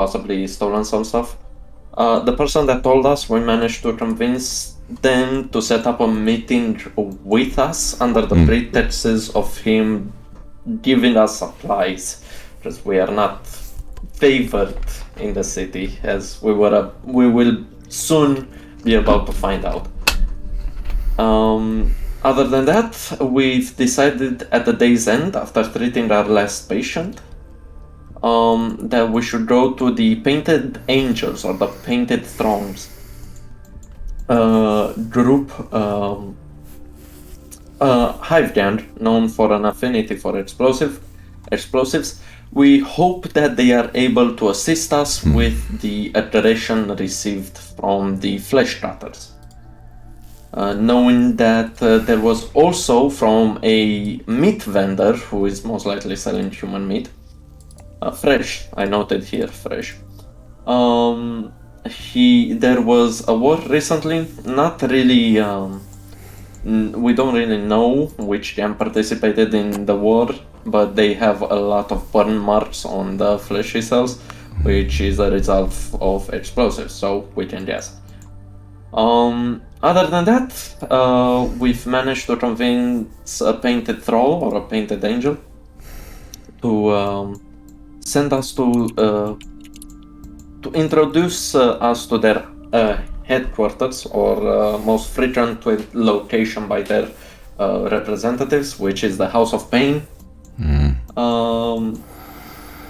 possibly stolen some stuff. The person that told us, we managed to convince them to set up a meeting with us under the pretexts of him giving us supplies, because we are not favored in the city, as we will soon be about to find out. Other than that, we've decided at the day's end, after treating our last patient, that we should go to the Painted Angels, or the Painted Thrones group, hive gang known for an affinity for explosives. We hope that they are able to assist us with the aggression received from the flesh cutters. Knowing that there was also from a meat vendor who is most likely selling human meat, fresh, I noted here, fresh. There was a war recently, not really, we don't really know which gang participated in the war, but they have a lot of burn marks on the fleshy cells, which is a result of explosives, so we can guess. Other than that, we've managed to convince a painted troll or a painted angel to send us to introduce us to their headquarters, or most frequent location by their representatives, which is the House of Pain.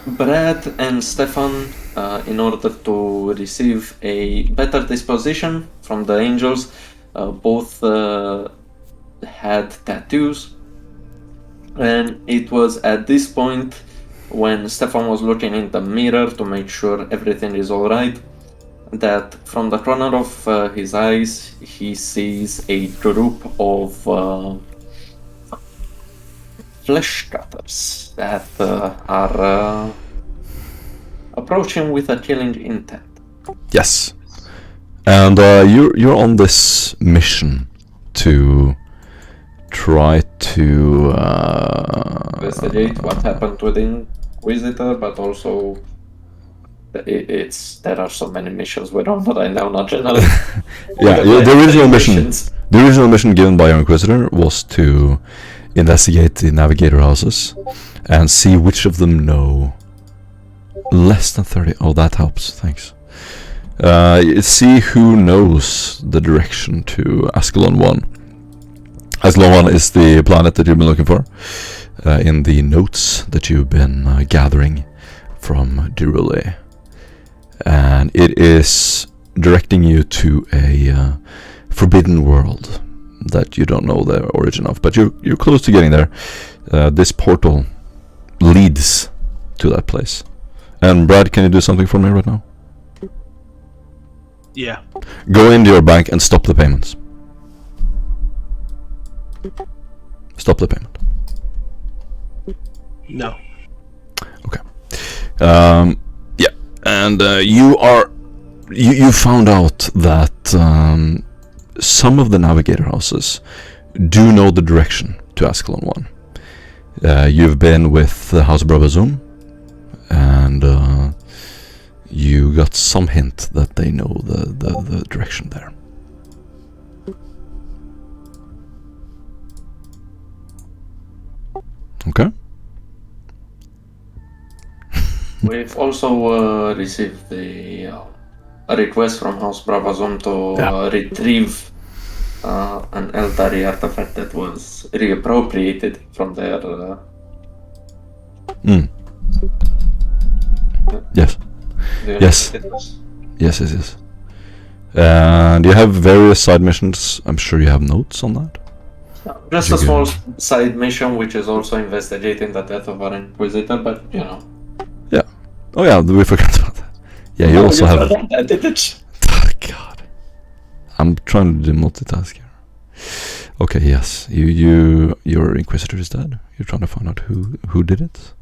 Brad and Stefan, in order to receive a better disposition from the angels, both had tattoos, and it was at this point, when Stefan was looking in the mirror to make sure everything is alright, that from the corner of his eyes he sees a group of flesh cutters that are approaching with a killing intent. Yes, and you're on this mission to try to investigate what happened to the Inquisitor, but also there are so many missions we're on right now, not generally. Yeah, the original mission given by our Inquisitor was to investigate the Navigator houses and see which of them know less than 30. Oh, that helps, thanks. See who knows the direction to Askellon 1. Askellon 1 is the planet that you've been looking for in the notes that you've been gathering from Dirule. And it is directing you to a forbidden world that you don't know the origin of, but you're close to getting there. This portal leads to that place. And Brad, can you do something for me right now? Yeah. Go into your bank and stop the payments. Stop the payment. No. Okay. Yeah, and you found out that some of the Navigator houses do know the direction to Askellon 1. You've been with the House of Bravazum, and you got some hint that they know the direction there. Okay. We've also received a request from House Bravazon to retrieve an Eldari artifact that was reappropriated from their... Yes. Yes. Yes. And you have various side missions. I'm sure you have notes on that. Just a small side mission, which is also investigating the death of our Inquisitor, but you know. Yeah. Oh yeah, we forgot about that. Yeah, you also have. That, did it? Oh, God, I'm trying to do multitask here. Okay, yes, your Inquisitor is dead. You're trying to find out who did it,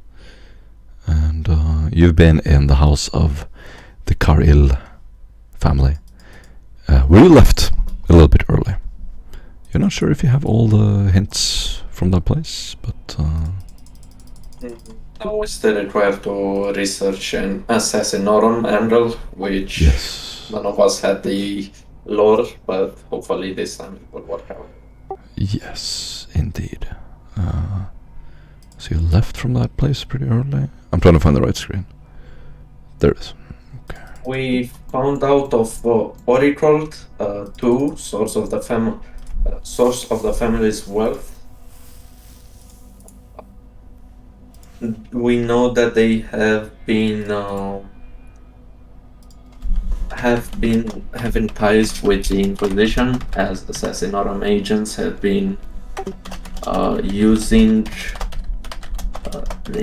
and you've been in the house of the Karil family, where you left a little bit early. You're not sure if you have all the hints from that place, but Now we still require to research an Assassinorum angle, which Yes. none of us had the lore, but hopefully this time it will work out. Yes, indeed. So you left from that place pretty early? I'm trying to find the right screen. There it is. Okay. We found out of Oracle, 2, source of the family's wealth. We know that they have having ties with the Inquisition, as Assassinorum agents have been using the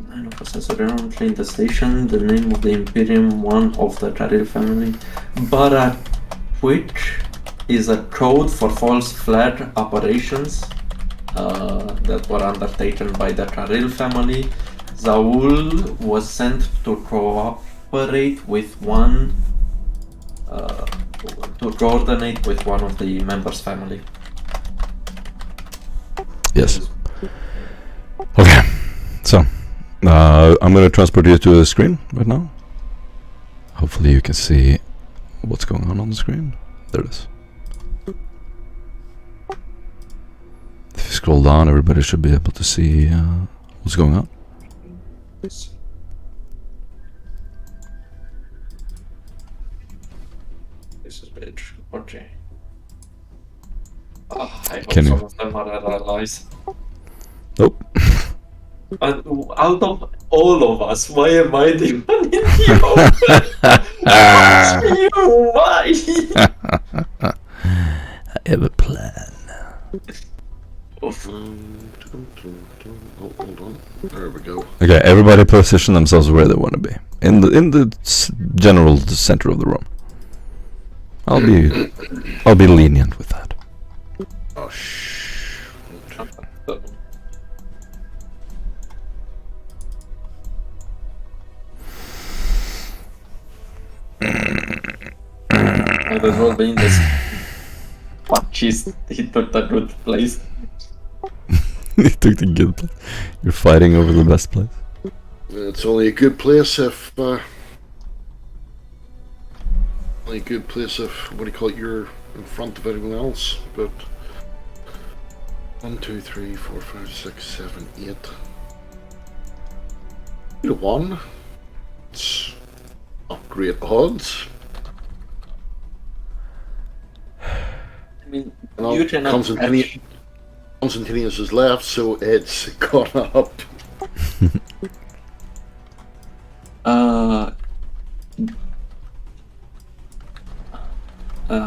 name of Assassinorum in the station, the name of the Imperium, one of the Taril family, Barak, which is a code for false flag operations that were undertaken by the Taril family. Zaul was sent to cooperate with one, to coordinate with one of the members' family. Yes. Okay. So, I'm going to transport you to the screen right now. Hopefully you can see what's going on the screen. There it is. If you scroll down, everybody should be able to see what's going on. This is big. Okay. I hope Can you- some of them are allies. Nope. And out of all of us, why am I the one in the open? Why? I have a plan. Oof. Oh, hold on. There we go. Okay, everybody position themselves where they want to be. In the general center of the room. I'll be lenient with that. Oh, shh. Might as well be in this. Fuck, he took the good place. You took the good place. You're fighting over the best place. It's only a good place if, only a good place if, what do you call it, you're in front of everyone else, but 1, 2, 3, 4, 5, 6, 7, 8. 2 to 1. It's not great odds. I mean, Well, you cannot Constantinius is left, so it's gone up.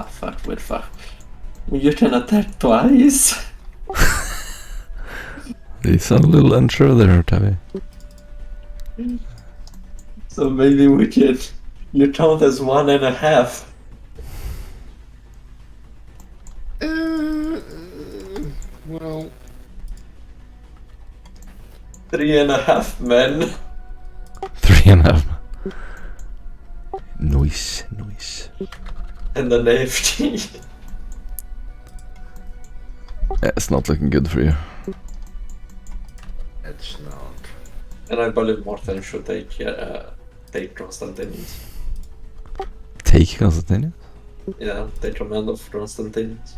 Fuck, we're fuck. You can attack twice? You sound a little unsure there, Tavi. So maybe we can... You count as 1.5. Well... 3.5 men. 3.5. Nice. And an AFT. Yeah, it's not looking good for you. It's not. And I believe Morten should take Constantinus. Take Constantinius? Yeah, take command of Constantinus.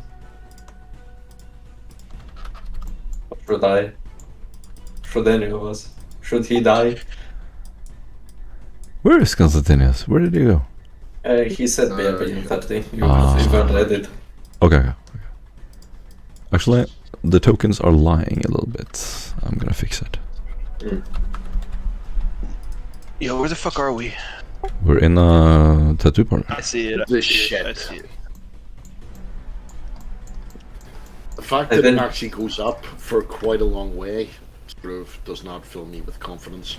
Or should I? Should any of us? Should he die? Where is Constantinius? Where did he go? He said BRB in 30. You Ah. haven't read it. Okay. Actually, the tokens are lying a little bit. I'm gonna fix it. Yo, where the fuck are we? We're in a tattoo parlor. I see it. This shit. I see it. The fact that it actually goes up for quite a long way sort of does not fill me with confidence.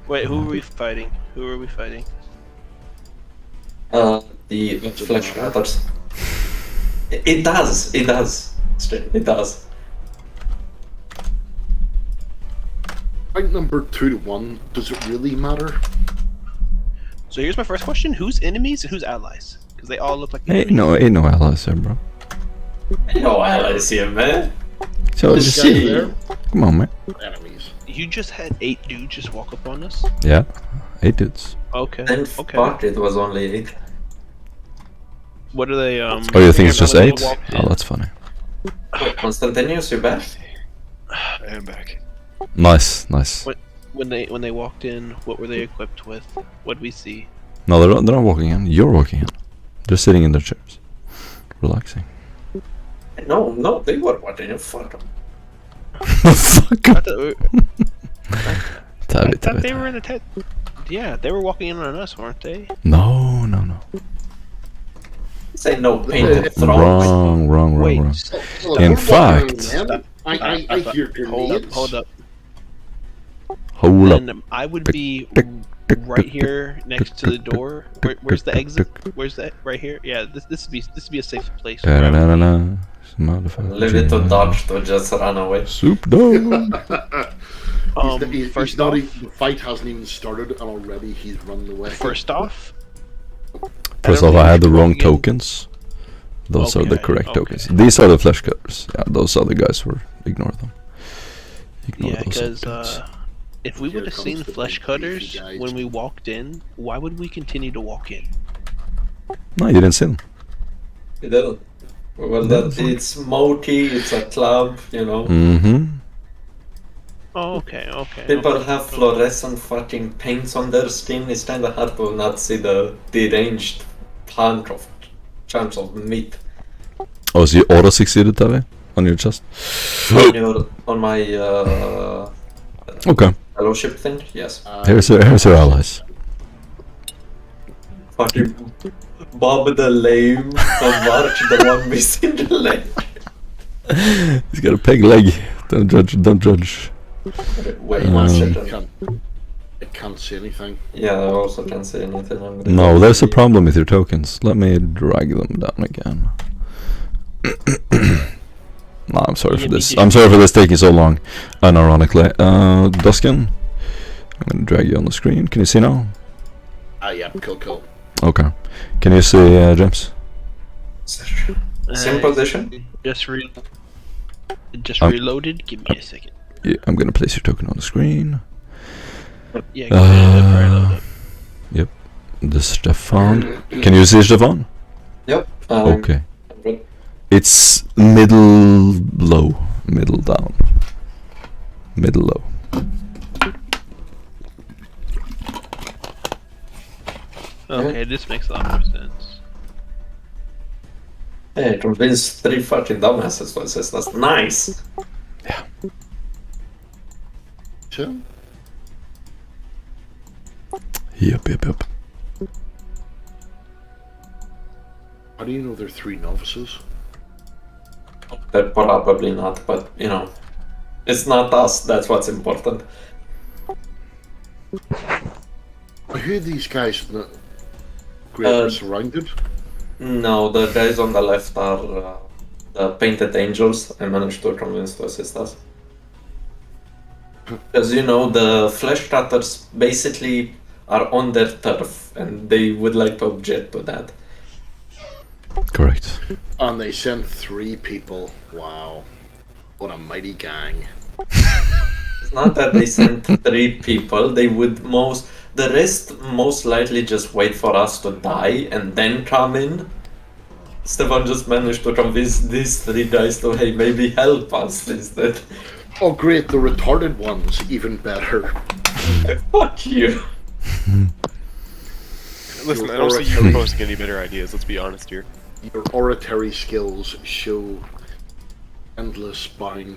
Wait, who are we fighting? Who are we fighting? The flesh matters. It does. It does. It does. Fight number 2 to 1. Does it really matter? So here's my first question: who's enemies and who's allies? Because they all look like Ain't enemies. no allies there, bro. No allies here, man. So This just guy see. there, Come on, man. enemies. You just had 8 dudes just walk up on us? Yeah, 8 dudes. Okay. And Okay. fuck, it was only 8. What are they, Oh, you think it's just when they 8? walked Oh, in- that's funny. Constantinos, you back? I am back. Nice, nice. When they walked in, what were they equipped with? What did we see? No, they're not walking in. You're walking in. They're sitting in their chairs, relaxing. No, they were watching you. Fuck 'em. Fuck. I thought, Tabby, I thought they were in the tent. Yeah, they were walking in on us, weren't they? No, no, no. Say no painted thrones. Wrong. Wait. Well, In we're walking fact- around, I hear grenades. Hold up. Hold up. Then I would be tick, right tick, here next to the door. Where's the tick, exit? tick. Where's that? Right here. Yeah, this would be a safe place. Da-da-da-da-da. Motherfucker. Leave it to Dodge to just run away. Soup dog. First not off, even, the fight hasn't even started, and already he's running away. first off, First don't off, I think had the we should wrong walk in. tokens. Those are the Okay, correct okay. tokens. These are the flesh cutters. Yeah, those other guys were. Ignore them. Ignore yeah, those because dudes. if we Here would have comes seen the flesh big cutters beefy guys. when we walked in, why would we continue to walk in? No, you didn't see them. You didn't. Well, that it's smoky, it's a club, you know. Mm-hmm. Oh, okay. People okay. have fluorescent fucking paints on their skin. It's kind of hard to not see the deranged chunks of meat Oh, so you auto succeeded, Tavi? On your chest? on my Okay. fellowship thing. Yes. Here's your allies. Fucking Bob the lame, and March the one missing the leg. He's got a peg leg. Don't judge. Wait I one second. can't see anything. Yeah, I also can't say anything. I'm gonna No, go there's a see. problem with your tokens. Let me drag them down again. No, I'm sorry for this. I'm sorry for this taking so long. Unironically. Duskin, I'm gonna drag you on the screen. Can you see now? Yeah, cool. Okay. Can you see James? Same position. Just Um, reloaded. Give me a second. Yeah, I'm gonna place your token on the screen. Yeah, give me a reload. Yep. The Stefan. Can you see Stefan? Yep. Okay. It's middle low. Middle down. Middle low. Okay, this makes a lot more sense. Hey, convinced 3 fucking dumbasses to assist us. Nice. Sure. Yep. How do you know they're 3 novices? They're probably not, but you know, it's not us. That's what's important. I hear these guys great surrounded. No, the guys on the left are the painted angels. I managed to convince to assist us. Because you know, the flesh cutters basically are on their turf, and they would like to object to that. Correct. And they sent 3 people. Wow. What a mighty gang. It's not that they sent 3 people. They would the rest most likely just wait for us to die and then come in. Stefan just managed to convince these 3 guys to, hey, maybe help us instead. Oh great, the retarded ones, even better. Fuck you. Listen, I don't see you proposing any better ideas, let's be honest here. Your oratory skills show endless bounty.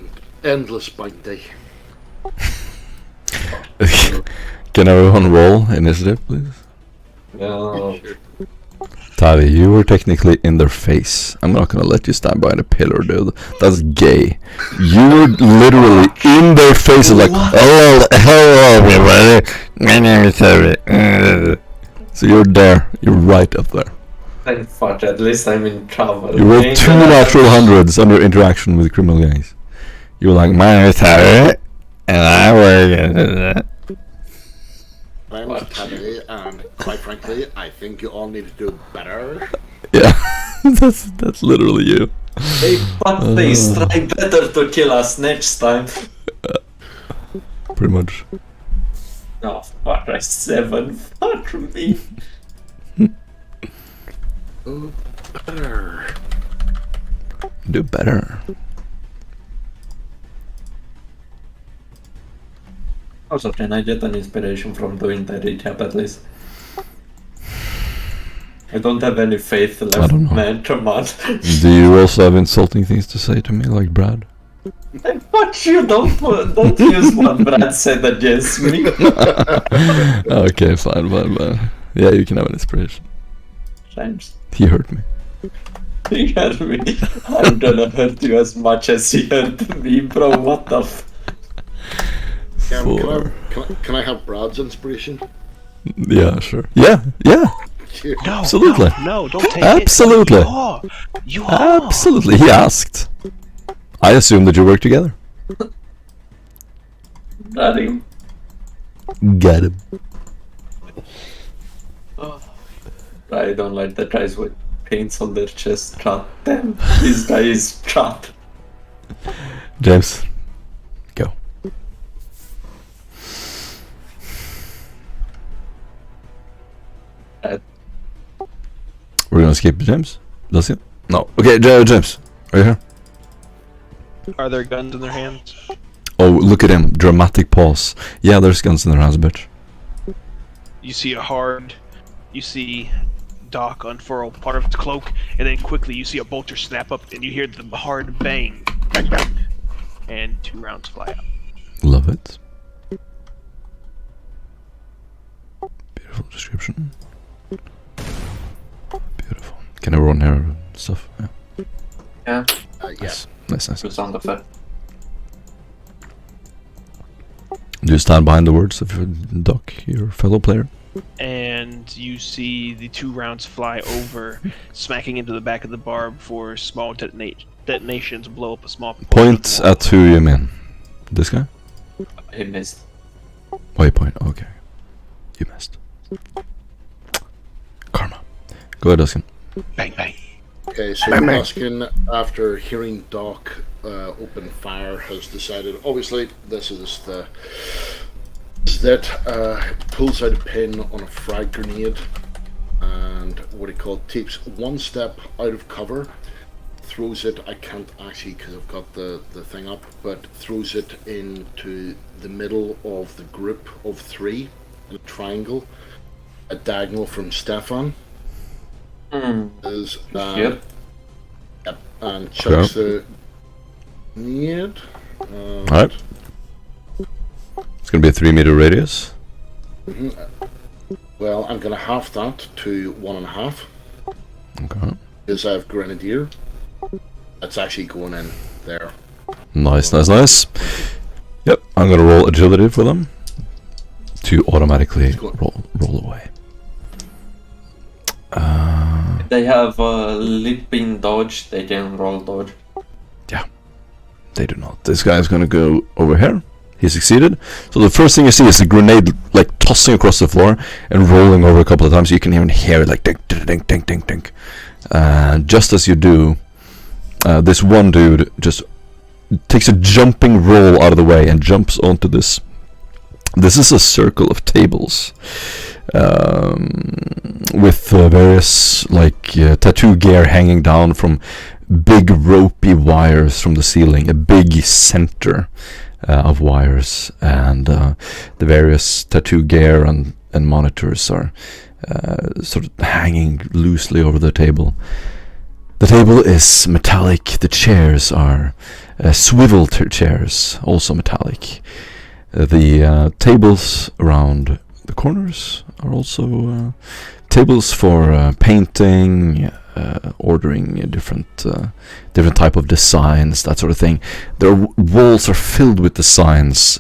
Can everyone roll initiative, please? Yeah. Tavi, you were technically in their face. I'm not gonna let you stand behind a pillar, dude. That's gay. You were literally in their face, like, hello, everybody. My name is Tavi. So you're there. You're right up there. Thank fuck, at least I'm in trouble. You rolled 2 natural hundreds on your interaction with criminal gangs. You were like, my name is Tavi, and I work. I'm Tabby, and quite frankly, I think you all need to do better. Yeah, that's literally you. Hey, fuckface, try better to kill us next time. Pretty much. Oh, fuck, I 7. Fuck me. Better. Do better. Also, can I get an inspiration from doing the recap at least? I don't have any faith left, I don't know. man, come on. Do you also have insulting things to say to me, like Brad? Hey, fuck you, don't use what Brad said against me. Okay, fine. Yeah, you can have an inspiration. Thanks. He hurt me. You hurt me. I'm gonna hurt you as much as he hurt me, bro. What the f... Can I have Brad's inspiration? Yeah, sure. Yeah. No, Absolutely. No, don't take Absolutely. it. You are. Absolutely. He asked. I assume that you work together. Got him. Got him. I don't like the guys with paints on their chest. God damn, this guy is trapped. James, go. We're gonna skip James? Does it? No. Okay, James, are you here? Are there guns in their hands? Oh, look at him. Dramatic pause. Yeah, there's guns in their hands, bitch. You see Doc unfurl part of its cloak, and then quickly you see a bolter snap up, and you hear the hard bang, bang, bang, and 2 rounds fly out. Love it. Beautiful description. Beautiful. Can everyone hear stuff? Yeah. Yeah, Yes. Nice. good sound effect. Do you stand behind the words of Doc, your fellow player? And you see the 2 rounds fly over, smacking into the back of the bar before small detonations blow up a small Point at who you mean. This guy? He missed. Oh, you point. Okay. You missed. Karma. Go ahead, Duskin. Bang, bang. Okay, so Ruskin, after hearing Doc open fire, has decided, obviously, this is that pulls out a pin on a frag grenade and what he called takes 1 step out of cover, throws it, I can't actually because I've got the thing up, but throws it into the middle of the group of 3 in a triangle, a diagonal from Stefan. Is Yep. Yep, and chucks the grenade. Alright. It's gonna be a 3-meter radius. Well, I'm gonna half that to 1.5 Okay. because I have Grenadier. That's actually going in there. Nice. Yep, I'm gonna roll agility for them to automatically roll away. If they have leaping dodge, they can roll dodge. Yeah, they do not. This guy's gonna go over here. He succeeded. So the first thing you see is the grenade like tossing across the floor and rolling over a couple of times. You can even hear it like dink, dink, dink, dink, dink, dink. Just as you do, this one dude just takes a jumping roll out of the way and jumps onto this. This is a circle of tables with various like tattoo gear hanging down from big ropey wires from the ceiling, a big center of wires, and the various tattoo gear and monitors are sort of hanging loosely over the table. The table is metallic. The chairs are swivel chairs, also metallic. The tables around the corners are also tables for painting, ordering different type of designs, that sort of thing. Their walls are filled with designs,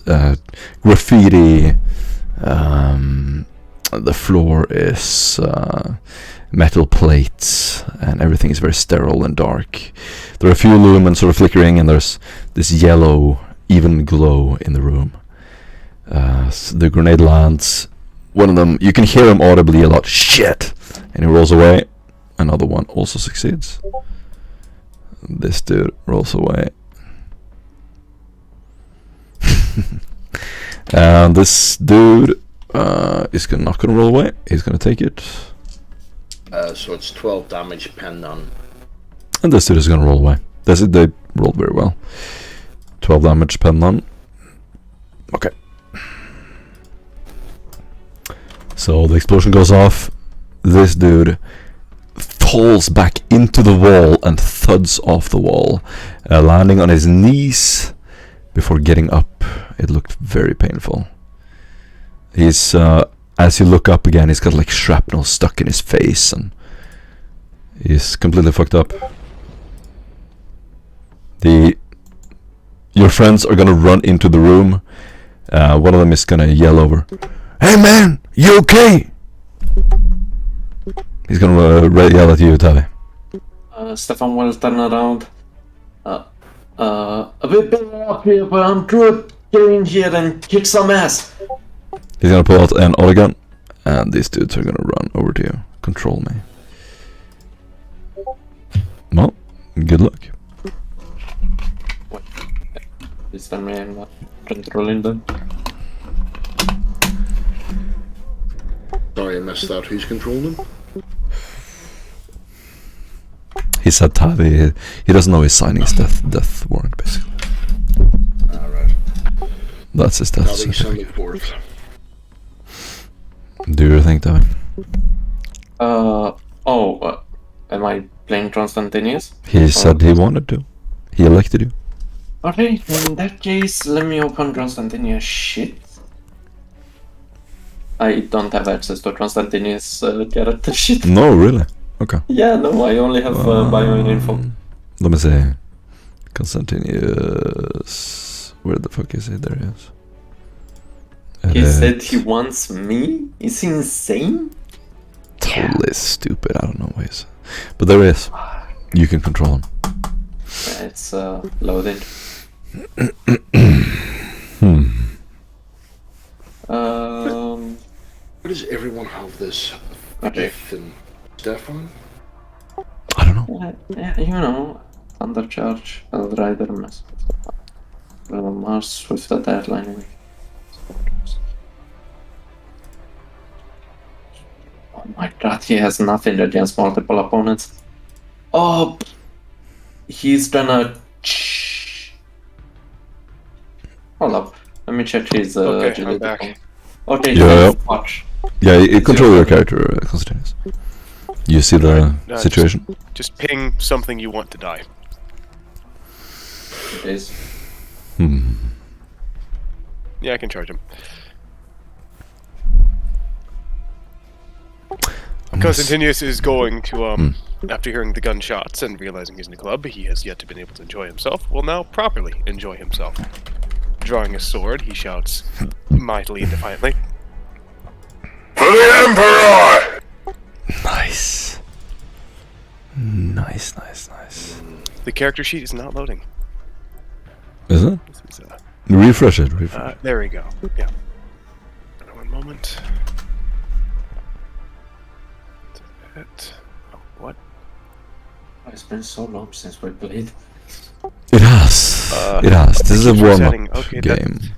graffiti. The floor is metal plates, and everything is very sterile and dark. There are a few lumens sort of flickering, and there's this yellow, even glow in the room. So the grenade lands. One of them, you can hear him audibly a lot. Shit! And he rolls away. Another one also succeeds. This dude rolls away. And this dude is not gonna roll away. He's gonna take it. So it's 12 damage pen on. And this dude is gonna roll away. That's it, they rolled very well. 12 damage pen on. Okay. So the explosion goes off. This dude falls back into the wall and thuds off the wall, landing on his knees before getting up. It looked very painful. He's, as you look up again, he's got like shrapnel stuck in his face and he's completely fucked up. Your friends are gonna run into the room. One of them is gonna yell over, "Hey man, you okay?" He's gonna yell at you, Tavi. Stefan will turn around. A bit better up here, but I'm good. Get in here and kick some ass. He's gonna pull out an autogun, and these dudes are gonna run over to you. Control me. Well, good luck. This time I am not controlling them. Sorry, I missed that. Who's controlling them? He said Tavi. He doesn't know he's signing his death warrant, basically. Alright. That's his death Tavi, send me certificate. forth. Do your thing, Tavi. Am I playing Constantius? He said he wanted to. He elected you. Okay, in that case, let me open Constantius shit. I don't have access to Constantius character shit. No, really? Okay. Yeah, no, I only have bio info. Let me see. Constantius. Where the fuck is he? There he is. He said he wants me? Is he insane? Totally stupid. I don't know why he's. But there he is. You can control him. It's loaded. Why does everyone have this Okay. faith in Stefan? I don't know. You know, Thundercharge, Eldrider, Mess. Mars, Swift Attack, Lightning. Oh my god, he has nothing against multiple opponents. Oh, he's gonna. Hold up, let me check his. Okay, agility I'm back. point. Okay, Yeah. watch. Yeah, you control your character, Constantius. You see the situation? Just ping something you want to die. It is. Yeah, I can charge him. Constantius is going to, after hearing the gunshots and realizing he's in the club, he has yet to been able to enjoy himself, will now properly enjoy himself. Drawing a sword, he shouts mightily and defiantly, "For the Emperor!" Nice. Nice. The character sheet is not loading. Is it? This is, Refresh it. there we go. Yeah. One moment. What? It's been so long since we played. It has. It has. This is a Resetting. warm-up Okay, game. that's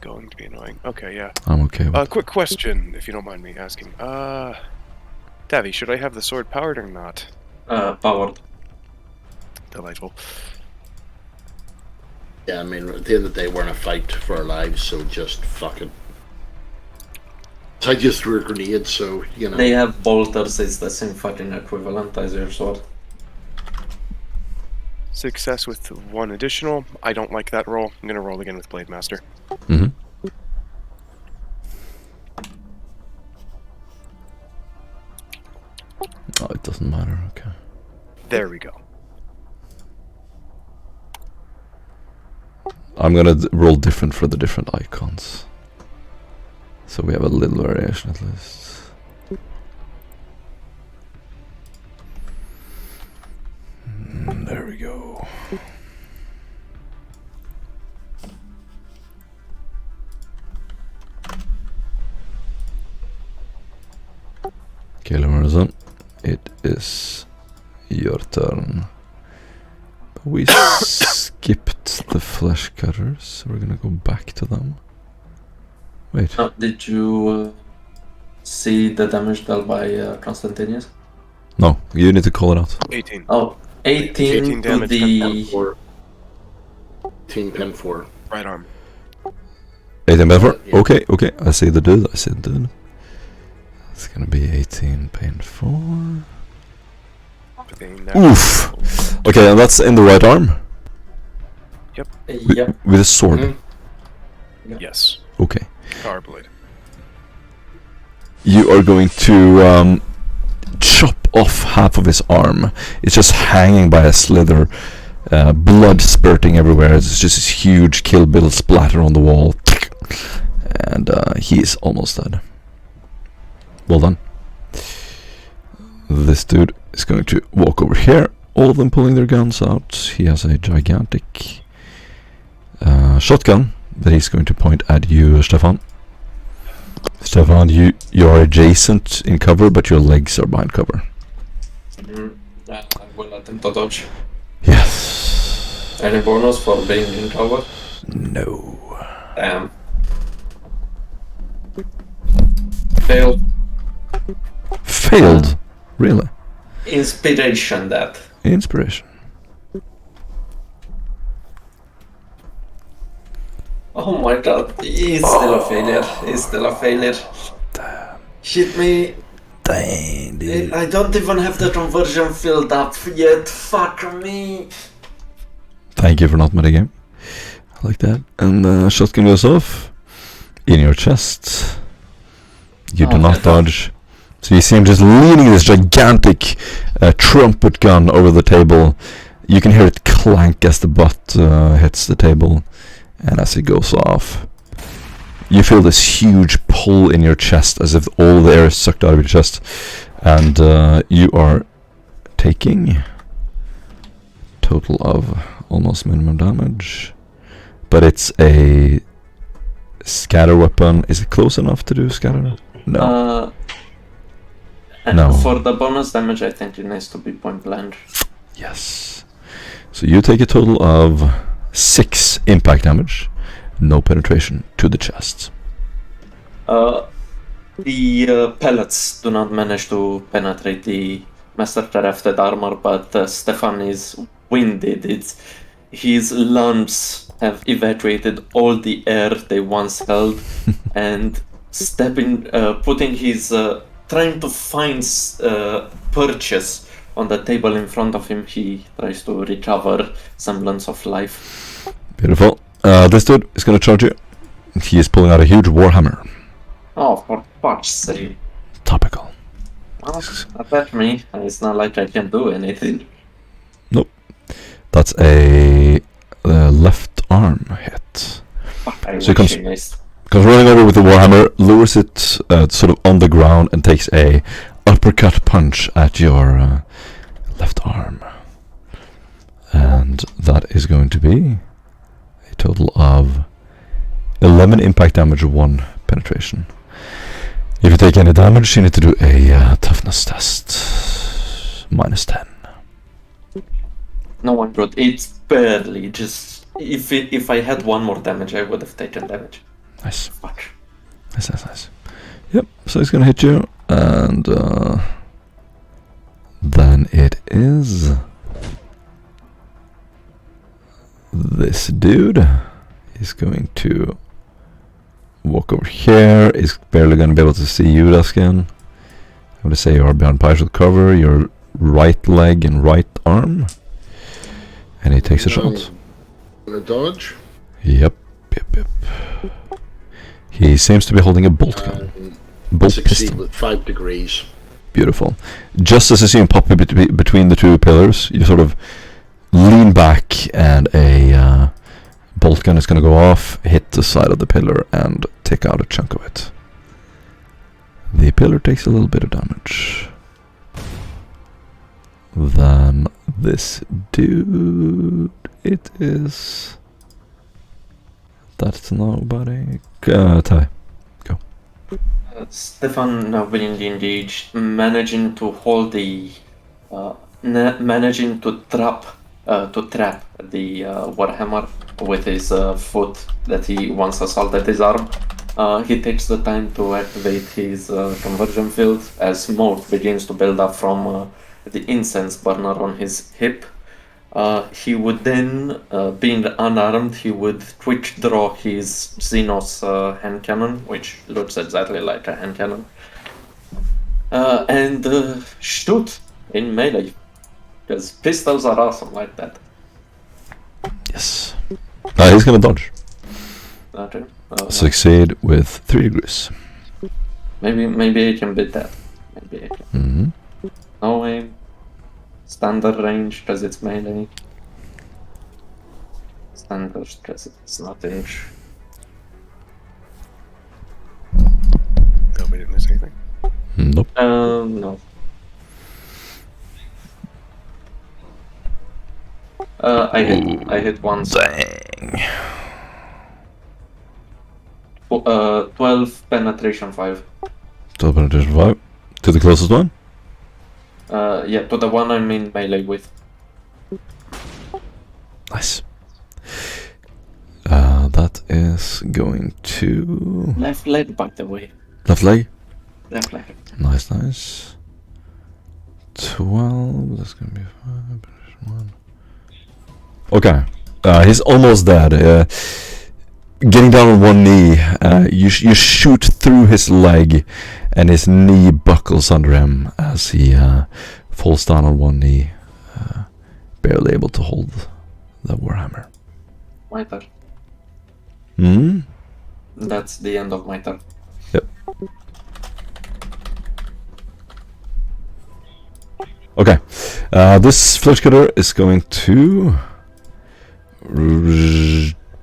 going to be annoying. Okay, yeah. I'm okay with it. Quick question, if you don't mind me asking. Davy, should I have the sword powered or not? Powered. Delightful. Yeah, I mean, at the end of the day, we're in a fight for our lives, so just fuck it. I just threw a grenade, so, you know. They have bolters, it's the same fucking equivalent as your sword. Success with one additional. I don't like that roll. I'm gonna roll again with Blade Master. Mm-hmm. Oh, it doesn't matter. Okay. There we go. I'm gonna roll different for the different icons. So we have a little variation at least. There we go. Okay, Lemerson, it is your turn. We skipped the flesh cutters, so we're gonna go back to them. Wait. Did you see the damage dealt by Constantinus? No, you need to call it out. 18. Oh, 18 to damage, the... 18 pen 4. Right arm. 18 before? Yeah. Okay. I see the dude. It's gonna be 18 pain 4. Oof! Okay, and that's in the right arm? Yep. Yep. With a sword? Mm-hmm. Yes. Okay. Power blade. You are going to chop off half of his arm. It's just hanging by a slither. Blood spurting everywhere. It's just this huge Kill Bill splatter on the wall. And he is almost dead. Well done. This dude is going to walk over here. All of them pulling their guns out. He has a gigantic shotgun that he's going to point at you, Stefan. Stefan, you are adjacent in cover, but your legs are behind cover. I will attempt to dodge. Yes. Any bonus for being in cover? No. Damn. Failed. Failed? Really? Inspiration that. Inspiration. Oh my god, he's still a failure. He's still a failure. Damn. Shit me. Dang, dude. I don't even have the conversion filled up yet. Fuck me. Thank you for not metagame. I like that. And shotgun goes off in your chest. You do not dodge. So you see him just leaning this gigantic trumpet gun over the table. You can hear it clank as the butt hits the table. And as it goes off, you feel this huge pull in your chest as if all the air is sucked out of your chest. And you are taking total of almost minimum damage. But it's a scatter weapon. Is it close enough to do scatter? No. And No. for the bonus damage, I think it needs to be point blank. Yes. So you take a total of 6 impact damage, no penetration to the chest. The pellets do not manage to penetrate the master crafted armor, but Stefan is winded. His lungs have evacuated all the air they once held, and putting his trying to find purchase on the table in front of him, he tries to recover semblance of life. Beautiful. This dude is going to charge you. He is pulling out a huge warhammer. Oh, for fuck's sake. Topical. Well, attack me. It's not like I can do anything. Nope. That's a left arm hit. Fuck, I So he wish he missed. Comes running over with the warhammer, lowers it sort of on the ground, and takes a uppercut punch at your left arm. And that is going to be a total of 11 impact damage, 1 penetration. If you take any damage, you need to do a toughness test. -10. No one good. It's barely just. If I had one more damage, I would have taken damage. Nice. Fuck. Nice. Yep, so he's gonna hit you, and then it is this dude. He's going to walk over here. He's barely gonna be able to see you, Duskin. I'm gonna say you are behind partial cover, your right leg and right arm. And he takes a shot. Gonna dodge. Yep. He seems to be holding a bolt gun. Bolt Succeed pistol. with 5 degrees. Beautiful. Just as you see him pop between the two pillars, you sort of lean back, and a bolt gun is going to go off, hit the side of the pillar, and take out a chunk of it. The pillar takes a little bit of damage. Then this dude, it is... That's nobody. Ty, go. Stefan, now being engaged, managing to hold the, managing to trap to trap the Warhammer with his foot that he once assaulted his arm. He takes the time to activate his conversion field as smoke begins to build up from the incense burner on his hip. He would then, being unarmed, he would twitch draw his Xenos hand cannon, which looks exactly like a hand cannon, and shoot in melee, because pistols are awesome like that. Yes. He's gonna dodge. Okay. Succeed with 3 degrees. Maybe I can beat that. Maybe I can. Mm-hmm. No aim. Standard range because it's melee. Standard because it's not range. No, we didn't miss anything. Nope. No. I hit once. Dang. 12 penetration 5. 12 penetration 5. To the closest one? Yeah, to the one I'm in melee with. Nice. That is going to... Left leg, by the way. Left leg? Left leg. Nice, nice. 12, that's gonna be 5, 1. Okay, he's almost dead. Getting down on one knee, you shoot through his leg, and his knee buckles under him as he falls down on one knee, barely able to hold the warhammer. My turn. Hmm? That's the end of my turn. Yep. Okay, this flesh cutter is going to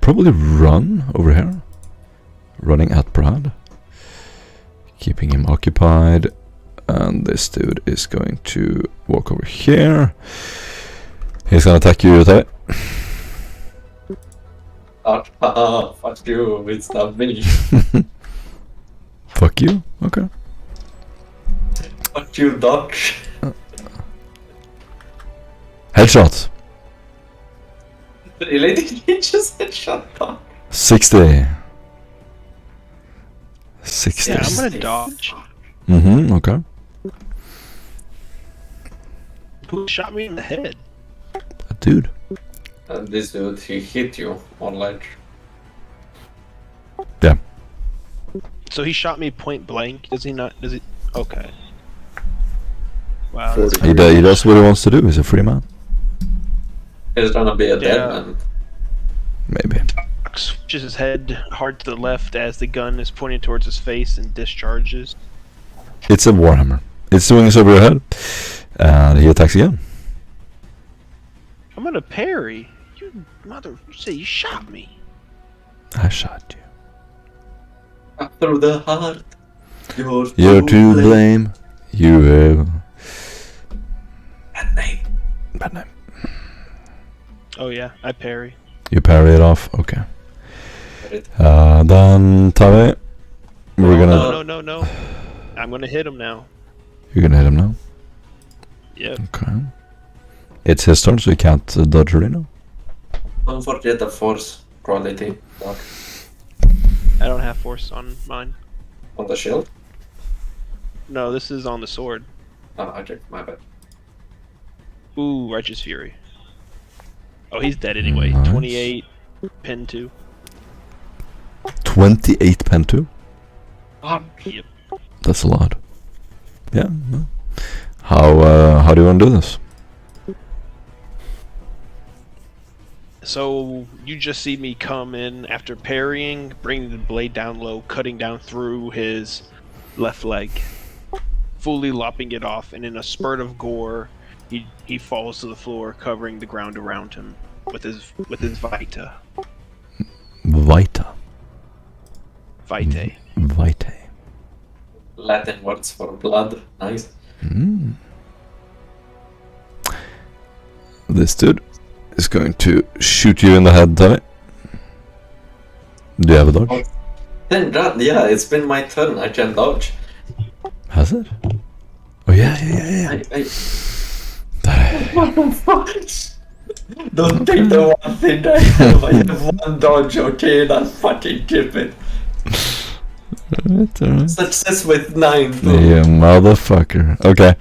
probably run over here, running at Brad, keeping him occupied, and this dude is going to walk over here. He's gonna attack you, Tavi. Fuck you, it's not me. Fuck you? Okay. Fuck you, Doc. Headshot. Really? Did he just headshot Doc? 60. 60. Yeah, I'm gonna dodge. Mm-hmm, okay. Who shot me in the head? A dude. This dude, he hit you, more like. Yeah. So he shot me point blank. Does he not? Does he? Okay. Wow. 40. He does what he wants to do. He's a free man. He's gonna be a dead Yeah. man. Maybe. Switches his head hard to the left as the gun is pointed towards his face and discharges. It's a warhammer. It's swings over your head, and he attacks again. I'm gonna parry. You mother! You say you shot me. I shot you. After the heart, You're to blame. You have Bad name. bad name. Oh yeah, I parry. You parry it off. Okay. Then Tavi, we're gonna. No. I'm gonna hit him now. You're gonna hit him now. Yep. Okay. It's his turn, so he can't dodge right now. Don't forget the force quality, Doc. I don't have force on mine. On the shield? No, this is on the sword. Oh, okay, my bad. Ooh, Righteous Fury. Oh, he's dead anyway. Nice. 28, pin 2. 28 pen 2. Yep. That's a lot. Yeah. No. How do you want to do this? So you just see me come in after parrying, bringing the blade down low, cutting down through his left leg, fully lopping it off, and in a spurt of gore, he falls to the floor, covering the ground around him with his Vita. Vita. Vitae. Vitae. Latin words for blood. Nice. Mm. This dude is going to shoot you in the head, Tavi. Do you have a dodge? Thank God, yeah, it's been my turn. I can dodge. Has it? Oh yeah. I... Tavi. What the fuck? Don't take the one thing I have. I have one dodge, okay? That's fucking keep it. Alright. Success with 9. You motherfucker. Okay.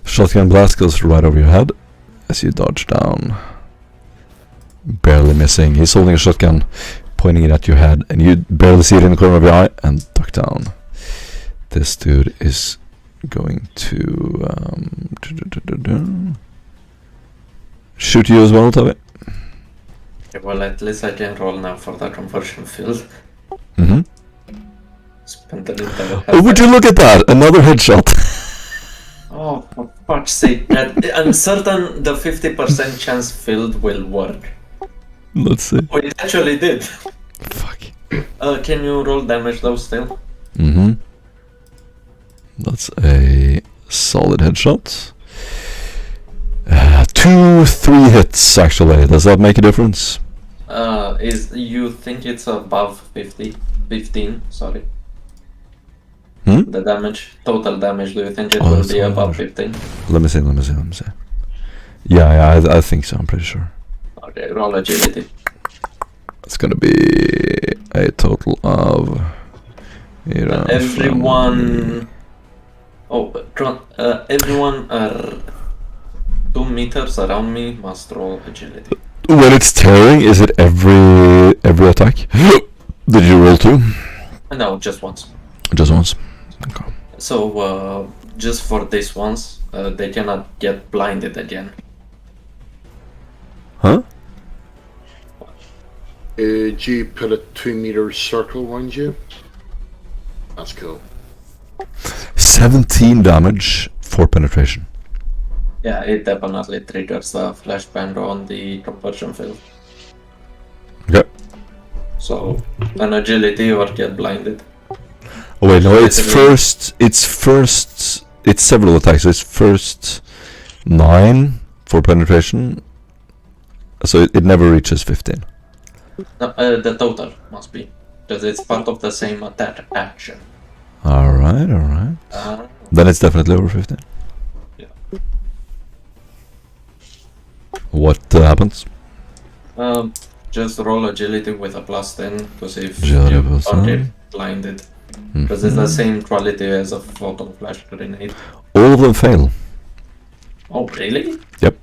Shotgun blast goes right over your head as you dodge down. Barely missing. He's holding a shotgun, pointing it at your head, and you barely see it in the corner of your eye and duck down. This dude is going to shoot you as well, Tavi. Well, at least I can roll now for the conversion field. Mm-hmm. Spend an entire Oh, would you look at that? Another headshot. Oh, for fuck's sake. I'm certain the 50% chance field will work. Let's see. Oh, it actually did. Fuck. Can you roll damage though still? Mm-hmm. That's a solid headshot. 2-3 hits actually. Does that make a difference? You think it's above 15, sorry. Hmm? The damage, total damage, do you think it Oh, will that's be all above damage. 15? Let me see. Yeah, I think so. I'm pretty sure. Okay, roll agility. It's gonna be a total of. Everyone. Everyone 2 meters around me must roll agility. When it's tearing, is it every attack? Did you roll 2? No, just once. Just once. Okay. So, just for this once, they cannot get blinded again. Huh? Do you put a 2-meter circle around you? That's cool. 17 damage for penetration. Yeah, it definitely triggers the flashbang on the conversion field. Okay. So, an agility or get blinded. Oh wait, no, it's Basically- it's several attacks. So it's first 9 for penetration. So it never reaches 15. No, the total must be, because it's part of the same attack action. Alright. Then it's definitely over 15. Yeah. What happens? Just roll agility with a +10 to see if Agility you plus don't 10. get blinded. Because it's the same quality as a photon flash grenade. All of them fail. Oh, really? Yep.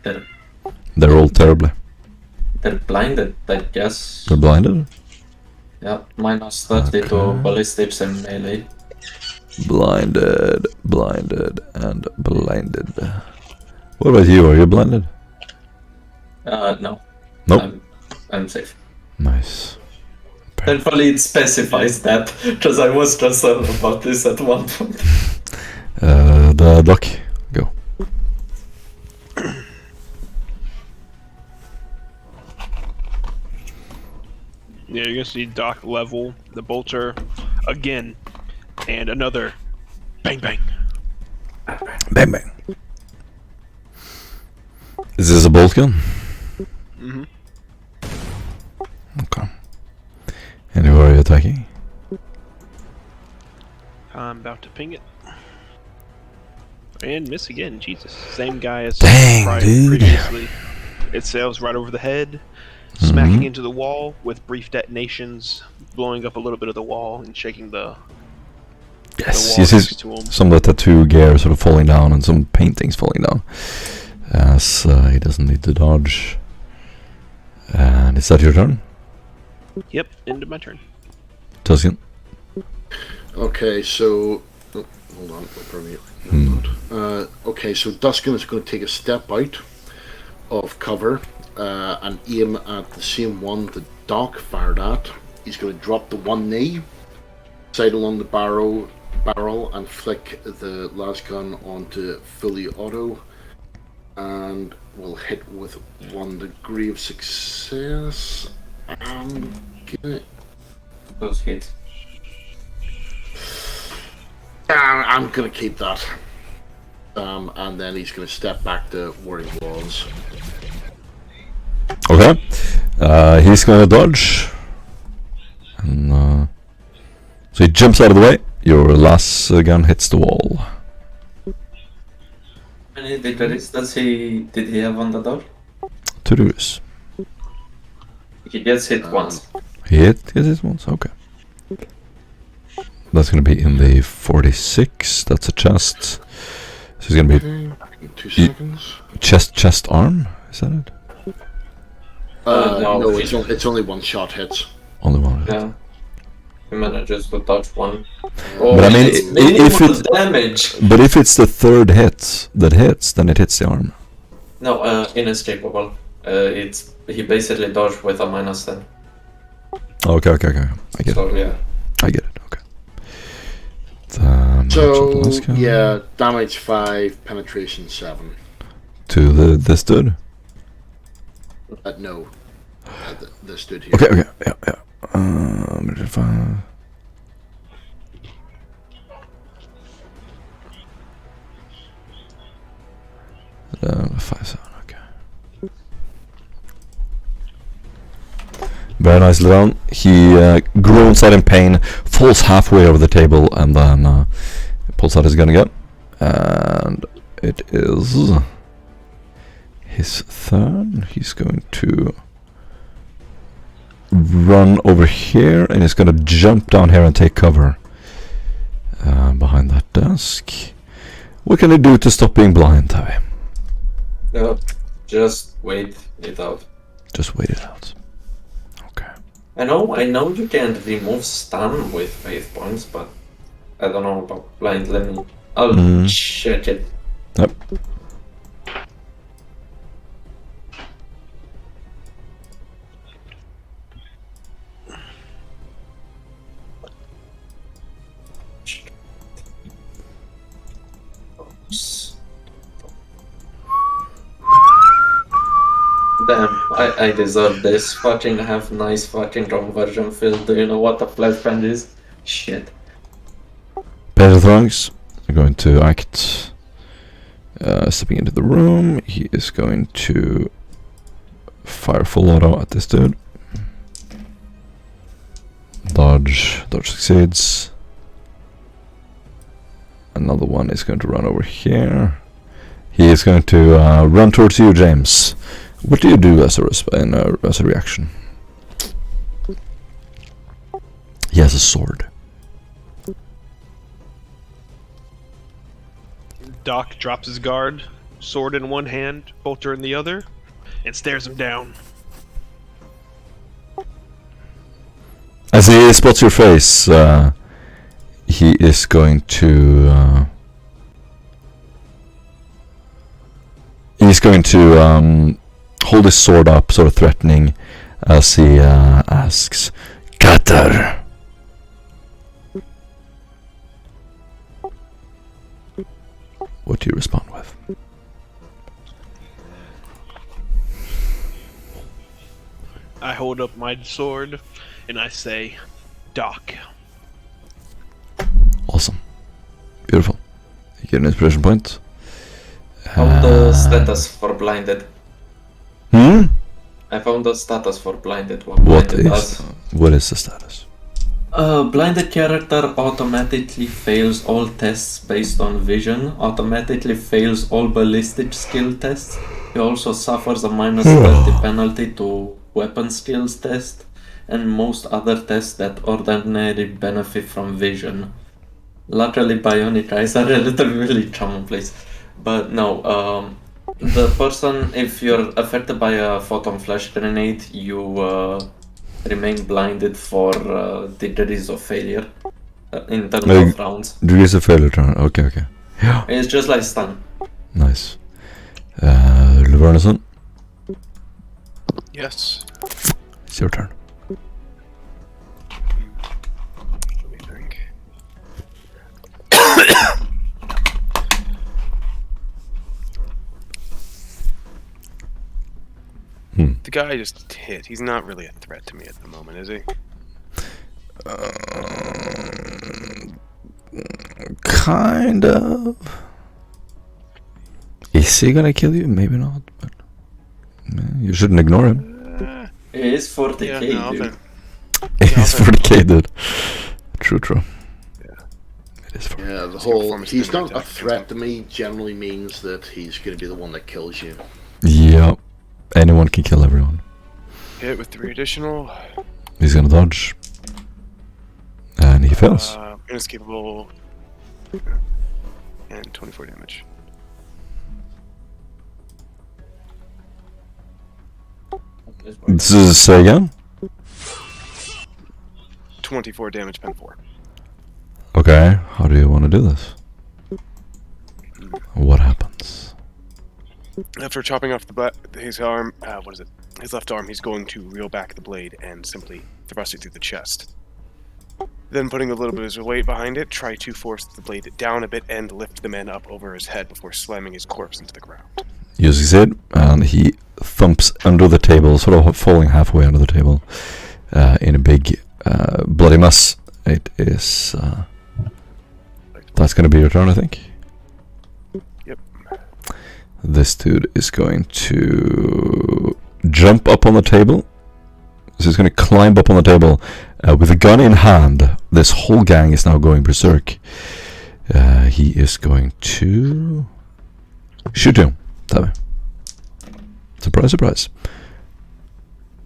They're They're all terribly. blinded, I guess. They're blinded? Yeah, -30 to Okay. ballistics and melee. Blinded. What about you? Are you blinded? No. Nope. I'm safe. Nice. Thankfully, it specifies that, because I was concerned about this at one point. The duck. Go. Yeah, you're gonna see Doc level the bolter again, and another bang bang. Bang bang. Is this a bolt gun? Mm-hmm. Okay. And who are you attacking? I'm about to ping it. And miss again, Jesus. Same guy as Dang, dude. previously. It sails right over the head, smacking into the wall with brief detonations, blowing up a little bit of the wall and shaking the Yes, wall you see next to him. some of the tattoo gear sort of falling down and some paintings falling down. As he doesn't need to dodge. And is that your turn? Yep, into my turn. Tuscan? Okay, so... Oh, hold on, okay, so Duskin is going to take a step out of cover and aim at the same one that Doc fired at. He's going to drop the one knee, sight along the barrel, and flick the last gun onto fully auto, and will hit with 1 degree of success. I'm gonna... Those hits. I'm gonna keep that. And then he's gonna step back to where he was. Okay. He's gonna dodge. And, so he jumps out of the way. Your last gun hits the wall. many degrees did he have on the door? 2 degrees. He gets hit once. He hit it once? Okay. That's gonna be in the 46. That's a chest. So it's gonna be 2 seconds. chest, arm? Is that it? No, it's only one shot hits. Only one. Yeah. He manages to touch one. But I mean, if it's damage. But if it's the third hit that hits, then it hits the arm. No, inescapable. He basically dodged with a -10. Okay. I get it. So yeah. I get it. Okay. So yeah, damage 5, penetration 7. To this dude. No, this dude here. Okay. Yeah. 5. Five, 7, okay. Very nicely done. He groans out in pain, falls halfway over the table, and then pulls out his gun again. And it is his turn. He's going to run over here, and he's going to jump down here and take cover behind that desk. What can he do to stop being blind, Tavi? Just wait it out. Just wait it out. Okay. I know you can't remove stun with faith points, but I don't know about blind. I'll check it. Yep. Damn, I deserve this. Fucking have nice fucking conversion field. Do you know what a flash band is? Shit. Peter Throngs are going to act stepping into the room. He is going to fire full auto at this dude. Dodge succeeds. Another one is going to run over here. He is going to run towards you, James. What do you do as a reaction? He has a sword. Doc drops his guard, sword in one hand, bolter in the other, and stares him down. As he spots your face, he is going to hold his sword up, sort of threatening, as he asks, "Qatar." What do you respond with? I hold up my sword and I say, Doc. Awesome. Beautiful. You get an inspiration point. Found the status for blinded. I found the status for blinded. What is the status? Blinded character automatically fails all tests based on vision, automatically fails all ballistic skill tests. He also suffers a -30 penalty to weapon skills test, and most other tests that ordinarily benefit from vision. Luckily, bionic eyes are relatively commonplace. But no, the person, if you're affected by a photon flash grenade, you remain blinded for degrees of failure in terms of rounds. Degrees of failure turn. Okay. Yeah. It's just like stun. Nice. Lavernison, Yes. it's your turn. Let me think. The guy I just hit, he's not really a threat to me at the moment, is he? Kind of. Is he gonna kill you? Maybe not, but you shouldn't ignore him. It is 40k, Yeah, no, dude. then. He's 40k, dude. True. Yeah. It is for. Yeah, the He's whole performance he's standard not a attack. threat to me generally means that he's going to be the one that kills you. Yep. Anyone can kill everyone. Hit with 3 additional. He's gonna dodge. And he fails. Inescapable. And 24 damage. This is say again? 24 damage, pen 4. Okay, how do you want to do this? What happens? After chopping off his arm, his left arm, he's going to reel back the blade and simply thrust it through the chest. Then, putting a little bit of his weight behind it, try to force the blade down a bit and lift the man up over his head before slamming his corpse into the ground. You succeed, and he thumps under the table, sort of falling halfway under the table, in a big bloody mess. It is. That's going to be your turn, I think. Yep. This dude is going to jump up on the table. So he's going to climb up on the table with a gun in hand. This whole gang is now going berserk. He is going to shoot him. That way. Surprise, surprise.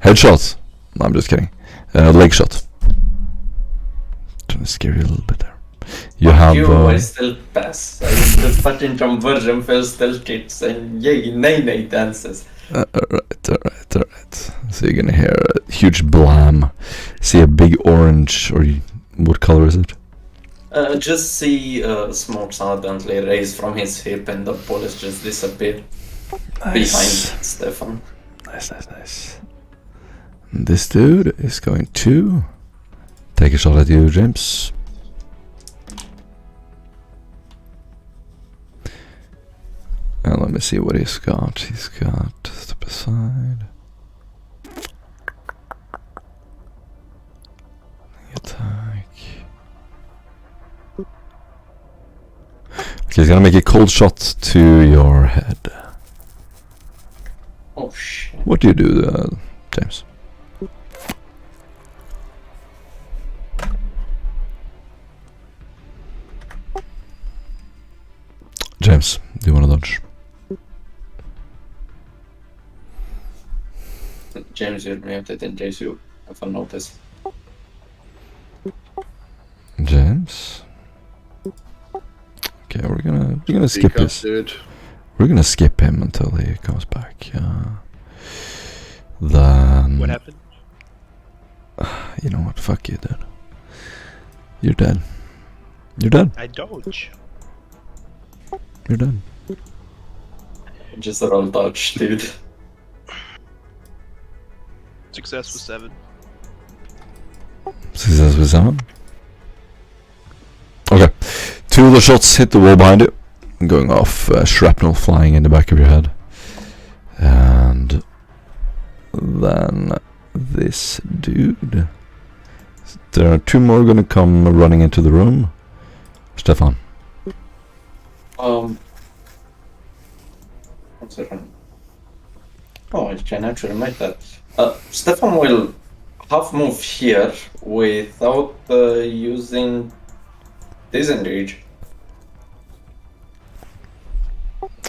Headshot. No, I'm just kidding. Leg shot. Trying to scare you a little bit there. You have. I still pass. The fucking conversion fails still kicks and yay, nay dances. Alright. So you're gonna hear a huge blam. See a big orange, or what color is it? Just see smoke suddenly raise from his hip and the bullets just disappear behind Stefan. Nice. This dude is going to take a shot at you, James. And let me see what he's got. He's got step aside. Attack. Okay, he's gonna make a cold shot to your head. Oh shit. What do you do, James? James, do you want to dodge? James, you're muted in case you haven't noticed. James? Okay, we're gonna skip this. Dude. We're gonna skip him until he comes back. Then. What happened? You know what? Fuck you, dude. You're dead. You're dead. I dodge. You're dead. Just a roll dodge, dude. Success was 7. Success with 7. Okay. 2 of the shots hit the wall behind you, going off, shrapnel flying in the back of your head. And then this dude. There are 2 more gonna come running into the room. Stefan. 1 second. Oh, I can actually make that. Stefan will half move here without using disengage.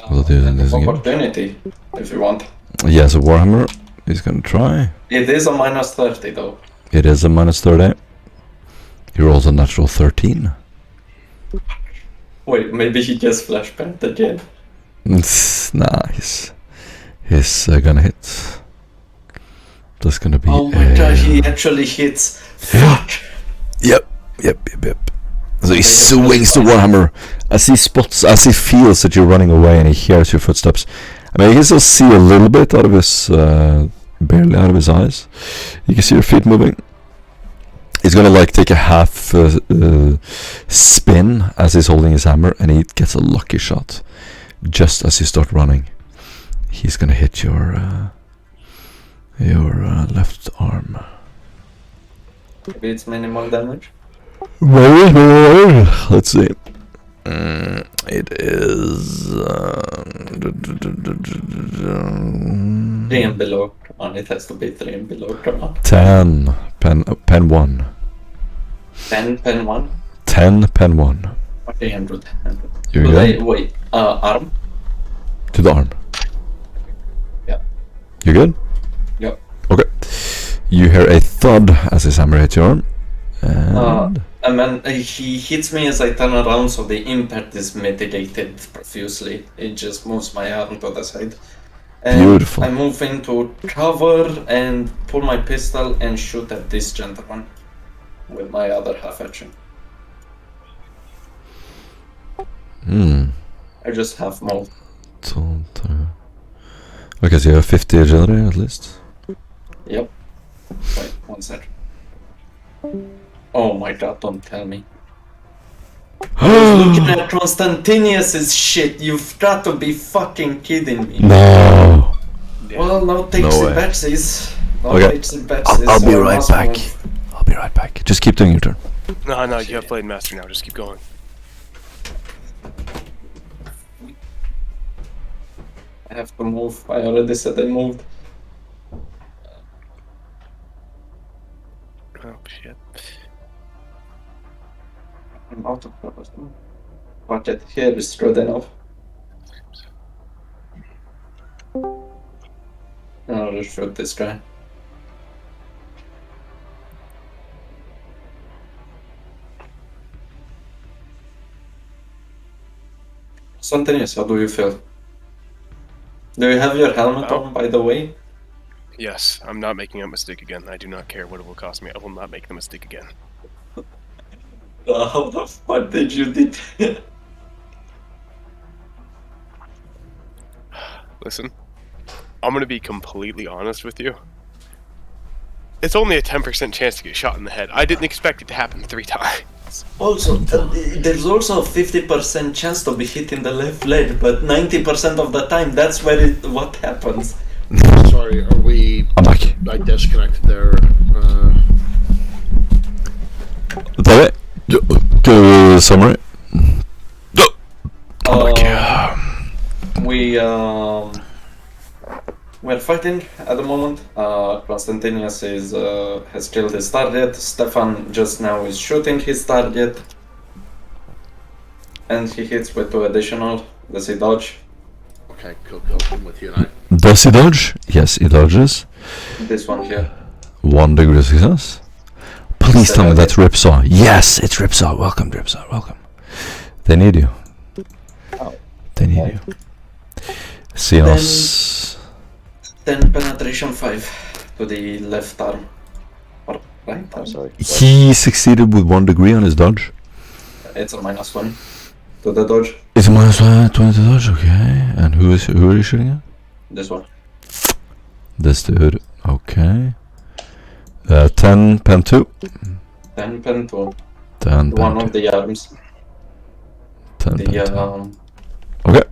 Without using disengage? Opportunity, if you want. Yes, a Warhammer. He's gonna try. It is a minus 30 though. It is a minus 30. He rolls a natural 13. Wait, maybe he gets flashbanged again. Nice. He's gonna hit. That's gonna be. Oh my god, he actually hits. Fuck! Yep. So he swings the Warhammer as he feels that you're running away and he hears your footsteps. I mean, he can still see a little bit out of his, barely out of his eyes. You can see your feet moving. He's gonna like take a half spin as he's holding his hammer, and he gets a lucky shot just as you start running. He's gonna hit your left arm. Maybe it's minimal damage. Let's see. It is 3 and below. Come on, it has to be 3 and below. Come on. 10 pen 1. 10 pen 1. 10 pen 1. 300. You're Will good? I, wait, arm? To the arm. Yeah. You good? Yep. Okay. You hear a thud as his hammer hits your arm. And And then he hits me as I turn around, so the impact is mitigated profusely. It just moves my arm to the side. And Beautiful. I move into cover and pull my pistol and shoot at this gentleman with my other half action. I just have moved. Okay, so you have 50 agility at least. Yep. Wait, one sec. Oh my god, don't tell me. I was looking at Constantinius's shit. You've got to be fucking kidding me. No. Well, no takes No and way. backsies. No Okay. takes and backsies. I'll be so I right must back. move. I'll be right back. Just keep doing your turn. No, you have Blade Master now. Just keep going. I have to move. I already said I moved. Oh shit. I'm out of purpose. Bucket here is good enough. I'll just shoot this guy. Spontaneous, how do you feel? Do you have your helmet on, by the way? Yes, I'm not making a mistake again. I do not care what it will cost me. I will not make the mistake again. How the fuck did you do that? Listen, I'm gonna be completely honest with you. It's only a 10% chance to get shot in the head. I didn't expect it to happen 3 times. Also, there's also a 50% chance to be hit in the left leg, but 90% of the time, that's where what happens. Sorry, are we I'm back. like disconnected there? Sorry. Go summary. We're fighting at the moment. Constantinius has killed his target. Stefan just now is shooting his target. And he hits with 2 additional. Does he dodge? Okay, cool. I'm with you now. Does he dodge? Yes, he dodges. This one here. 1 degree of success. Please tell me that's Ripsaw. Yes, it's Ripsaw. Welcome, Ripsaw. Welcome. They need you. Oh. They need you. Xenos. Then penetration 5 to the left arm. Or right arm? Sorry. He succeeded with 1 degree on his dodge. It's a -1 to the dodge. It's a -20 to dodge, okay. And who are you shooting at? This one. This dude, okay. 10 pen 2. 10 pen 2. 10 pen One 2. of the arms. 10 pen 2. The Okay.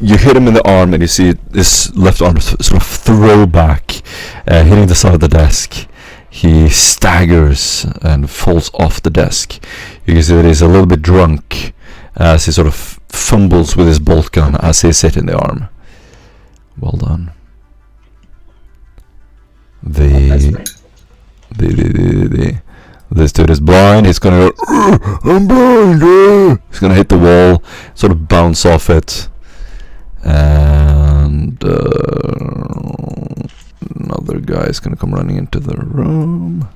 You hit him in the arm and you see this left arm sort of throw back, hitting the side of the desk. He staggers and falls off the desk. You can see that he's a little bit drunk as he sort of fumbles with his bolt gun as he's hit in the arm. Well done. This dude is blind. He's gonna go, I'm blind. He's gonna hit the wall, sort of bounce off it, and another guy is gonna come running into the room.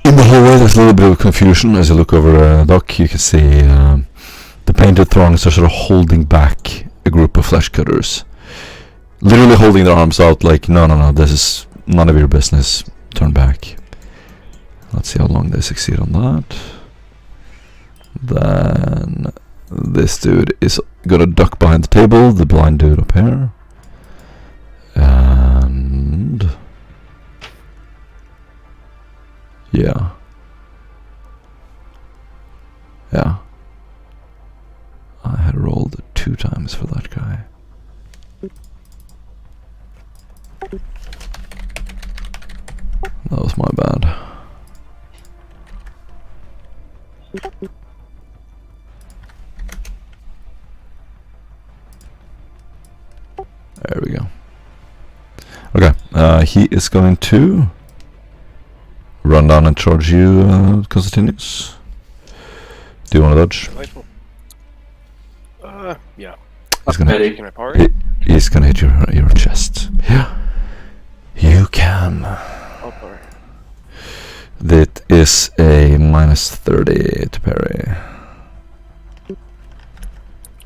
In the hallway, there's a little bit of confusion as you look over Doc. You can see the painted throngs are sort of holding back a group of flesh cutters, literally holding their arms out, like, no, this is none of your business. Turn back. Let's see how long they succeed on that. Then this dude is gonna duck behind the table, the blind dude up here. And yeah. I had rolled 2 times for that guy. That was my bad. There we go. Okay, he is going to run down and charge you, Constantinius. Do you want to dodge? Delightful. Yeah. He's gonna Very. Can I parry? he's gonna hit your chest. Yeah. You can. I'll parry. That is a -30 to parry.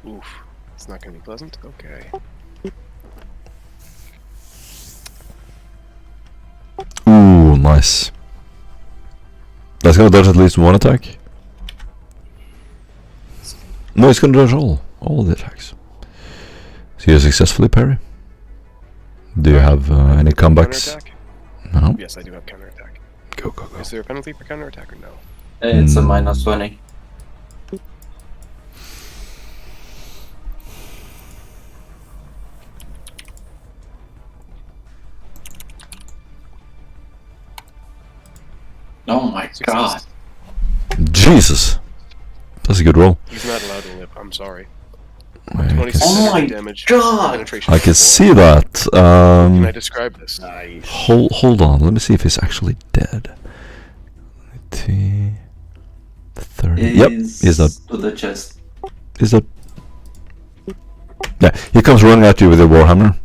Oof. It's not gonna be pleasant. Okay. Ooh, nice. That's gonna dodge at least one attack. No, it's gonna dodge all the attacks. So you successfully parry. Do you have any comebacks? Counterattack? No. Yes, I do have counterattack. Go. Is there a penalty for counterattack or no? It's a -20. Oh my god. Jesus. That's a good roll. He's not allowed to live. I'm sorry. I 26 Oh my damage. God! Penetration can 4. see that. Can I describe this? Nice. Hold on. Let me see if he's actually dead. 30. Yep, he's dead. To the chest. He's dead. Yeah, he comes running at you with your warhammer.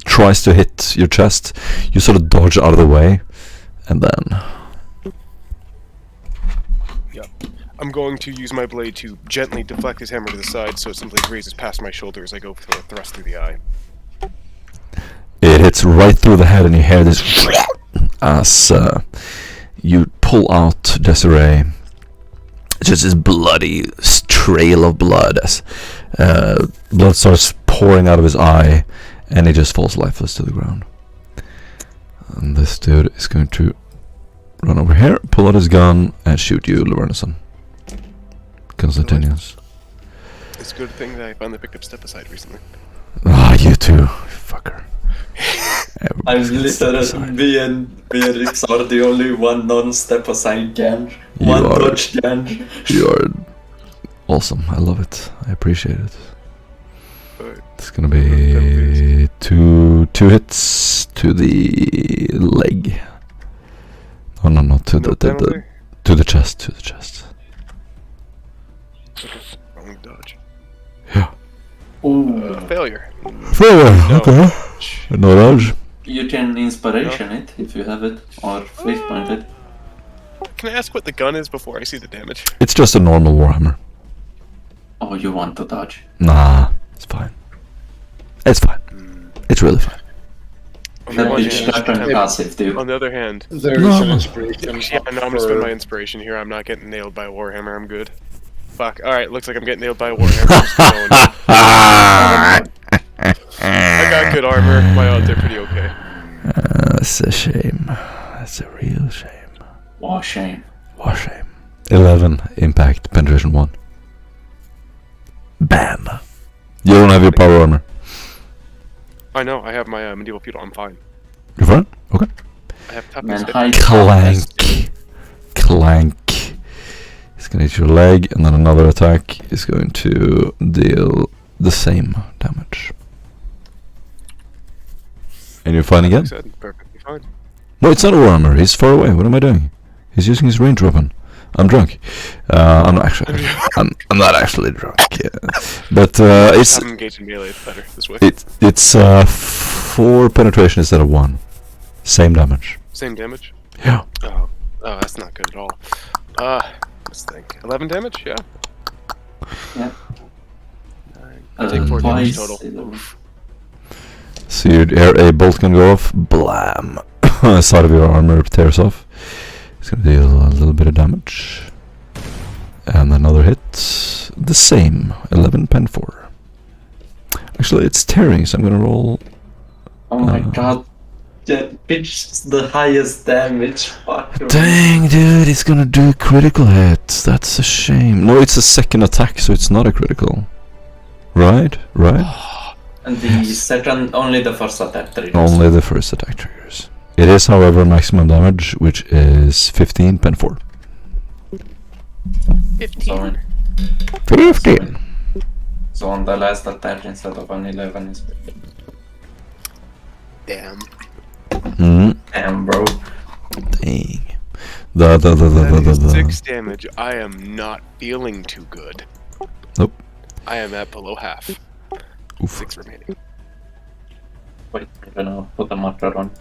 Tries to hit your chest. You sort of dodge out of the way, and then. Yep. I'm going to use my blade to gently deflect his hammer to the side so it simply grazes past my shoulder as I go for a thrust through the eye. It hits right through the head, and you hear this as you pull out Desiree. Just this bloody trail of blood as blood starts pouring out of his eye, and he just falls lifeless to the ground. And this dude is going to run over here, pull out his gun, and shoot you, Laverneson. Constantinius. It's a good thing that I finally picked up Step Aside recently. Ah, you too, fucker. I'm literally, me and Rix are the only one non-step aside gang. You One are- dodge gang. You are awesome. I love it. I appreciate it. But It's gonna be two hits to the leg. Oh no, to no the penalty? to the chest, Wrong dodge. Yeah. Ooh. Failure. Failure. No. Okay. No dodge. You can inspiration it if you have it, or face point it. Can I ask what the gun is before I see the damage? It's just a normal warhammer. Oh, you want to dodge. Nah, it's fine. It's fine. It's really fine. On the That one bitch hand, not turn passive, dude. on the other hand, There is No. an inspiration. yeah, up no, I'm gonna spend my for- inspiration here. I'm not getting nailed by a warhammer. I'm good. Fuck. All right, looks like I'm getting nailed by a warhammer. I'm still going. I got good armor. My odds are pretty okay. That's a shame. That's a real shame. Oh, shame. What a shame. 11 impact, penetration 1. Bam. You don't have your power armor. I know. I have my medieval feudal. I'm fine. You're fine? Okay. I have toughness. Man, hit. hide Clank. Clank. He's gonna hit your leg, and then another attack is going to deal the same damage. And you're fine Like again? I said, perfectly fine. No, it's not a warhammer. He's far away. What am I doing? He's using his range weapon. I'm drunk. I'm not actually. I'm not actually drunk. Yeah. But it's I'm engaged in melee. It's better this way. it's 4 penetration instead of 1. Same damage. Same damage. Yeah. Oh, that's not good at all. Let's think. 11 damage. Yeah. Yeah. I take 4 damage Twice. total. So you hear a bolt can go off. Blam. Side of your armor tears off. It's gonna deal a little bit of damage. And another hit. The same. 11 pen 4. Actually, it's tearing, so I'm gonna roll. Oh my god. That bitch is the highest damage. Fuck. Dang, dude, it's gonna do a critical hit. That's a shame. No, it's a second attack, so it's not a critical. Right? And the second, only the first attack triggers. Only the first attack triggers. It is, however, maximum damage, which is 15 pen 4. 15. 15. So on the last attack, instead of an 11, is 15. Damn. Mm, Damn, bro. dang. That is 6 damage. I am not feeling too good. Nope. I am at below half. Oof. 6 remaining. Wait, I'm gonna put a marker on.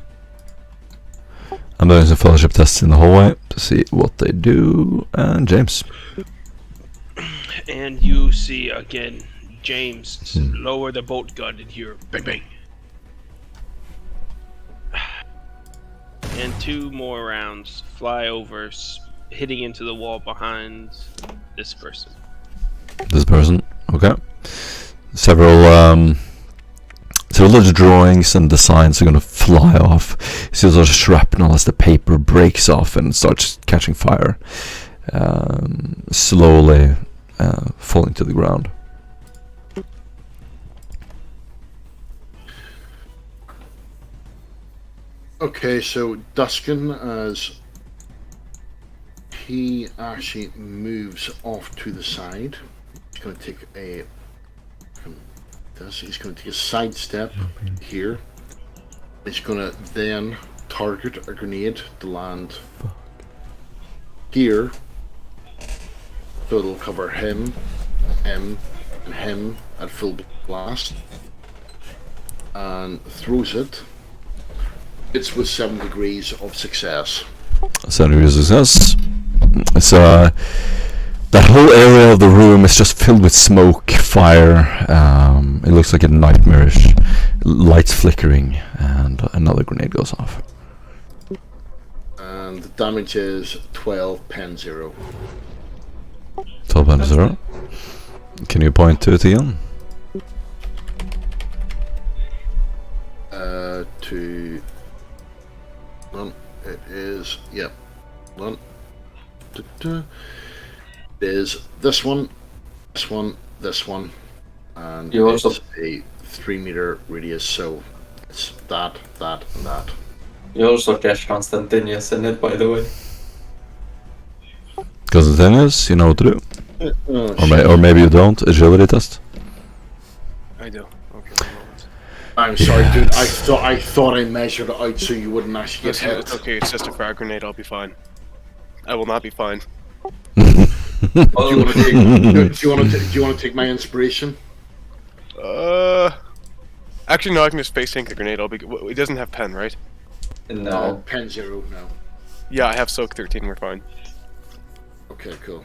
I'm doing some fellowship tests in the hallway to see what they do. And James. And you see again, James lower the bolt gun and hear bang bang. And 2 more rounds fly over, hitting into the wall behind this person. This person, okay. Several little drawings and designs are gonna fly off. You see sort of shrapnel as the paper breaks off and starts catching fire, slowly falling to the ground. Okay, so Duskin, as he actually moves off to the side, he's going to take a side step here. He's going to then target a grenade to land here, so it'll cover him, and him at full blast, and throws it. It's with 7 degrees of success. 7 degrees of success. So that whole area of the room is just filled with smoke, fire. It looks like a nightmarish. Lights flickering, and another grenade goes off. And the damage is 12 pen 0. 12 pen 0. Can you point to it again? To one, it is, yep, one, it is this one, this one, this one, and You it's also- a 3 meter radius, so it's that, and that. You also cash Constantius in it, by the way. Because the thing is, you know what to do. Oh, Or maybe you don't. Agility test. I do. Okay, 1 moment. I'm sorry, dude. I thought I measured it out so you wouldn't actually get Listen, hit. it's okay, it's just a frag grenade, I'll be fine. I will not be fine. Do you want to take my inspiration? Actually, no, I can just face tank the grenade. It doesn't have pen, right? No. Pen 0, no. Yeah, I have soak 13. We're fine. Okay, cool.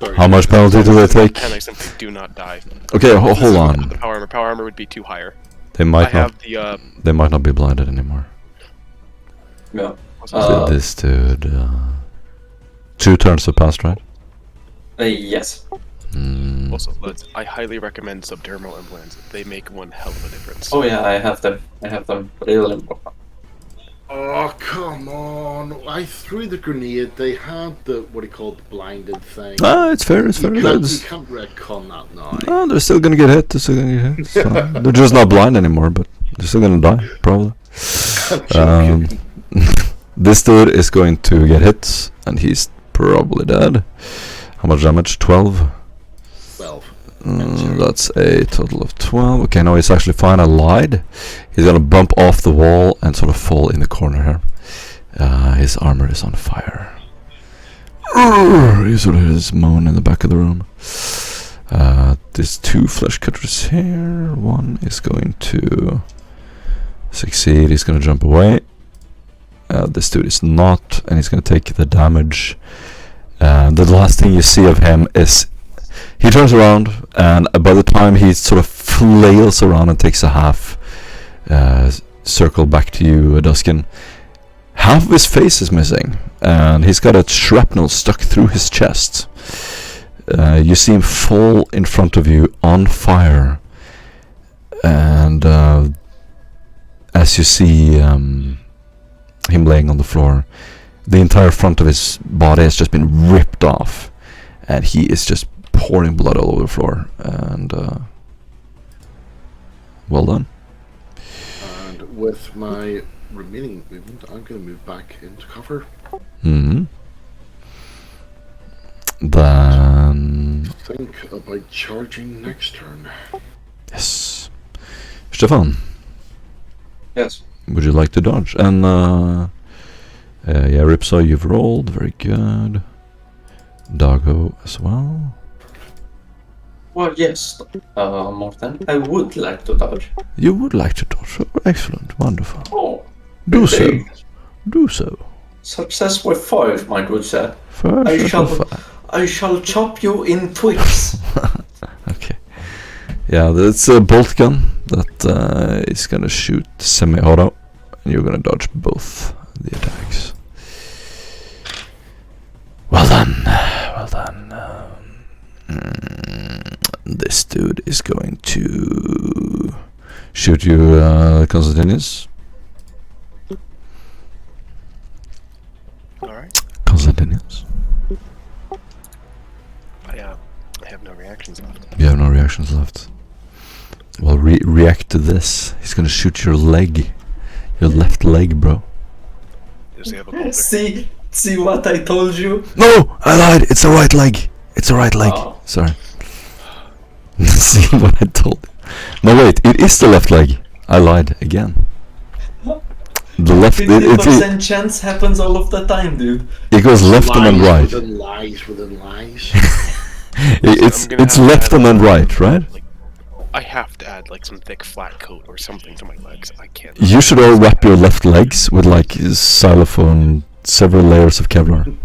Sorry. How much penalty do they take? Pen, I simply do not die. Okay, hold on. The power armor would be too higher. They I might not. have the They might not be blinded anymore. Yeah. This dude. 2 turns have passed, right? Yes. Also, I highly recommend subdermal implants. They make one hell of a difference. Oh yeah, I have them. Really important. Oh, come on. I threw the grenade. They had the, what do you call it, the blinded thing. It's fair, it's fair. You It's- can't retcon that now. Oh, they're still gonna get hit. It's fine. They're just not blind anymore, but they're still gonna die, probably. This dude is going to get hit, and he's probably dead. How much damage? 12? 12. That's a total of 12. Okay, no, he's actually fine. I lied. He's gonna bump off the wall and sort of fall in the corner here. His armor is on fire. You sort of hear this moan in the back of the room. There's 2 flesh cutters here. One is going to succeed. He's gonna jump away. This dude is not, and he's gonna take the damage. The last thing you see of him is he turns around, and by the time he sort of flails around and takes a half circle back to you, Duskin, half of his face is missing, and he's got a shrapnel stuck through his chest. You see him fall in front of you on fire, and as you see him laying on the floor, the entire front of his body has just been ripped off, and he is just pouring blood all over the floor. And well done. And with my remaining movement, I'm going to move back into cover. Then Think about charging next turn. yes, Stefan, Yes. would you like to dodge? And Yeah, Ripsaw, you've rolled. Very good. Doggo as well. Well, yes, Morten. I would like to dodge. You would like to dodge. Oh, excellent. Wonderful. Oh, Do so. okay. Do so. Success with 5, my good sir. First I shall chop you in twigs. Okay. Yeah, that's a bolt gun that is gonna shoot semi-auto, and you're gonna dodge both the attacks. Well done. Well done. This dude is going to shoot you, Constantinus. Alright. Constantinus. I have no reactions left. You have no reactions left. Well, react to this. He's gonna shoot your leg. Your left leg, bro. Does he have a bolter? See what I told you? No! I lied! It's a right leg! It's a right leg. Oh. Sorry. See what I told you. No, wait. It is the left leg. I lied again. The left... 50% chance happens all of the time, dude. It goes left and then right. Within lies, within lies. It's left and then right, right? Like, I have to add like some thick flat coat or something to my legs. I can't. You should all wrap your left legs with like xylophone, several layers of Kevlar.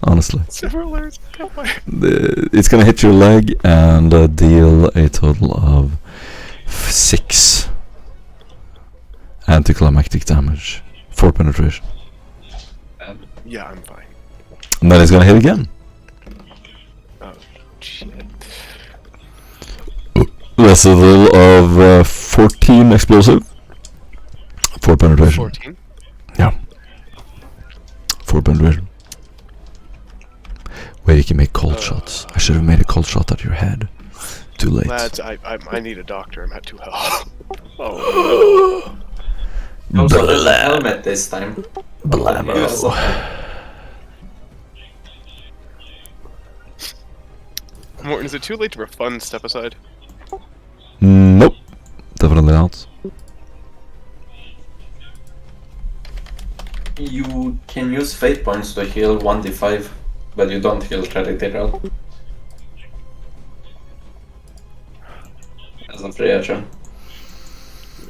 Honestly. Several layers of Kevlar. It's gonna hit your leg and deal a total of 6 anticlimactic damage for penetration. Yeah, I'm fine. And then it's gonna hit again. Oh, shit. That's a total of 14 explosive for penetration. 14? Yeah. For penetration. Wait, you can make cold shots. I should have made a cold shot at your head. Too late. Lads, I need a doctor. I'm at 2 health. Oh. Also, there's a helmet this time. Blammo. Morton, is it too late to refund Step Aside? Nope. Definitely not. You can use fate points to heal 1d5, but you don't heal Traditional. As a free action.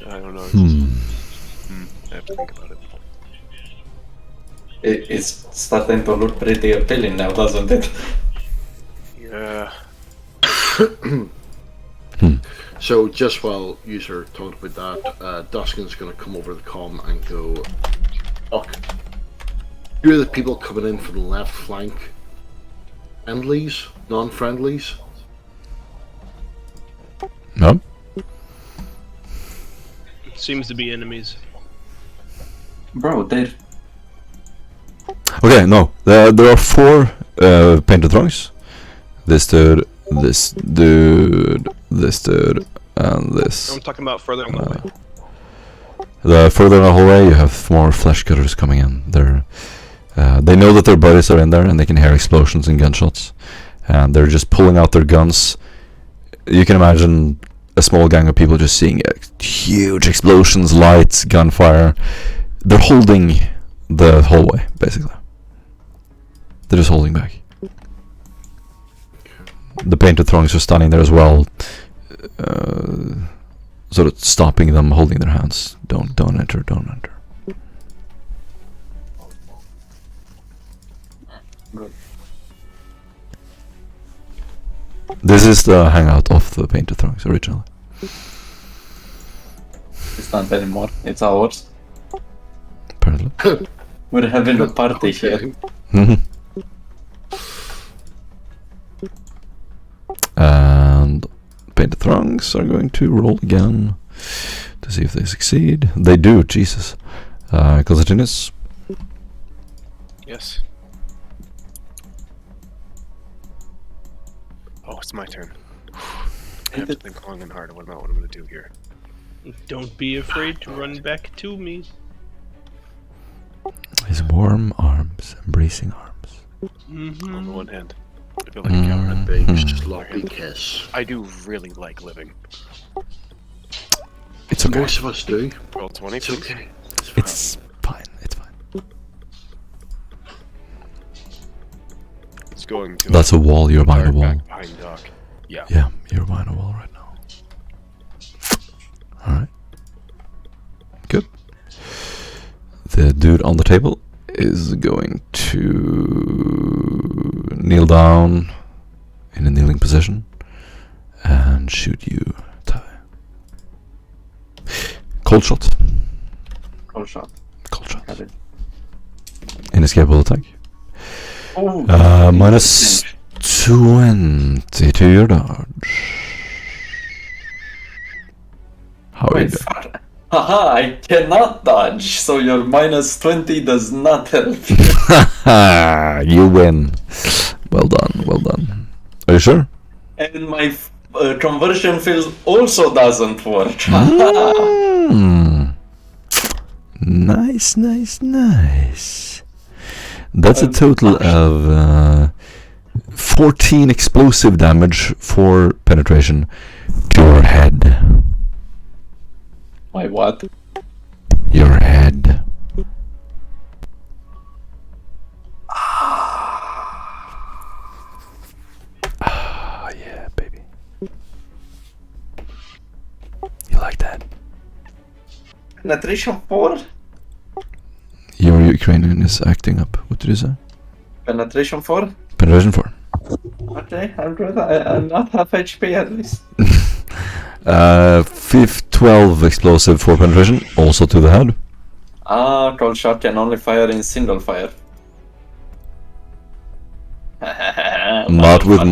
I don't know. I have to think about it. It's starting to look pretty appealing now, doesn't it? Yeah. So just while user talked about that, Duskin's going to come over the comm and go, "Look, here are the people coming in from the left flank. Friendlies, non-friendlies." No? Seems to be enemies. Bro, they're... Okay, no. There are 4 painted throngs. This dude, this dude, this dude, and this. I'm talking about further away. The further in the hallway, you have more flesh cutters coming in. They know that their buddies are in there, and they can hear explosions and gunshots, and they're just pulling out their guns. You can imagine a small gang of people just seeing huge explosions, lights, gunfire. They're holding the hallway, basically. They're just holding back. The painted throngs are standing there as well, sort of stopping them, holding their hands. Don't enter, don't enter. Good. This is the hangout of the painted throngs originally. It's not anymore, it's ours. Apparently. We're having a party here. And painted throngs are going to roll again to see if they succeed. They do, Jesus. Constantinus. Yes. Oh, it's my turn. I have to think long and hard about what I'm going to do here. Don't be afraid to run back to me. His warm arms, embracing arms. On the one hand, I feel like a coward. Big sloppy kiss. I do really like living. It's okay. Most of us do. Roll 20, It's please. okay. It's fine. It's fine. going to. That's a wall. You're behind a dart wall. back behind Doc. Yeah. Yeah, you're behind a wall right now. Alright. Good. The dude on the table is going to kneel down in a kneeling position and shoot you, Ty. Cold shot. Cold shot. Cold shot. Got it. Inescapable attack. Oh, Minus 20 to your dodge. How are you Wait, doing? haha, I cannot dodge, so your minus 20 does not help. You win. Well done, well done. Are you sure? And my conversion field also doesn't work. Mm. Nice, nice, nice. That's a total of 14 explosive damage for penetration to your head. My what? Your head. Ah, yeah, baby. You like that? Penetration 4? Your Ukrainian is acting up. What did you say? Penetration 4? Penetration 4. Okay, I'm good. I'm not half HP at least. 12 explosive for penetration, also to the head. Ah, cold shot can only fire in single fire. Not with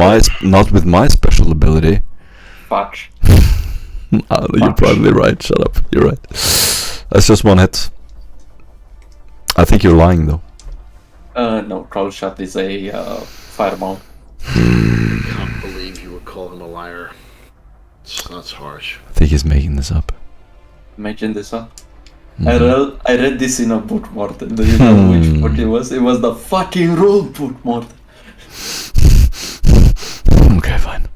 my special ability. Fuck. You're probably right. Shut up. You're right. That's just one hit. I think you're lying though. No, cold shot is a fireball. I can't believe you would call him a liar. That's harsh. I think he's making this up. Imagine this up. I read this in a book, Morten. Do you know which book it was? It was the fucking rule book, Morten. Okay, fine.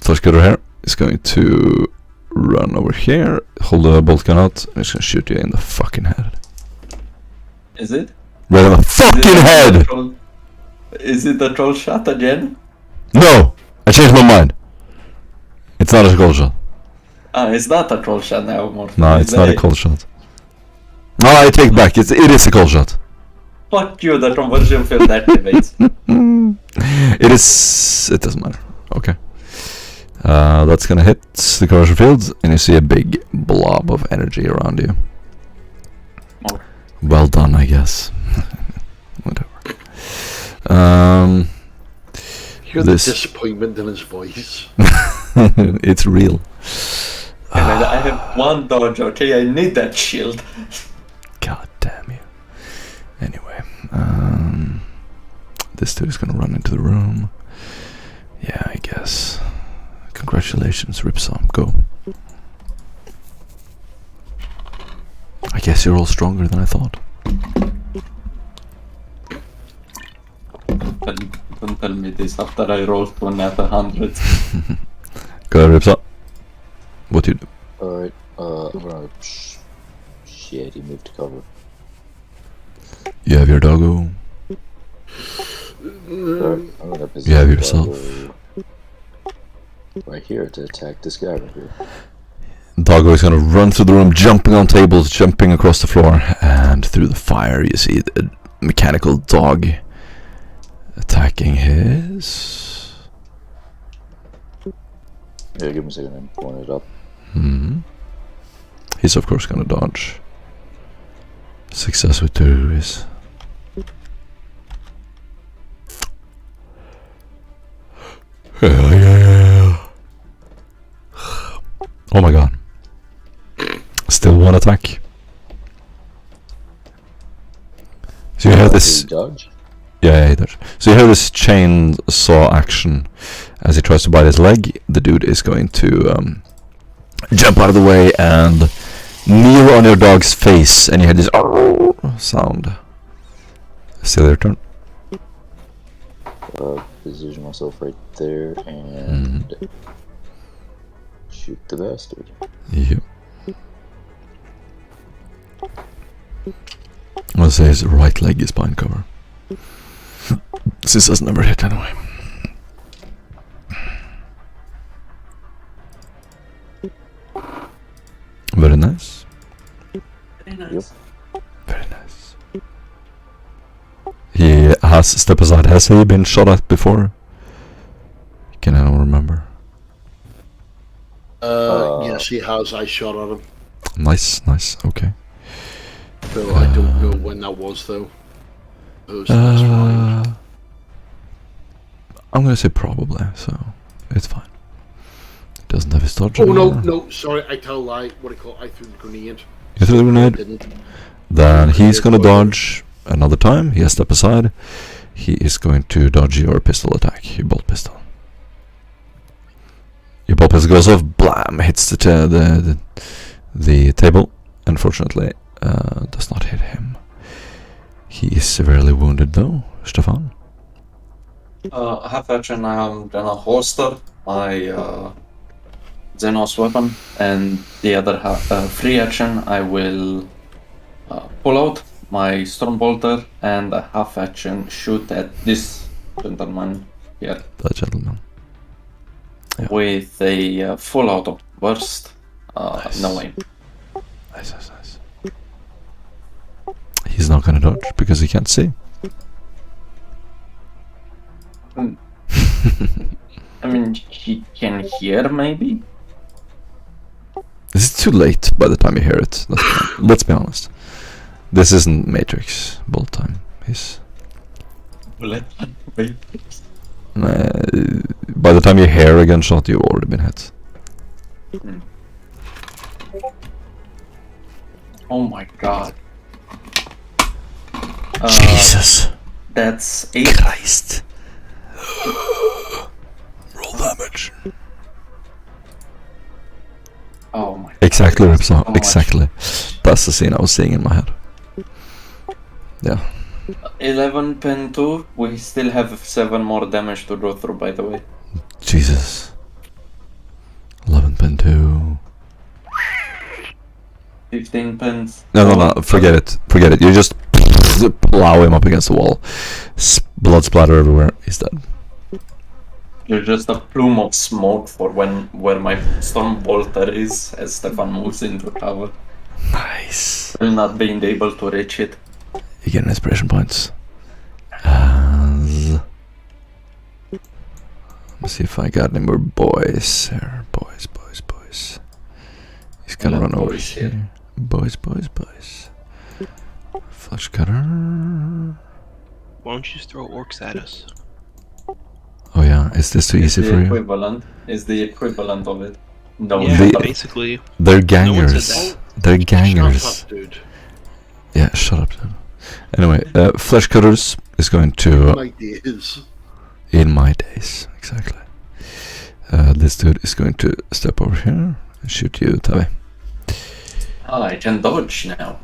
First cutter here is going to run over here, hold the bolt gun out, and he's gonna shoot you in the fucking head. Is it? Right in the fucking head! Is it a troll shot again? No! I changed my mind. It's not a cold shot. Ah, it's not a troll shot now, Morten. No, it's not a cold shot. No, I take back. It is a cold shot. Fuck you, the conversion field activates. It is. It doesn't matter. Okay. That's gonna hit the conversion field, and you see a big blob of energy around you. Oh. Well done, I guess. Whatever. Hear the disappointment in his voice. It's real. And I have one dodge, okay? I need that shield. God damn you. Anyway, this dude is gonna run into the room. Yeah, I guess. Congratulations, Ripsom. Go. I guess you're all stronger than I thought. Don't tell me this after I rolled one at 100. Go ahead, Ripsom. What do you do? Alright, I'm gonna... Shit, he moved to cover. You have your doggo. Alright, I'm gonna position You have the yourself. doggo right here to attack this guy right here. Doggo is gonna run through the room, jumping on tables, jumping across the floor, and through the fire you see the mechanical dog attacking his... Yeah, give me a second, I'm pulling it up. He's of course gonna dodge. Success with 2 is... Yeah. Oh my god. Still one attack. So you have this... Dodge? Yeah, he does. So you have this chainsaw action. As he tries to bite his leg, the dude is going to jump out of the way and kneel on your dog's face, and you had this sound. Still your turn. Position myself right there and shoot the bastard. Yep. I'll say his right leg is behind cover. This has never hit anyway. Very nice. Very nice. Very nice. He has step aside. Has he been shot at before? Can anyone remember? Yes, he has. I shot at him. Nice, nice. Okay. So I don't know when that was, though. Those next round. I'm gonna say probably, so it's fine. He doesn't have his dodge. Oh, no, anymore. no, sorry, I tell a lie. What do you call it? I threw the grenade. You threw the grenade? Didn't. Then he's gonna dodge another time. He has step aside. He is going to dodge your pistol attack, your bolt pistol. Your bolt pistol goes off, blam, hits the table. Unfortunately, does not hit him. He is severely wounded though. Stefan? Half action, I'm gonna holster my Xenos weapon, and the other free action, I will pull out my Stormbolter, and a half action shoot at this gentleman here That gentleman. Yeah. with a full auto burst. Nice. No aim. Nice, nice, nice. He's not gonna dodge because he can't see. I mean, he can hear maybe. This is too late by the time you hear it. Let's be honest. This isn't Matrix bolt time. He's by the time you hear a gunshot, you've already been hit. Oh my god. Jesus That's 8. Christ! Roll damage. Oh my Exactly, god. Ripsaw. So much. Exactly. That's the scene I was seeing in my head. Yeah. 11 pen 2. We still have 7 more damage to go through, by the way. Jesus. 11 pen 2. 15 pens. No. Forget it. Forget it. You just plow him up against the wall. Blood splatter everywhere. He's dead. You're just a plume of smoke for where my Stormbolter is as Stefan moves into cover. Nice. Still not being able to reach it. You get an inspiration points. Let me see if I got any more boys here. Boys. He's gonna Yeah, run over boys here. here. Boys. Flush cutter. Why don't you just throw orcs at us? Oh yeah, is this too easy for you? Is the equivalent of it. No, Yeah, shut up. basically. They're No one said gangers. They're gangers. Shut up, dude. Yeah, shut up, dude. Anyway, flesh cutters is going to My days. in my days, exactly. This dude is going to step over here and shoot you, Tavi. I can dodge now.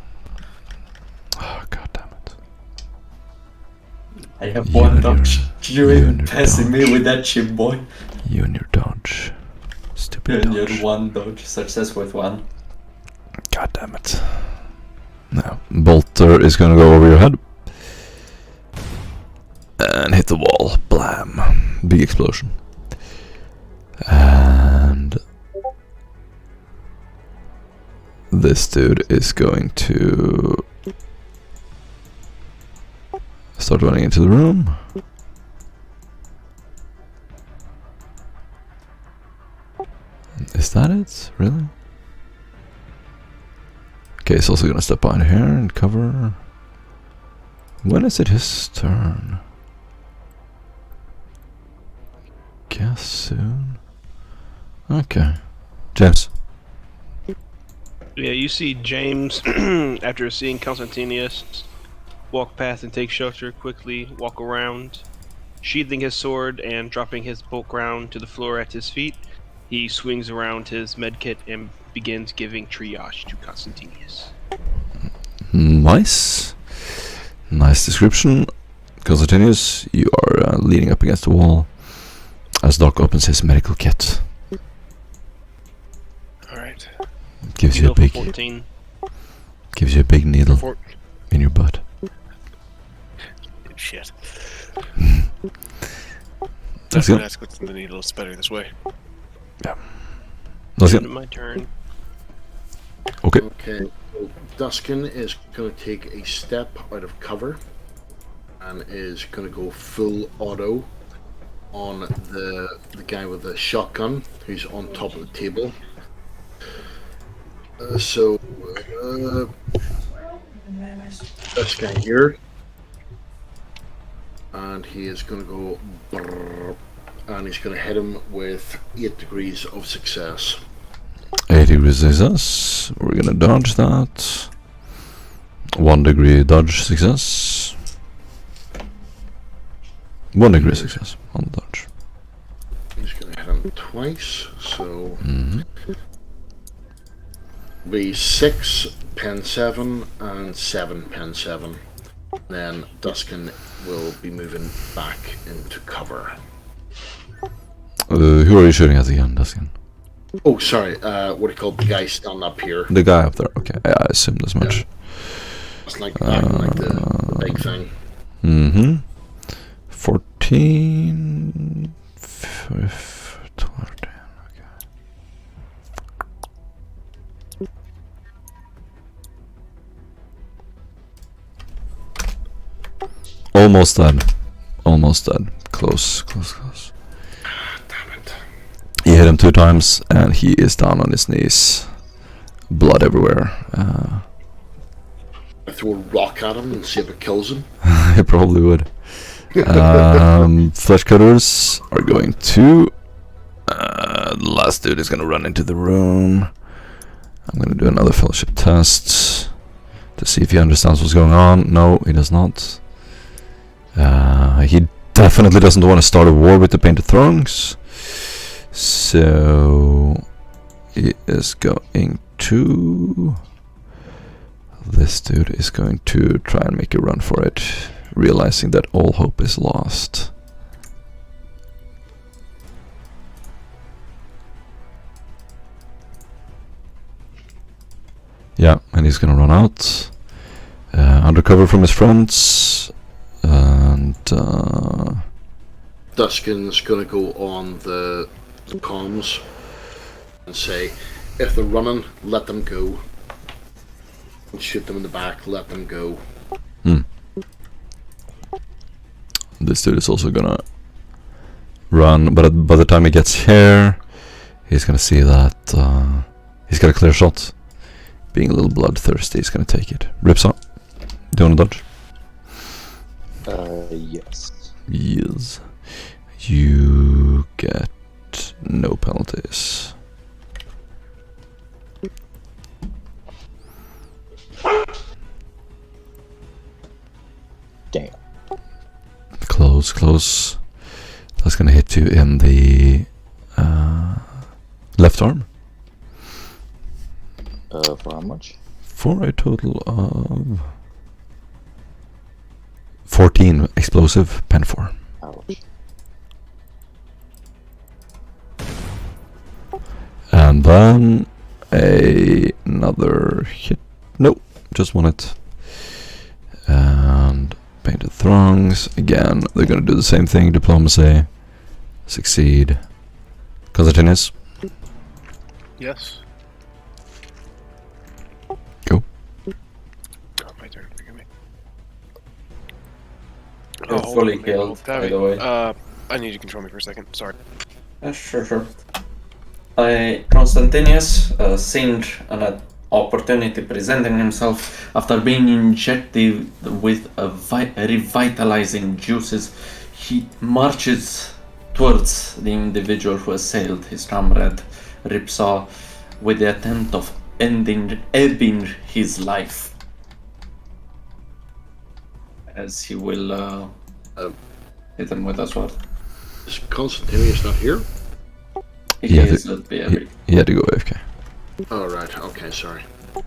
Oh god damn it. I have You one and your- dodge. You you and ain't your passing me dodge. with that chip, boy. You and your dodge. Stupid And your dodge. one dodge. Success with one. God damn it. Now, Bolter is gonna go over your head. And hit the wall. Blam. Big explosion. And this dude is going to start running into the room. Is that it? Really? Okay, he's also gonna step behind here and cover. When is it his turn? Guess soon. Okay. James. Yeah, you see James, after seeing Constantinius, walk past and take shelter, quickly walk around, sheathing his sword and dropping his bolt round to the floor at his feet. He swings around his medkit and begins giving triage to Constantinius. Nice. Nice description. Constantinius, you are leaning up against the wall as Doc opens his medical kit. Alright. Gives you Heal a for big 14. gives you a big needle For in your butt. shit. That's Duskin good. escalates the needle. It's better this way. That's End it. of my turn. Okay. Okay, so Duskin is going to take a step out of cover and is going to go full auto on the guy with the shotgun who's on top of the table. This guy here, and he is going to go brrr, and he's going to hit him with 8 degrees of success. 8 degrees success. We're gonna dodge that. 1 degree dodge success. 1 degree success on the dodge. He's going to hit him twice, so be 6 pen 7 and 7 pen 7. Then Duskin will be moving back into cover. Who are you shooting at again, Duskin? Oh, sorry. What do you call the guy standing up here? The guy up there. Okay, I assumed as much. It's like acting like the big thing. 14, 15, 12, okay. Almost dead. Almost dead. Close. Damn it. You hit him 2 times and he is down on his knees. Blood everywhere. I throw a rock at him and see if it kills him. It probably would. Flesh cutters are going to. The last dude is gonna run into the room. I'm gonna do another fellowship test to see if he understands what's going on. No, he does not. He definitely doesn't want to start a war with the Painted Throngs. So he is going to. This dude is going to try and make a run for it, realizing that all hope is lost. Yeah, and he's gonna run out, undercover from his friends, and Duskin's gonna go on the comms and say, if they're running, let them go. And shoot them in the back, let them go. This dude is also gonna run, but by the time he gets here, he's gonna see that he's got a clear shot. Being a little bloodthirsty, he's gonna take it. Rips up. Do you wanna dodge? Yes. Yes. You get no penalties. Damn. Close. That's gonna hit you in the left arm. For how much? For a total of 14 explosive pen 4. Ouch. And then another hit. Nope, just one hit. And Painted Throngs. Again, they're gonna do the same thing. Diplomacy. Succeed. Constantinus. Yes. Go. Oh, my turn. Forgive me. You're hold fully on, maybe healed, we'll- by the way. I need you to control me for a second. Sorry. Sure. Constantinus, seeing an opportunity presenting himself after being injected with revitalizing juices, he marches towards the individual who assailed his comrade Ripsaw with the attempt of ending his life. As he will hit him with a sword. Is Constantinius not here? He Yeah, is at BRB. He had to go AFK. Oh, right. Okay, sorry.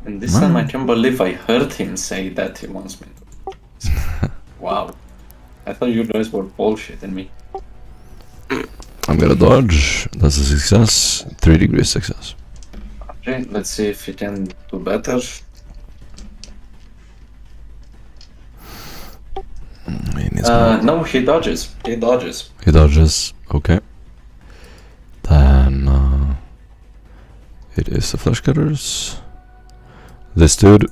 And this time I can't believe I heard him say that he wants me. Wow. I thought you guys were bullshitting me. I'm gonna dodge. That's a success. 3 degrees success. Okay, let's see if he can do better. He needs No, he dodges. He dodges. He dodges. Okay. Then it is the flesh cutters. This dude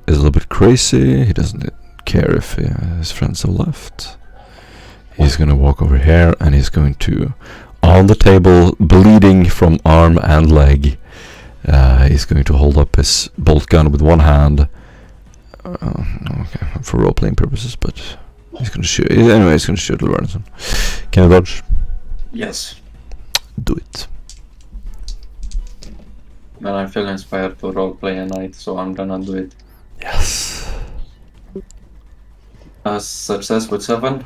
is a little bit crazy. He doesn't care if his friends have left. He's gonna walk over here and he's going to, on the table, bleeding from arm and leg, he's going to hold up his bolt gun with one hand. Okay, for role-playing purposes, but he's gonna shoot. Anyway, he's gonna shoot Lorenzen. Can I dodge? Yes. Do it. Well, I feel inspired to roleplay a knight, so I'm gonna do it. Yes. A success with 7.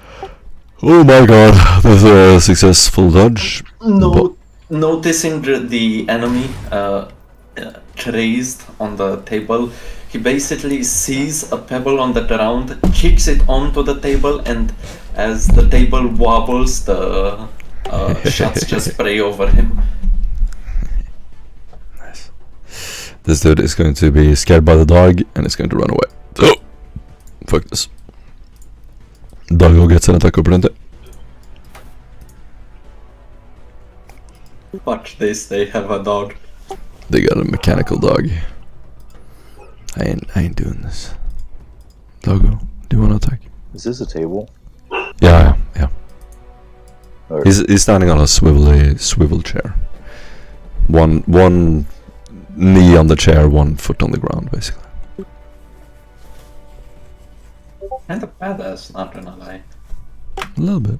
Oh my god, that's a successful dodge. Noticing the enemy raised on the table, he basically sees a pebble on the ground, kicks it onto the table, and as the table wobbles, the shots just spray over him. Nice. This dude is going to be scared by the dog and is going to run away. Oh! Fuck this. Doggo gets an attack opportunity. Watch this, they have a dog. They got a mechanical dog. I ain't doing this. Doggo, do you want to attack? Is this a table? Yeah. Or He's standing on a swivel chair. One knee on the chair, 1 foot on the ground, basically. And a badass, not gonna lie. A little bit.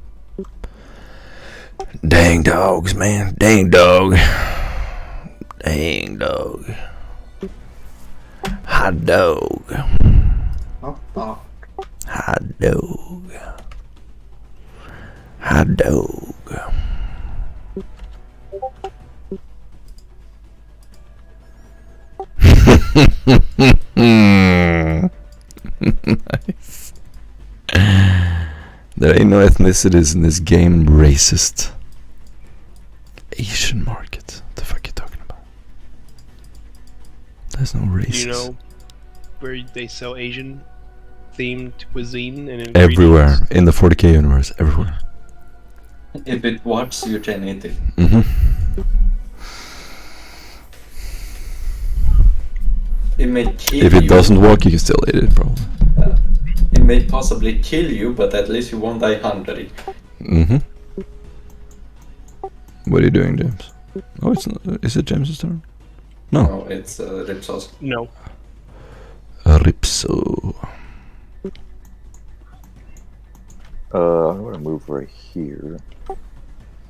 Dang dogs, man. Dang dog. Dang dog. Hot dog. Hot dog. Hot dog. Hot dog. Nice. There ain't no ethnicities in this game, racist. Asian market. What the fuck are you talking about? There's no racism. Do you know where they sell Asian themed cuisine and Everywhere. In the 40k universe. Everywhere. If it works, you can eat it. It may kill If you. it doesn't work, you can still eat it, probably. It may possibly kill you, but at least you won't die hungry. What are you doing, James? Oh, it's not. Is it James's turn? No. No, it's rib sauce. No. Ripso. I'm gonna move right here.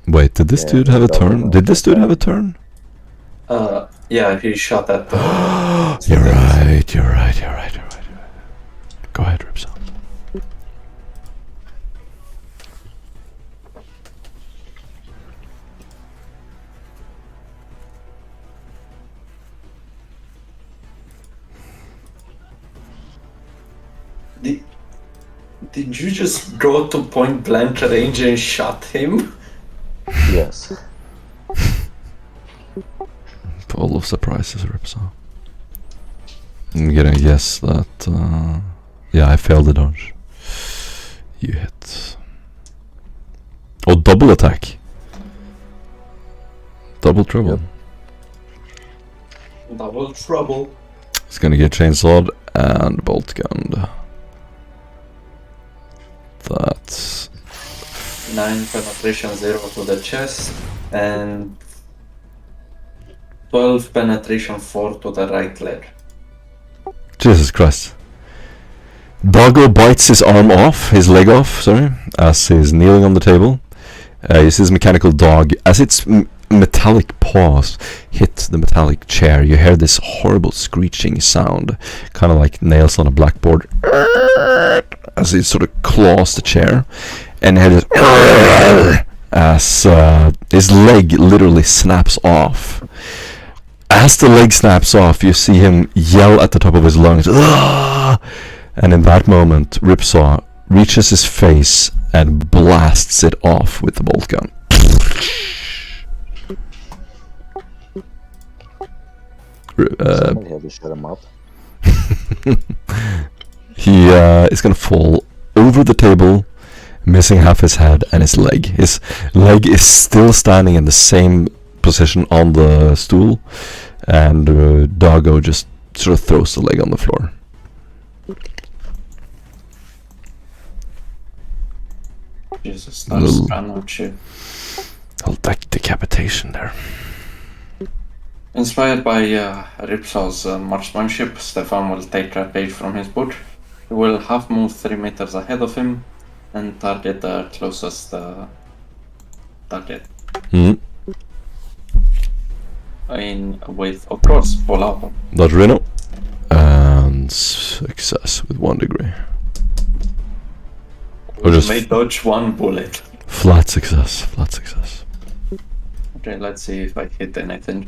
Wait, did this Yeah, dude have a that turn? one Did this like dude have a turn? Yeah, he shot at the... You're right. Go ahead, Ripso. Did you just go to point blank range and shot him? Yes. Full of surprises, Ripso. I'm gonna guess that. Yeah, I failed the dodge. You hit. Oh, double attack. Double trouble. Yep. Double trouble. It's gonna get chainsawed and bolt gunned. That's 9 penetration, 0 to the chest, and 12 penetration, 4 to the right leg. Jesus Christ. Doggo bites his arm off, his leg off, sorry, as he's kneeling on the table. You see his mechanical dog, as its metallic paws hit the metallic chair, you hear this horrible screeching sound, kind of like nails on a blackboard, as it sort of claws the chair, and you hear this as his leg literally snaps off. As the leg snaps off, you see him yell at the top of his lungs, "Aah!" And in that moment, Ripsaw reaches his face and blasts it off with the bolt gun. Somebody had to shut him up. He is gonna fall over the table missing half his head and his leg. His leg is still standing in the same position on the stool, and Doggo just sort of throws the leg on the floor. Jesus, that's cannot you. A decapitation there. Inspired by Ripsaw's marksmanship, Stefan will take a page from his book. He will half move 3 meters ahead of him and target the closest target. With, of course, Volavo. Dodge Reno. And success with 1 degree. Or just may dodge 1 bullet. flat success. Flat success. Okay, let's see if I hit anything.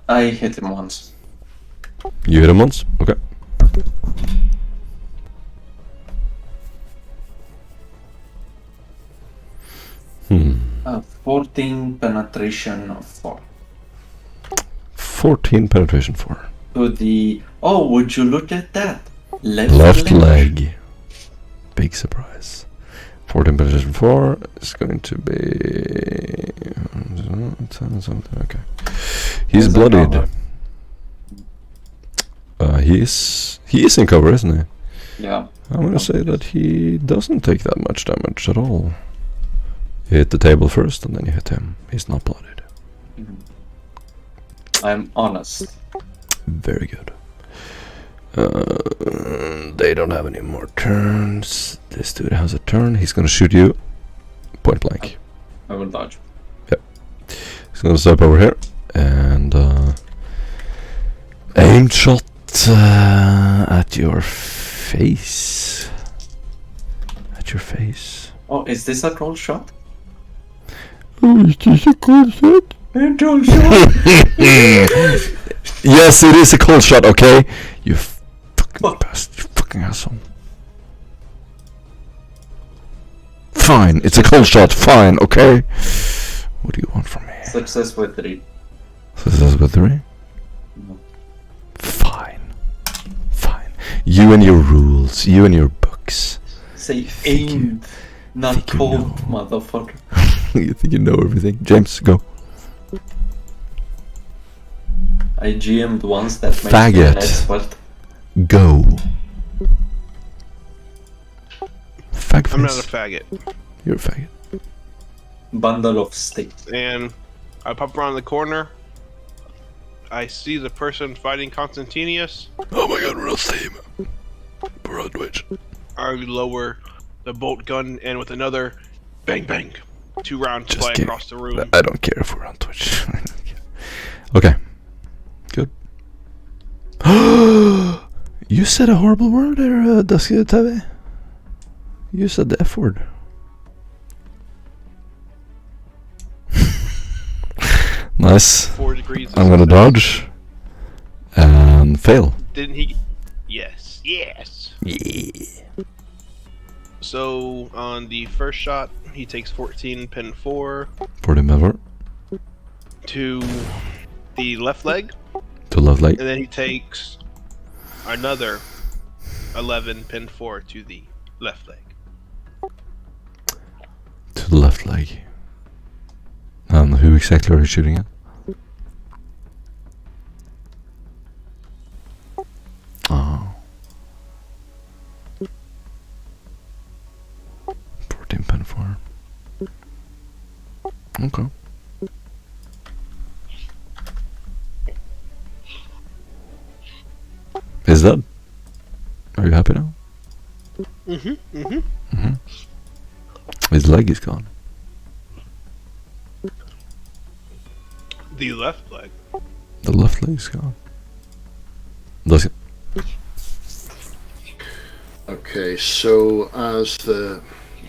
I hit him once. You hit him once? Okay. Hmm. 14 penetration 4. 14 penetration 4. To the... Oh, would you look at that? Left leg. Big surprise. 14 penetration 4 is going to be... Okay. He's bloodied. He is in cover, isn't he? Yeah. I'm gonna say that he doesn't take that much damage at all. You hit the table first and then you hit him. He's not bloodied. I'm honest. Very good. They don't have any more turns. This dude has a turn. He's gonna shoot you point blank. I will dodge. Yep. He's gonna step over here and aim shot at your face. At your face. Oh, is this a cold shot? Oh, is this a cold shot? A cold shot! Yes, it is a cold shot, okay? You fucking bastard, you fucking asshole. Fine, it's a cold shot, fine, okay? What do you want from me? Success with 3. Success with 3? No. Fine. Fine. You and your rules, you and your books. Say aimed, not think you cold, know. motherfucker. You think you know everything? James, go. I GM'd once, that makes me Faggot. an expert. Go. Fag I'm not a face. faggot. You're a faggot. Bundle of sticks. And I pop around the corner. I see the person fighting Constantinius. Oh my god, we're on Steam. We're on Twitch. I lower the bolt gun and with another bang bang. 2 rounds Just fly kidding. across the room. I don't care if we're on Twitch. Okay. Good. You said a horrible word there, Dusky Tave. You said the F word. Nice. 4 degrees. I'm gonna dodge. And fail. Didn't he? Yes. Yes. Yeah. So on the first shot, he takes 14 pin 4 For the member. to the left leg, To left leg. and then he takes another 11 pin 4 to the left leg. To the left leg. And who exactly are you shooting at? Oh. 14 pen 4. Okay. Is that? Are you happy now? His leg is gone. The left leg. The left leg is gone. Does it? Okay, so as the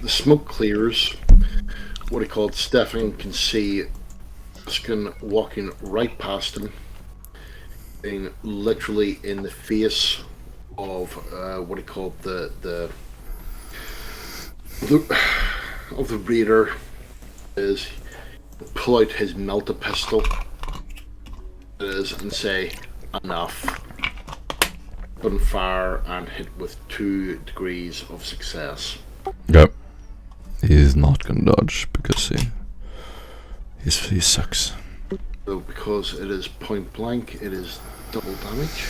smoke clears, what he called Stefan can see Skin walking right past him, being literally in the face of what he called the reader is pull out his melta pistol and say, enough. Open fire and hit with 2 degrees of success. Yep. He's not gonna dodge because he sucks. So because it is point blank, it is double damage.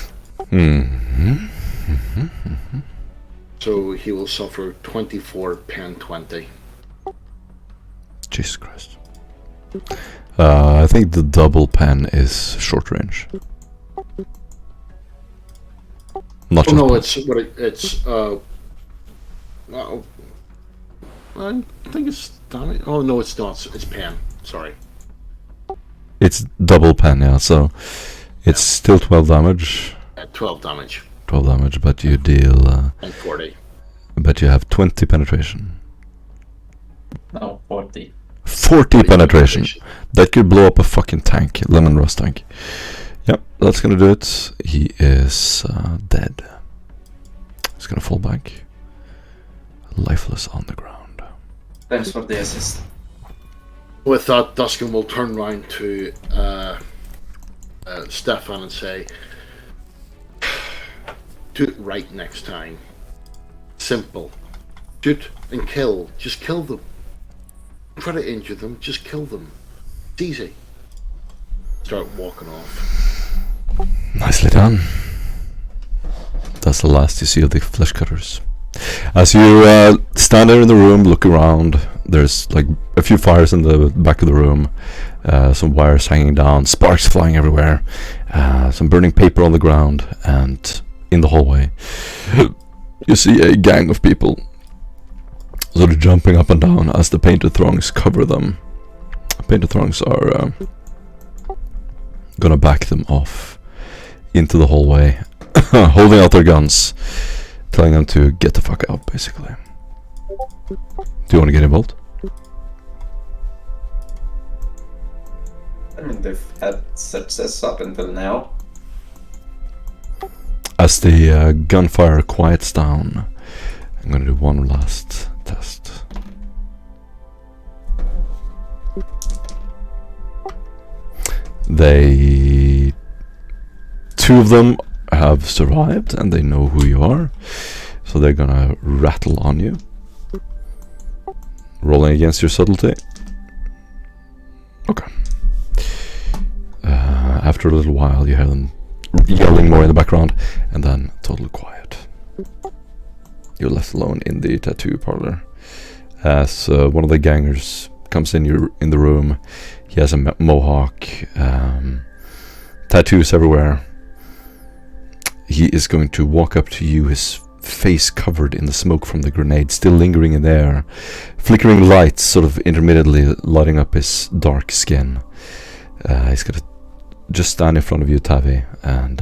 So he will suffer 24 pen 20. Jesus Christ. I think the double pen is short range. Not just no, pen. I think it's damage. Oh no, it's not. It's pen. Sorry. It's double pen, yeah. So it's still 12 damage. 12 damage. 12 damage, but you deal. And 40. But you have 20 penetration. No, 40. 40 penetration. That could blow up a fucking tank, lemon rust tank. Yep, that's gonna do it. He is dead. He's gonna fall back, lifeless on the ground. Thanks for the assist. With that, Duskin will turn round to Stefan and say, do it right next time. Simple. Shoot and kill. Just kill them. Try to injure them, just kill them. It's easy. Start walking off. Nicely done. That's the last you see of the flesh cutters. As you stand there in the room, look around, there's like a few fires in the back of the room, some wires hanging down, sparks flying everywhere, some burning paper on the ground, and in the hallway you see a gang of people sort of jumping up and down as the painted throngs cover them. Painted throngs are gonna back them off into the hallway, holding out their guns, telling them to get the fuck out, basically. Do you want to get involved? I mean, they've had success up until now. As the gunfire quiets down, I'm gonna do one last test. Two of them have survived and they know who you are, so they're gonna rattle on you. Rolling against your subtlety. Okay. After a little while you hear them yelling more in the background, and then totally quiet. You're left alone in the tattoo parlor as one of the gangers comes in the room. He has a mohawk, tattoos everywhere. He is going to walk up to you, his face covered in the smoke from the grenade, still lingering in the air, flickering lights sort of intermittently lighting up his dark skin. He's gonna just stand in front of you, Tavi, and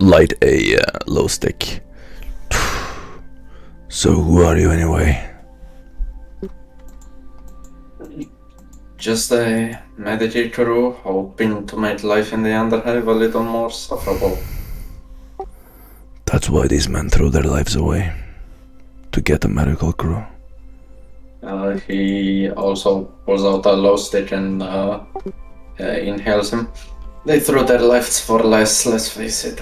light a low stick. So who are you anyway? Just a meditator hoping to make life in the Underhive a little more sufferable. That's why these men throw their lives away, to get a medical crew. He also pulls out a low stick and inhales him. They threw their lives for less, let's face it.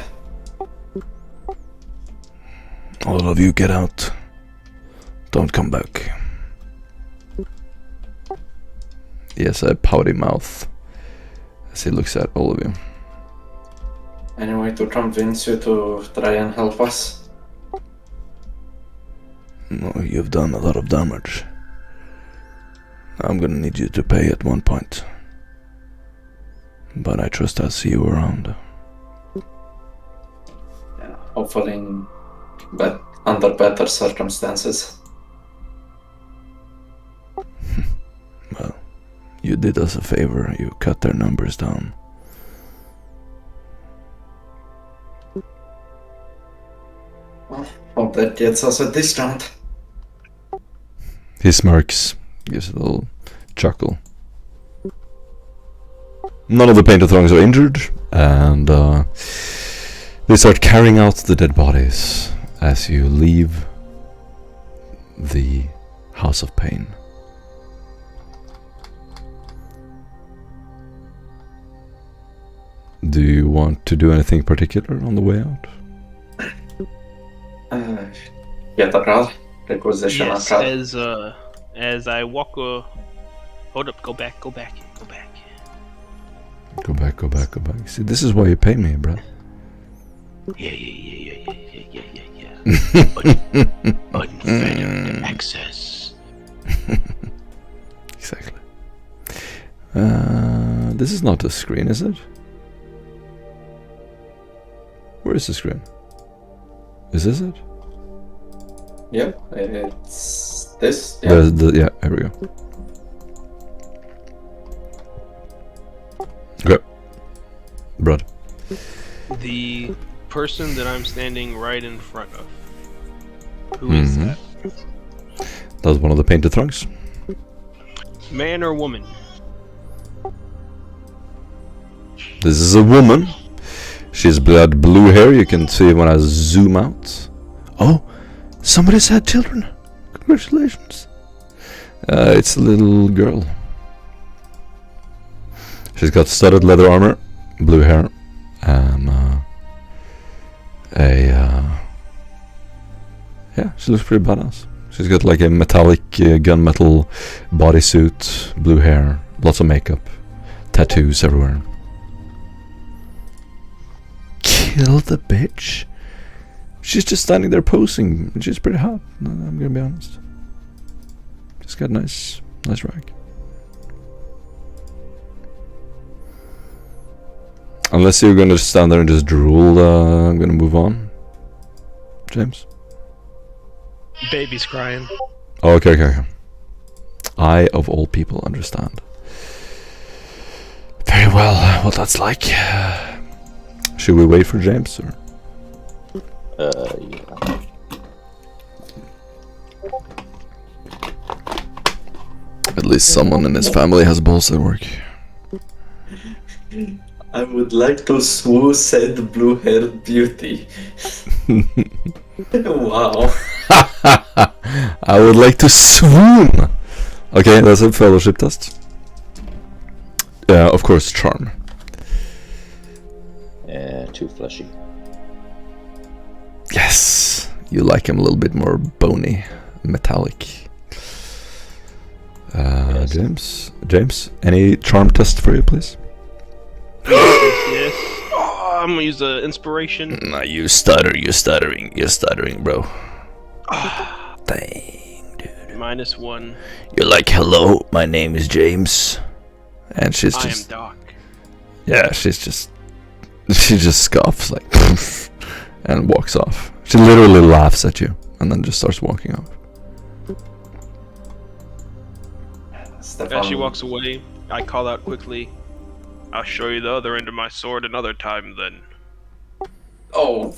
All of you get out. Don't come back. He has a pouty mouth as he looks at all of you. Any way to convince you to try and help us? No, you've done a lot of damage. I'm gonna need you to pay at one point. But I trust I'll see you around. Yeah, hopefully under better circumstances. Well, you did us a favor. You cut their numbers down. Well, hope that gets us a discount. He smirks, gives a little chuckle. None of the painted throngs are injured, and they start carrying out the dead bodies as you leave the House of Pain. Do you want to do anything particular on the way out? Get a roll. Requisition Yes, a roll. as I walk. Hold up. Go back. Go back. See, this is why you pay me, bro. Yeah. Unfettered access. Exactly. This is not the screen, is it? Where is the screen? Is this it? Yep, it's this. Yeah. Yeah, here we go. Okay. Brad. The person that I'm standing right in front of. Who is that? That's one of the painted trunks. Man or woman? This is a woman. She's got blue hair. You can see when I zoom out. Oh, somebody's had children. Congratulations. It's a little girl. She's got studded leather armor, blue hair, and yeah, she looks pretty badass. She's got like a metallic gunmetal bodysuit, blue hair, lots of makeup, tattoos everywhere. Kill the bitch? She's just standing there posing. She's pretty hot. I'm gonna be honest. She's got nice rack. Unless you're gonna stand there and just drool, I'm gonna move on. James? Baby's crying. Oh, okay. I, of all people, understand very well what that's like. Should we wait for James, or? Yeah. At least someone in his family has balls at work. I would like to swoo said blue-haired beauty. Wow. I would like to swoon. Okay, that's a fellowship test. Of course, charm. Too fleshy. Yes, you like him a little bit more bony, metallic. Yes. James, any charm test for you, please? Yes. Oh, I'm gonna use the inspiration. No, you're stuttering, bro. Dang, dude. -1. You're like, hello, my name is James, and she's I am just, Doc. yeah, she just scoffs like, and walks off. She literally laughs at you, and then just starts walking off. As she walks away, I call out quickly, "I'll show you the other end of my sword another time, then." Oh,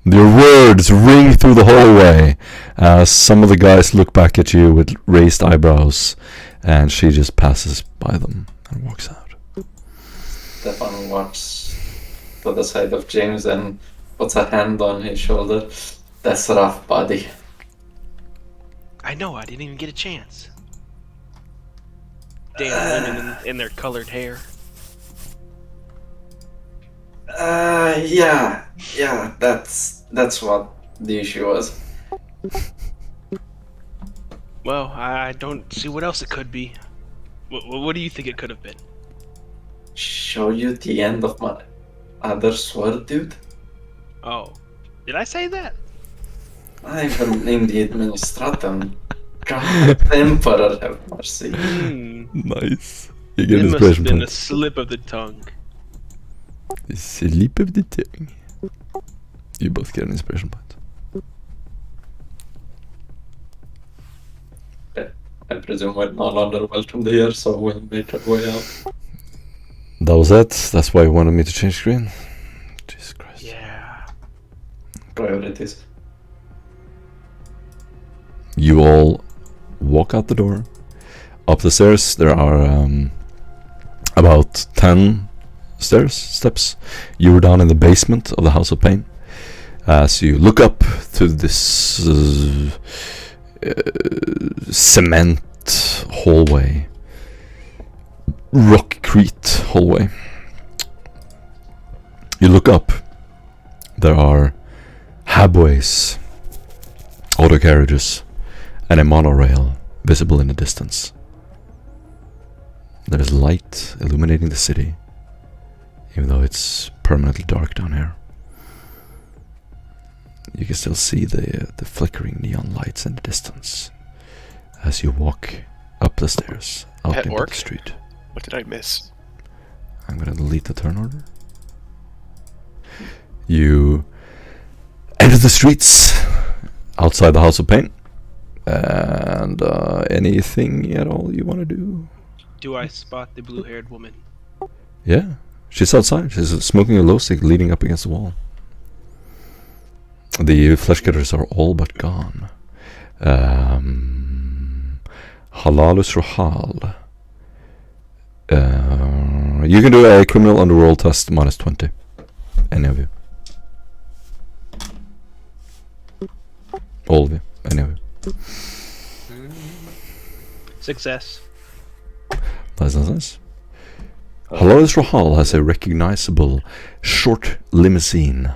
Your words ring through the hallway as some of the guys look back at you with raised eyebrows, and she just passes by them and walks out. Stefan walks to the side of James and puts a hand on his shoulder. That's rough, buddy. I know, I didn't even get a chance. Damn women in their colored hair. Yeah, that's what the issue was. Well, I don't see what else it could be. What do you think it could have been? Show you the end of my other sword, dude? Oh, did I say that? I am named the Administratum. God, the Emperor have mercy. Nice. You get It an must have inspiration been a point. slip of the tongue. Slip of the tongue. You both get an inspiration point. I presume we're no longer welcome here, so we'll make our way out. That was it. That's why you wanted me to change screen. Jesus Christ. Yeah. Priorities. You all walk out the door. Up the stairs, there are about 10 steps. You were down in the basement of the House of Pain. As you look up to this cement hallway, rockcrete hallway. You look up. There are habways, auto carriages, and a monorail visible in the distance. There is light illuminating the city, even though it's permanently dark down here. You can still see the flickering neon lights in the distance as you walk up the stairs out Pet into orc? the street. What did I miss? I'm gonna delete the turn order. You enter the streets outside the House of Pain. And anything at all you want to do? Do I spot the blue-haired woman? Yeah, she's outside. She's smoking a glow stick leaning up against the wall. The flesh cutters are all but gone. Halalus Rahal. You can do a criminal underworld test minus 20. Any of you. All of you. Any of you. Success. Nice. Halalus Rahal has a recognizable short limousine.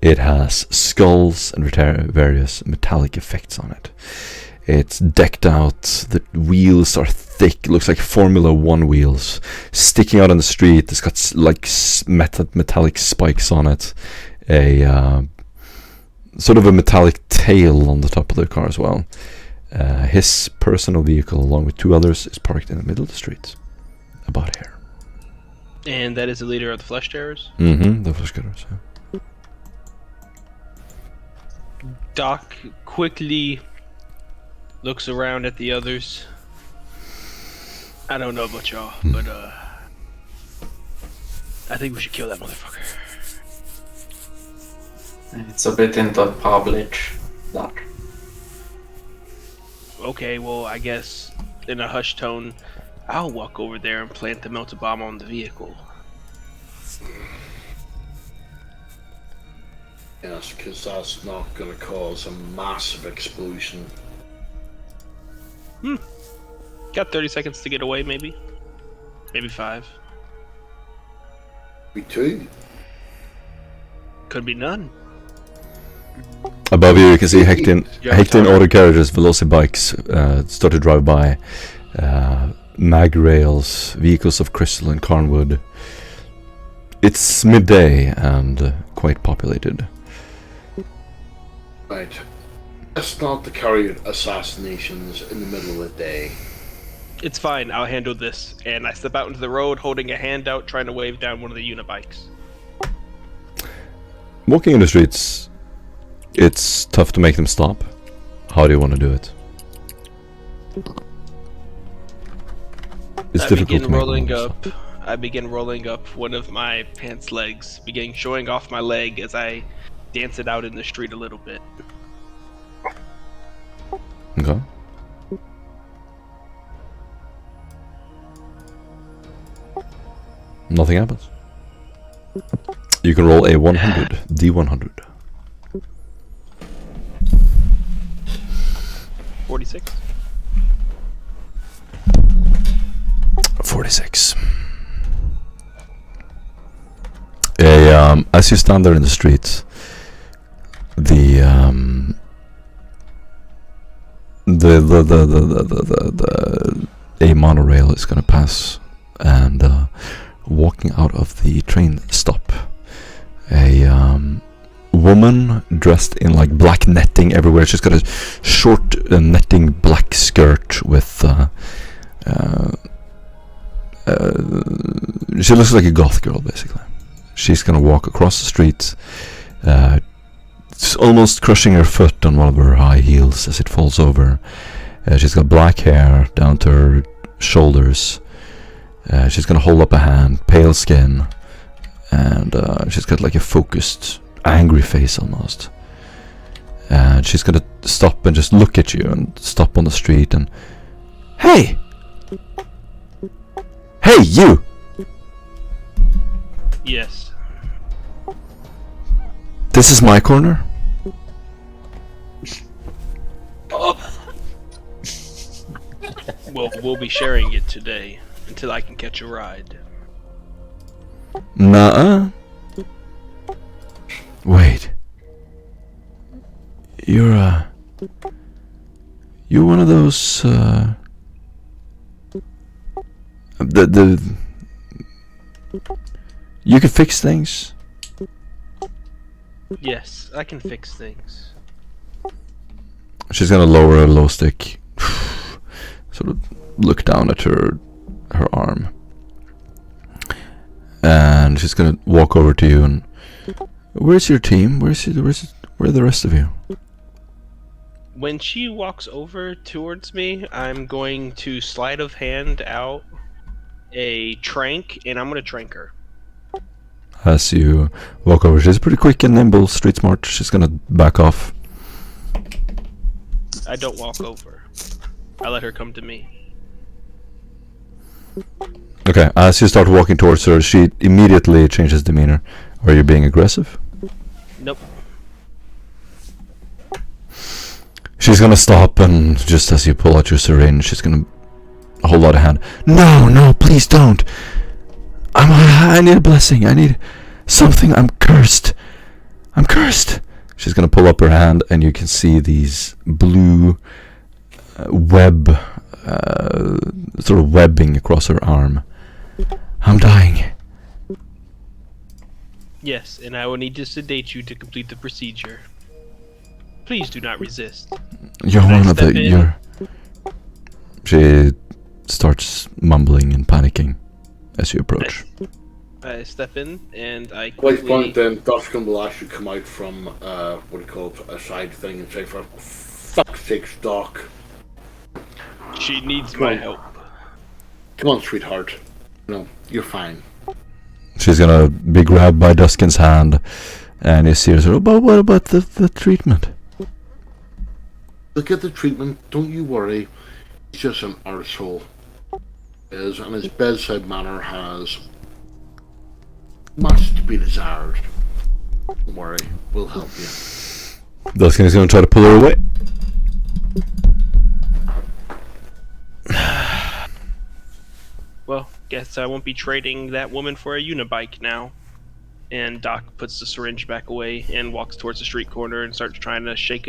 It has skulls and various metallic effects on it. It's decked out. The wheels are thick. It looks like Formula 1 wheels sticking out on the street. It's got like metallic spikes on it. A sort of a metallic tail on the top of the car as well. His personal vehicle, along with two others, is parked in the middle of the street, about here. And that is the leader of the Flesh Terrors? Mm-hmm, the Flesh Cutters, yeah. Doc quickly looks around at the others. I don't know about y'all, but I think we should kill that motherfucker. It's a bit into public, Doc. Okay, well, I guess in a hushed tone, I'll walk over there and plant the melted bomb on the vehicle. Yes, because that's not going to cause a massive explosion. Got 30 seconds to get away, maybe? Maybe 5. Me too. Could be none. Above you can see Hectin Yeah, auto carriages, veloci bikes start to drive by. Mag rails, vehicles of crystal and carnwood. It's midday and quite populated. Right. That's not to carry out assassinations in the middle of the day. It's fine, I'll handle this. And I step out into the road holding a hand out, trying to wave down one of the unibikes. Walking in the streets, it's tough to make them stop. How do you want to do it? It's difficult to make them stop. I begin rolling up one of my pants legs, showing off my leg as I dance it out in the street a little bit. Okay. Nothing happens. You can roll a 100, D100. 46. 46. As you stand there in the street, a monorail is going to pass, and walking out of the train stop, a woman dressed in like black netting everywhere. She's got a short netting black skirt with she looks like a goth girl, basically. She's gonna walk across the street, almost crushing her foot on one of her high heels as it falls over. She's got black hair down to her shoulders. She's gonna hold up a hand, pale skin, and she's got like a focused, angry face almost. And she's gonna stop and just look at you and stop on the street and, hey! Hey, you! Yes. This is my corner? will be sharing it today until I can catch a ride. Nuh-uh. Wait. You're one of those, you can fix things? Yes, I can fix things. She's gonna lower her low stick, sort of look down at her arm, and she's gonna walk over to you and, where's your team? Where are the rest of you? When she walks over towards me, I'm going to sleight of hand out a trank, and I'm gonna trank her. As you walk over, she's pretty quick and nimble, street smart. She's gonna back off. I don't walk over. I let her come to me. Okay, as you start walking towards her, she immediately changes demeanor. Are you being aggressive? Nope. She's gonna stop, and just as you pull out your syringe, she's gonna hold out a hand. No, please don't. I need a blessing. I need something. I'm cursed. She's gonna pull up her hand, and you can see these blue sort of webbing across her arm. I'm dying. Yes, and I will need to sedate you to complete the procedure. Please do not resist. You're one of the. She starts mumbling and panicking as you approach. I step in and I Like quickly... point then, Dustin will actually come out from a side thing and say, for fuck's sake, Doc. She needs my help. Come on, sweetheart. No, you're fine. She's gonna be grabbed by Duskin's hand, and you see her say, "But what about the treatment?" Look at the treatment, don't you worry. He's just an arsehole. And his bedside manner has much to be desired. Don't worry, we'll help you. Duskin is gonna try to pull her away. Well, guess I won't be trading that woman for a unibike now. And Doc puts the syringe back away and walks towards the street corner and starts trying to shake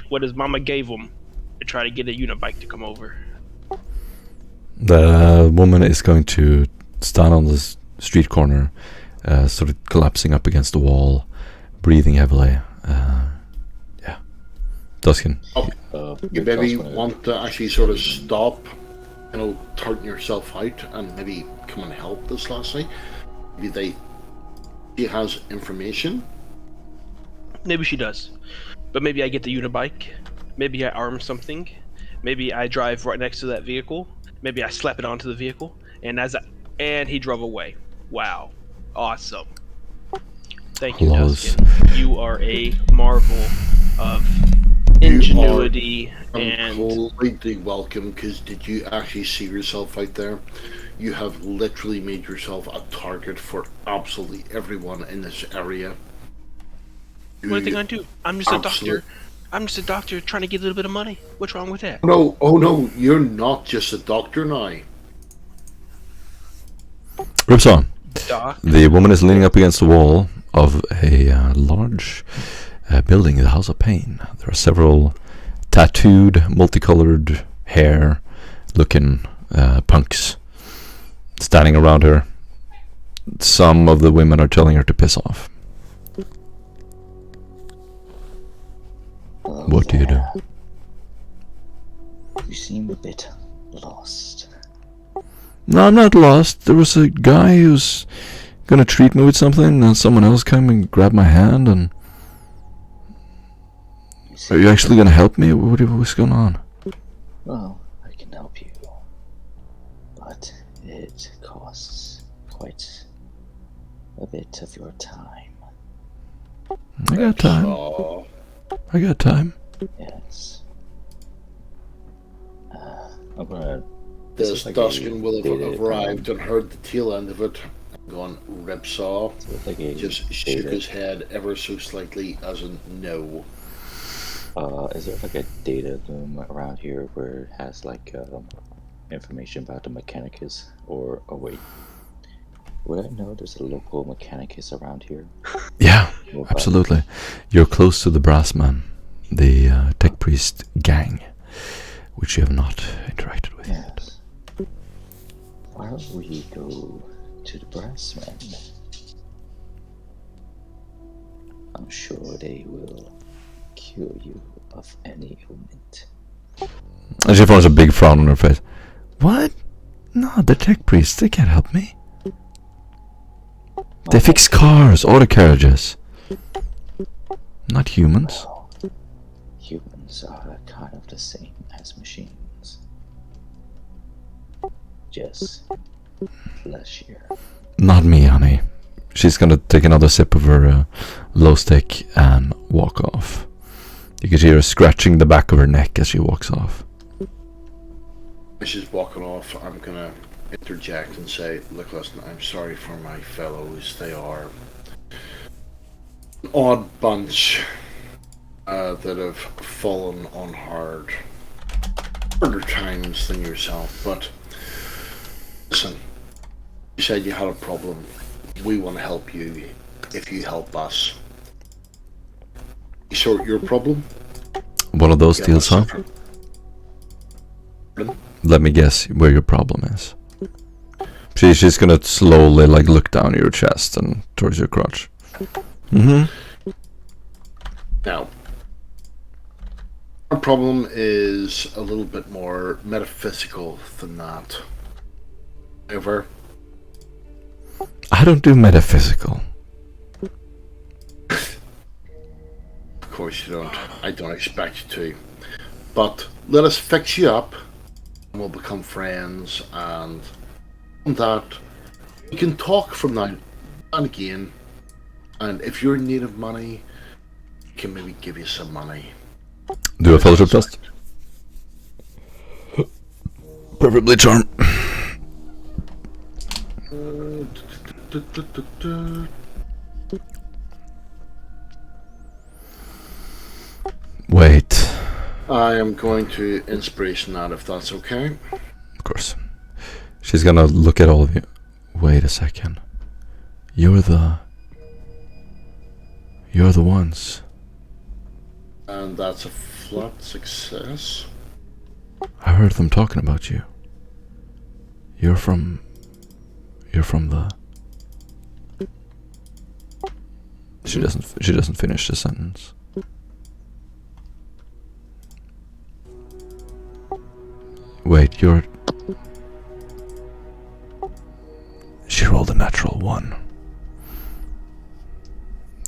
what his mama gave him to try to get a unibike to come over. The woman is going to stand on the street corner, sort of collapsing up against the wall, breathing heavily. Yeah. Duskin. You maybe want to actually sort of stop, turn yourself out and maybe come and help this lassie. Maybe she has information. Maybe she does. But maybe I get the unibike. Maybe I arm something. Maybe I drive right next to that vehicle. Maybe I slap it onto the vehicle. And he drove away. Wow. Awesome. Thank you, Dustin. You are a marvel of ingenuity and completely welcome, because did you actually see yourself out there? You have literally made yourself a target for absolutely everyone in this area. What are they gonna do? I'm just a doctor. I'm just a doctor trying to get a little bit of money. What's wrong with that? No, oh no, you're not just a doctor now. Rips on. Doc. The woman is leaning up against the wall of a large building, the House of Pain. There are several tattooed, multicolored hair-looking punks standing around her. Some of the women are telling her to piss off. What do you do? You seem a bit lost. No, I'm not lost. There was a guy who's gonna treat me with something, and someone else came and grabbed my hand, and... Are you actually gonna help me? What's going on? Well, I can help you, but it costs quite a bit of your time. I got time. I got time. Yes. I'm gonna... This Duskin will have arrived and heard the tail end of it, gone ripsaw, just shook his head ever so slightly as in no. Is there like a data loom around here where it has like information about the Mechanicus? Or, oh wait, would I know there's a local Mechanicus around here? Yeah, Nearby? absolutely. You're close to the Brassman, the tech priest gang, which you have not interacted with yet. Yes. Why don't we go to the Brassman? I'm sure they will cure you of any ailment. And she forms a big frown on her face. What? No, the tech priests, they can't help me. They fix cars, auto carriages. Not humans. Well, humans are kind of the same as machines. Just fleshier. Not me, honey. She's gonna take another sip of her low stick and walk off. You can hear her scratching the back of her neck as she walks off. As she's walking off, I'm gonna interject and say, look, listen, I'm sorry for my fellows. They are an odd bunch that have fallen on harder times than yourself. But listen, you said you had a problem. We want to help you if you help us. You sort your problem? One of those deals, huh? Pardon? Let me guess where your problem is. She's gonna slowly look down your chest and towards your crotch. Mm-hmm. Now, our problem is a little bit more metaphysical than that. However, I don't do metaphysical. of course you don't. I don't expect you to. But let us fix you up, and we'll become friends, and on that, we can talk from now and again. And if you're in need of money, we can maybe give you some money. Do a fellowship test. Preferably charm. Wait. I am going to inspiration that, if that's okay. Of course. She's gonna look at all of you. Wait a second. You're the ones. And that's a flat success. I heard them talking about you. You're from the... She doesn't finish the sentence. Wait, you're... She rolled a natural 1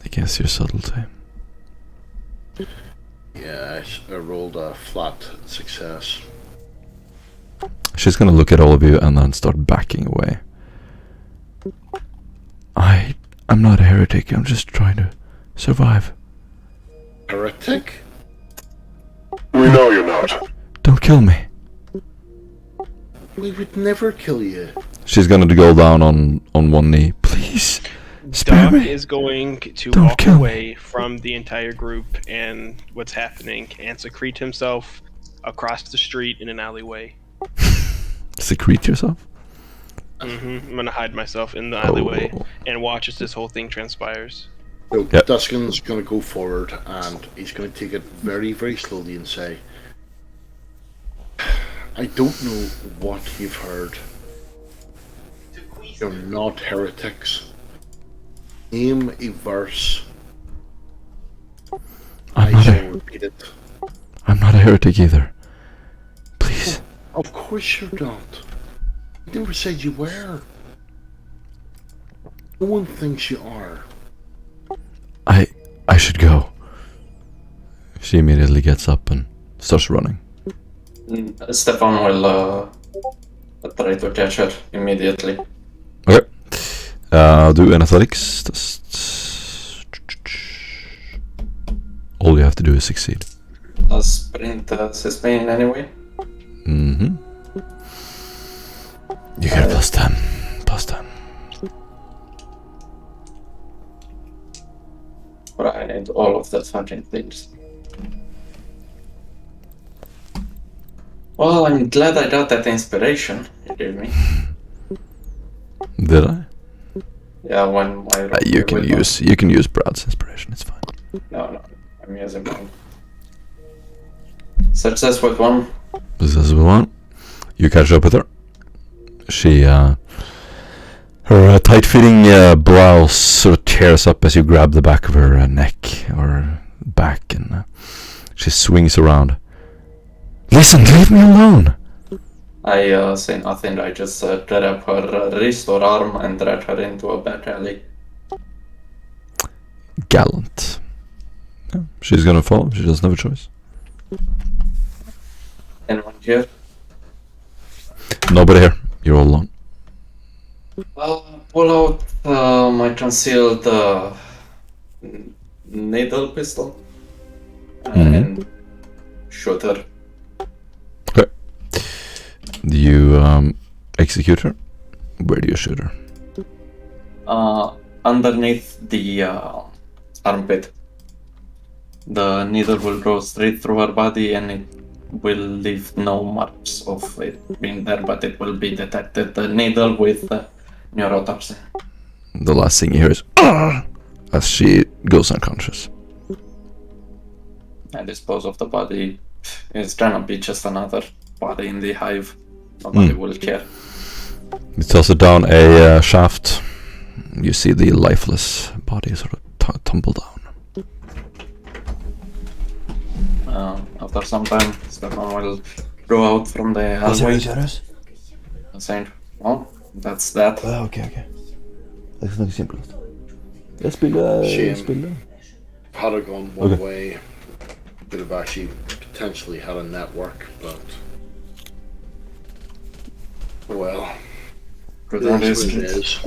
against your subtlety. Yeah, I rolled a flat success. She's gonna look at all of you and then start backing away. I'm not a heretic, I'm just trying to survive. Heretic? We know you're not. Don't kill me. We would never kill you. She's gonna go down on one knee. Please, spare Doc me. is going to Don't walk kill me. away from the entire group and what's happening and secrete himself across the street in an alleyway. Secrete yourself? I'm gonna hide myself in the alleyway and watch as this whole thing transpires. So Yep. Duskin's going to go forward and he's going to take it very, very slowly and say, I don't know what you've heard. You're not heretics. Name a verse. I shall repeat it. I'm not a heretic either. Please. Of course you're not. I never said you were. No one thinks you are. I should go. She immediately gets up and starts running. Stefan will try to catch her immediately. Okay. Do an athletics test. All you have to do is succeed. Sprint sustain anyway. Mm-hmm. You get a plus 10. Plus 10. But I need all of the fucking things. Well, I'm glad I got that inspiration you gave me. Did I? Yeah, when I wrote You the can weapon. use Brad's inspiration. It's fine. No, I'm using mine. Success with one. This is the one. You catch up with her. She, her tight-fitting blouse sort of tears up as you grab the back of her neck or back, and she swings around. Listen, leave me alone. I say nothing. I just grab her wrist or arm and drag her into a back alley. Gallant. Yeah, she's gonna follow. She doesn't have a choice. Anyone here? Nobody here. You're all alone. Pull out my concealed needle pistol and shoot her. Okay. Do you execute her? Where do you shoot her? Underneath the armpit. The needle will go straight through her body and it will leave no marks of it being there, but it will be detected. The needle with neurotoxin. The last thing you hear is as she goes unconscious. I dispose of the body. It's gonna be just another body in the hive. Nobody will care. You toss it down a shaft. You see the lifeless body sort of tumble down. After some time, Stefan will go out from the hallway saying, well, that's that. Okej. Det är nog simpelt. Jag spelar. Had it gone one way, could have actually potentially had a network, but well, That it is is what it is.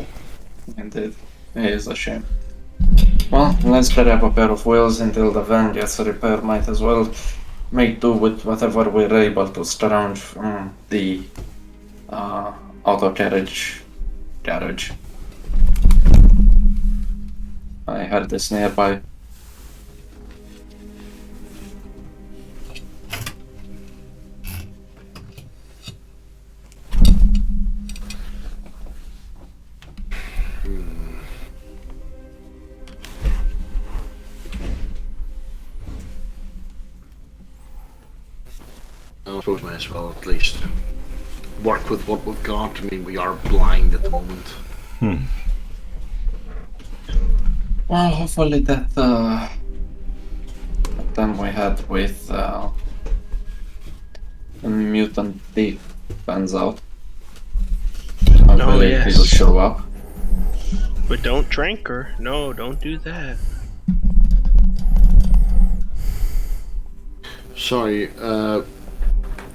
Indeed. It is a shame. Well, let's grab a pair of wheels until the van gets repaired. Might as well make do with whatever we're able to scrounge from the auto garage. I had this nearby. I suppose we may as well at least work with what we've got. I mean, we are blind at the moment. Well, hopefully that time we had with mutant thief pans out. Hopefully yes. he'll show up. But don't drink her. No, don't do that. Sorry,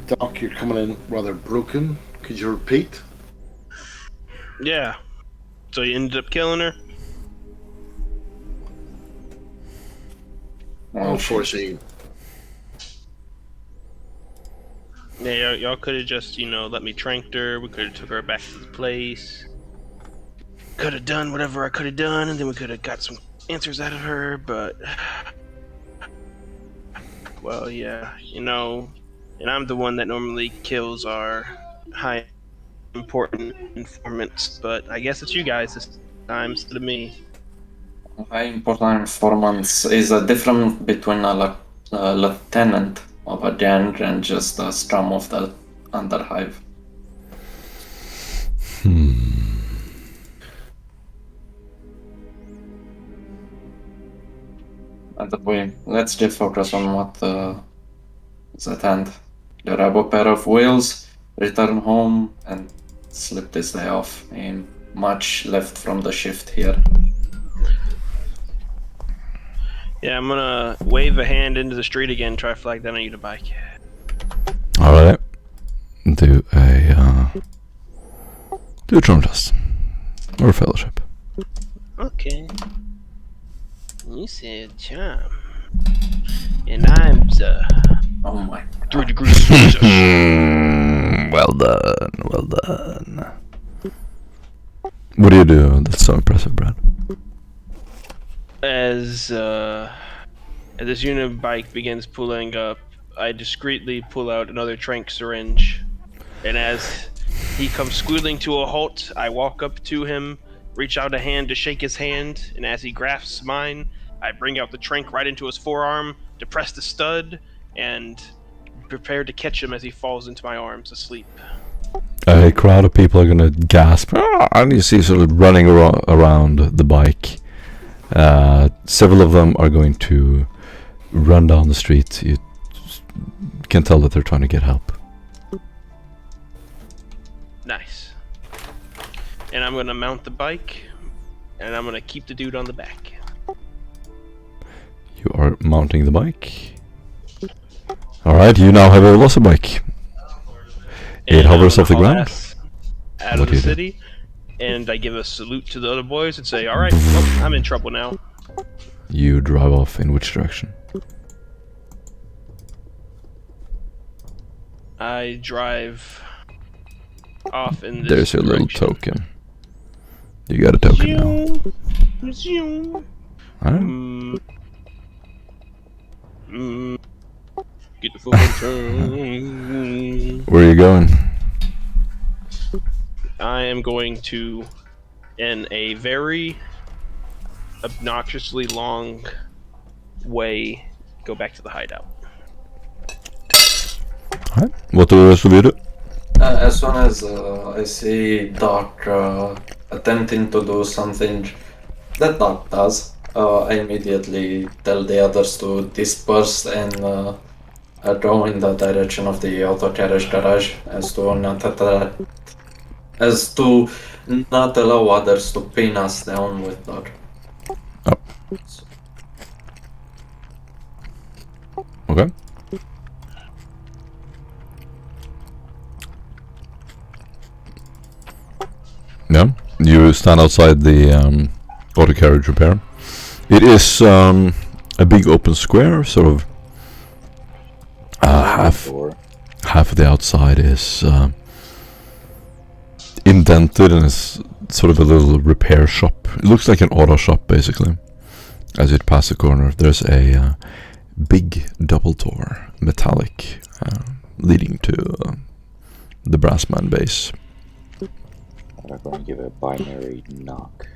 Doc, you're coming in rather broken. Could you repeat? Yeah. So you ended up killing her? Unfortunately, Yeah, y'all could have just, let me trank her. We could have took her back to the place. Could have done whatever I could have done, and then we could have got some answers out of her, but... Well, yeah, and I'm the one that normally kills our high important informants, but I guess it's you guys this time instead of me. High important informants is a difference between a lieutenant of a gang and just a scum of the underhive. But let's just focus on what is at hand. Grab a pair of wheels, return home, and slip this day off. Ain't much left from the shift here. Yeah, I'm gonna wave a hand into the street again, try to flag down on you to bike. Alright. Do a charm test. Or fellowship. Okay. You said charm. And I'm Oh my 3 degrees Celsius. Well done. What do you do that's so impressive, Brad? As this unibike begins pulling up I discreetly pull out another trank syringe, and as he comes squealing to a halt, I walk up to him, reach out a hand to shake his hand, and as he grasps mine, I bring out the trank right into his forearm, depress the stud, and prepare to catch him as he falls into my arms asleep. A crowd of people are gonna gasp, "Ah!" and you see sort of running around the bike. Several of them are going to run down the street. You can tell that they're trying to get help. Nice. And I'm gonna mount the bike, and I'm gonna keep the dude on the back. You are mounting the bike. Alright, you now have a velocity bike. It And hovers I'm off the gonna haul ground. ass out What of the do you do? city, and I give a salute to the other boys and say, "Alright, well, I'm in trouble now." You drive off in which direction? I drive off in this There's your little direction. token. You got a token now. Zoom. Alright. Get the fucking turn. Where are you going? I am going to, in a very obnoxiously long way, go back to the hideout. Alright. What do the rest of you do? As soon as I see Dark attempting to do something that Dark does, I immediately tell the others to disperse and go in the direction of the auto carriage garage, as to not allow others to pin us down with Dark. Oh. Okay. Yeah, you stand outside the auto carriage repair. It is a big open square, sort of half of the outside is indented and is sort of a little repair shop. It looks like an auto shop basically. As you pass the corner, there's a big double door, metallic, leading to the Brassman base. I'm going to give it a binary knock.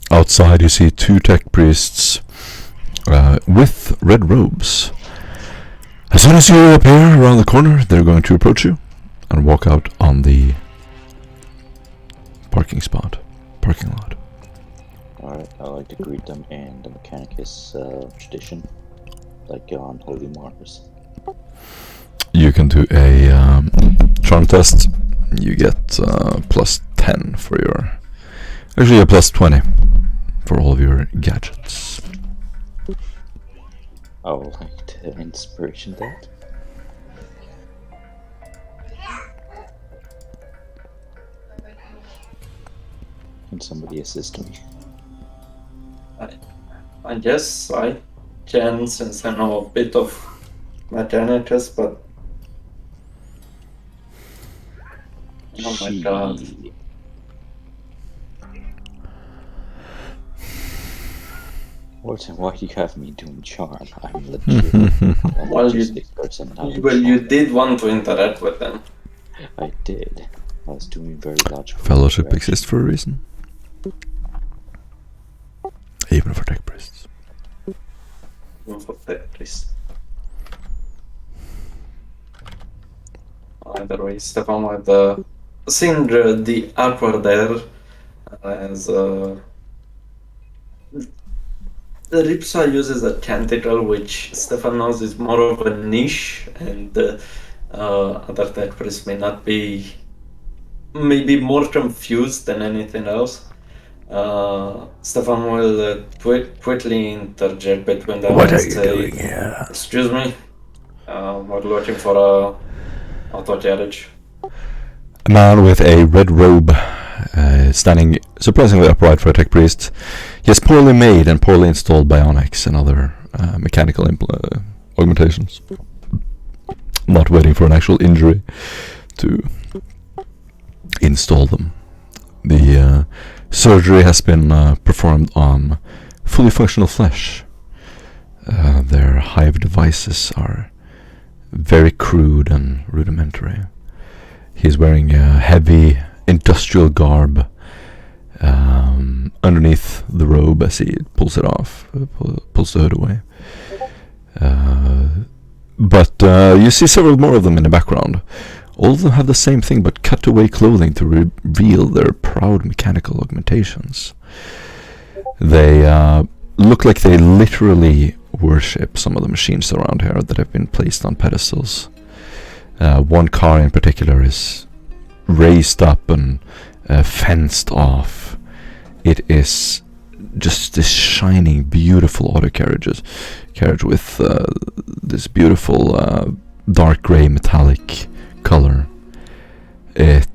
Outside you see two tech priests with red robes. As soon as you appear around the corner, they're going to approach you and walk out on the parking lot. Alright, I like to greet them in the Mechanicus tradition, like on Holy Mars. You can do a charm test. You get plus 10 for your... Actually a plus 20 for all of your gadgets. I would like to inspiration that. Can somebody assist me? I guess I can, since I know a bit of mechanics, but oh my god. Why do you have me doing charm? I'm legit a Well, logistics person. Not a Well, you charm. did want to interact with them. I did. I was doing very logical. Fellowship interaction. exists for a reason. Even for tech priests. Even for that, please. Either way, Stefan had seen the awkward there as Ripsa uses a canticle, which Stefan knows is more of a niche, and other tech priests may not be, maybe more confused than anything else. Stefan will quickly interject between them What and are you say, doing here? "Excuse me, we're looking for a auto carriage." A man with a red robe, standing surprisingly upright for a tech priest. He has poorly made and poorly installed bionics and other mechanical augmentations. Not waiting for an actual injury to install them. The surgery has been performed on fully functional flesh. Their hive devices are very crude and rudimentary. He's wearing a heavy industrial garb underneath the robe as he pulls it off, pulls the hood away. But you see several more of them in the background. All of them have the same thing, but cut-away clothing to reveal their proud mechanical augmentations. They look like they literally worship some of the machines around here that have been placed on pedestals. One car in particular is raised up and fenced off. It is just this shining, beautiful auto carriage with this beautiful dark grey metallic color. The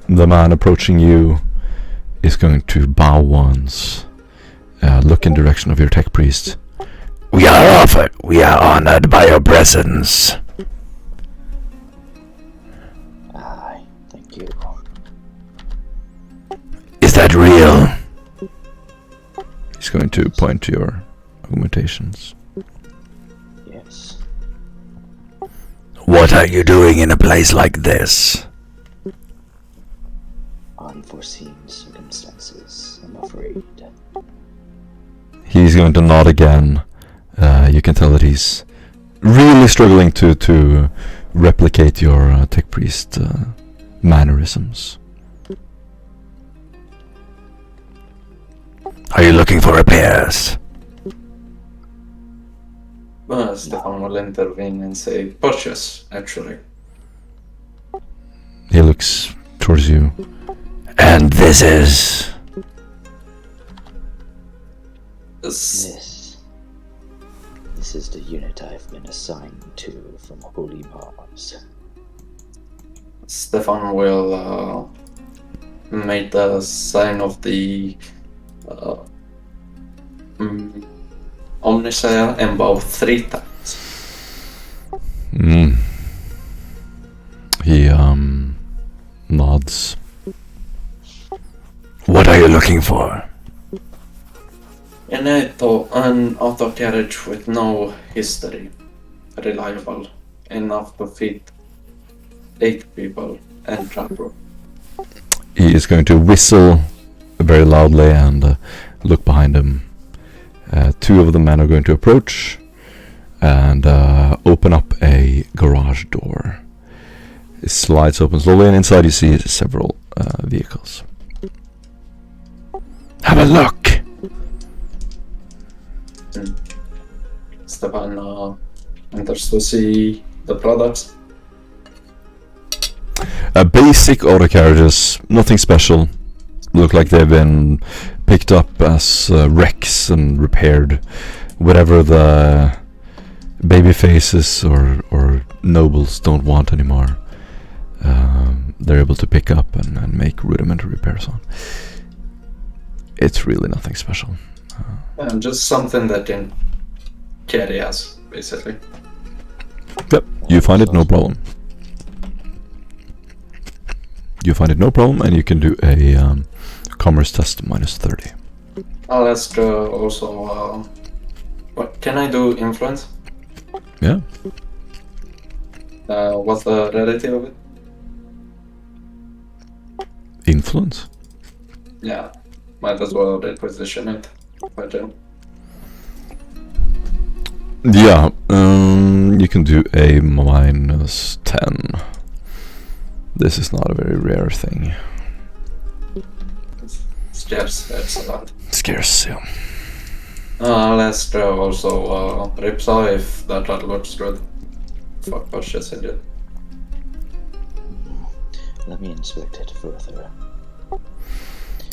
man approaching you is going to bow once, look in direction of your tech priest. We are honored by your presence. Aye, thank you. Is that real? He's going to point to your augmentations. Yes. What are you doing in a place like this? Unforeseen circumstances, I'm afraid. He's going to nod again. You can tell that he's really struggling to replicate your tech priest mannerisms. Are you looking for repairs? Stefan will intervene and say, purchase, actually. He looks towards you. And this is... This is the unit I've been assigned to from Holy Mars. Stefan will make the sign of the Omnisphere and bow 3 times. He nods. What are you looking for? An auto carriage with no history, reliable enough to fit 8 people and travel. He is going to whistle very loudly and look behind him. 2 of the men are going to approach and open up a garage door. It slides open slowly, and inside you see several vehicles. Have a look! Stefan enters to see the products. Basic auto carriages, nothing special. Look like they've been picked up as wrecks and repaired. Whatever the baby faces or nobles don't want anymore, they're able to pick up and make rudimentary repairs on. It's really nothing special. Just something that can carry us, basically. Yep, you find it no problem. You find it no problem, and you can do a commerce test -30. Let's also. What can I do? Influence? Yeah. What's the rarity of it? Influence? Yeah, might as well reposition it. Yeah, you can do a -10. This is not a very rare thing. Scarce, that's a lot. Scarce, yeah. Let's draw also Ripsaw if that looks good. Fuck purchasing it. Let me inspect it further.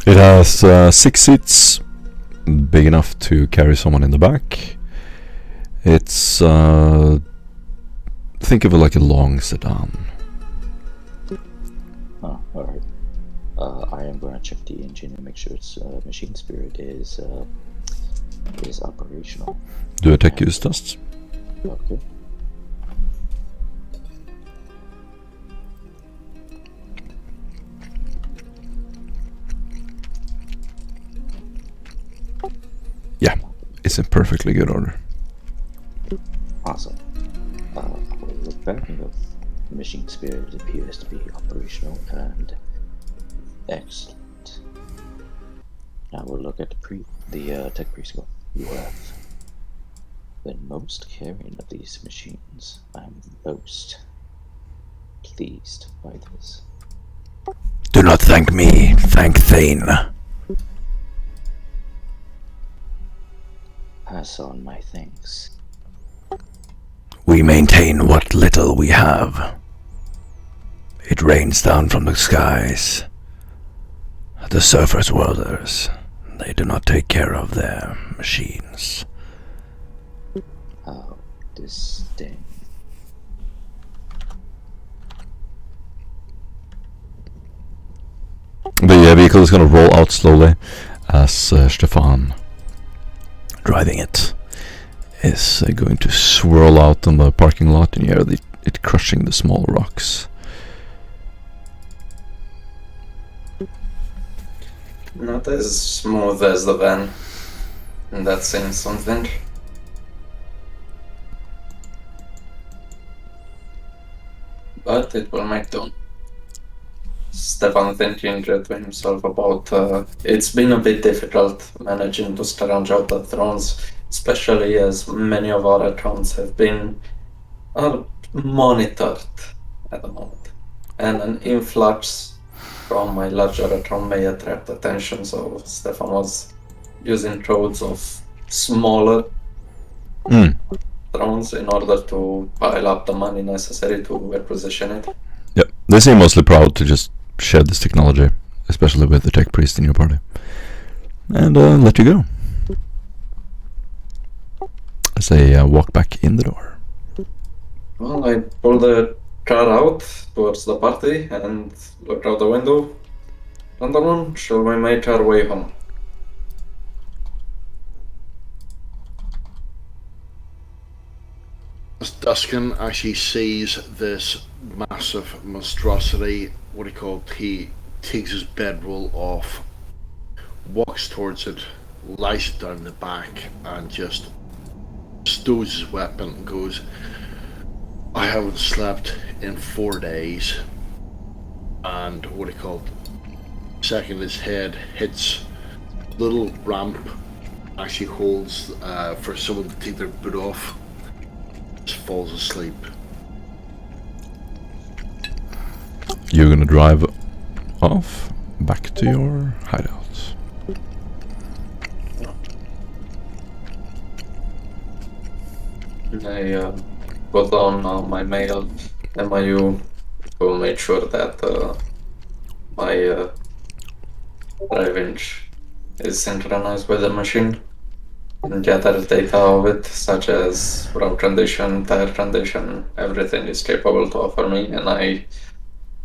It has 6 seats, big enough to carry someone in the back. It's think of it like a long sedan. Oh, alright. I am going to check the engine and make sure its machine spirit is operational. Do a tech use test. Okay. Yeah, it's in perfectly good order. Awesome. Backing of the machine spirit appears to be operational and excellent. Now we'll look at the tech preschool. You have been most caring of these machines. I'm most pleased by this. Do not thank me, thank Thane. Pass on my thanks. We maintain what little we have. It rains down from the skies. The surface worlders, they do not take care of their machines. How disdain. The vehicle is going to roll out slowly as Stefan, driving it, is going to swirl out on the parking lot, and you hear it crushing the small rocks. Not as smooth as the van, and that's saying something. But it will make do. Stefan thinking to himself about it's been a bit difficult managing to scrounge out the thrones, especially as many of our accounts have been monitored at the moment. And an influx from my larger account may attract attention, so Stefan was using codes of smaller thrones in order to pile up the money necessary to requisition it. Yep, they seem mostly proud to just share this technology, especially with the tech priest in your party, and let you go as they walk back in the door. Well, I pull the car out towards the party and look out the window. Gentlemen, shall we make our way home? As Duskin actually sees this massive monstrosity, he takes his bedroll off, walks towards it, lies it down the back, and just stows his weapon and goes, I haven't slept in 4 days. And second his head hits little ramp, actually holds for someone to take their boot off, just falls asleep. You're gonna drive off back to your hideout. I put down my mail MIU to make sure that my driving is synchronized with the machine and gather data of it, such as road condition, tire condition, everything is capable to offer me, and I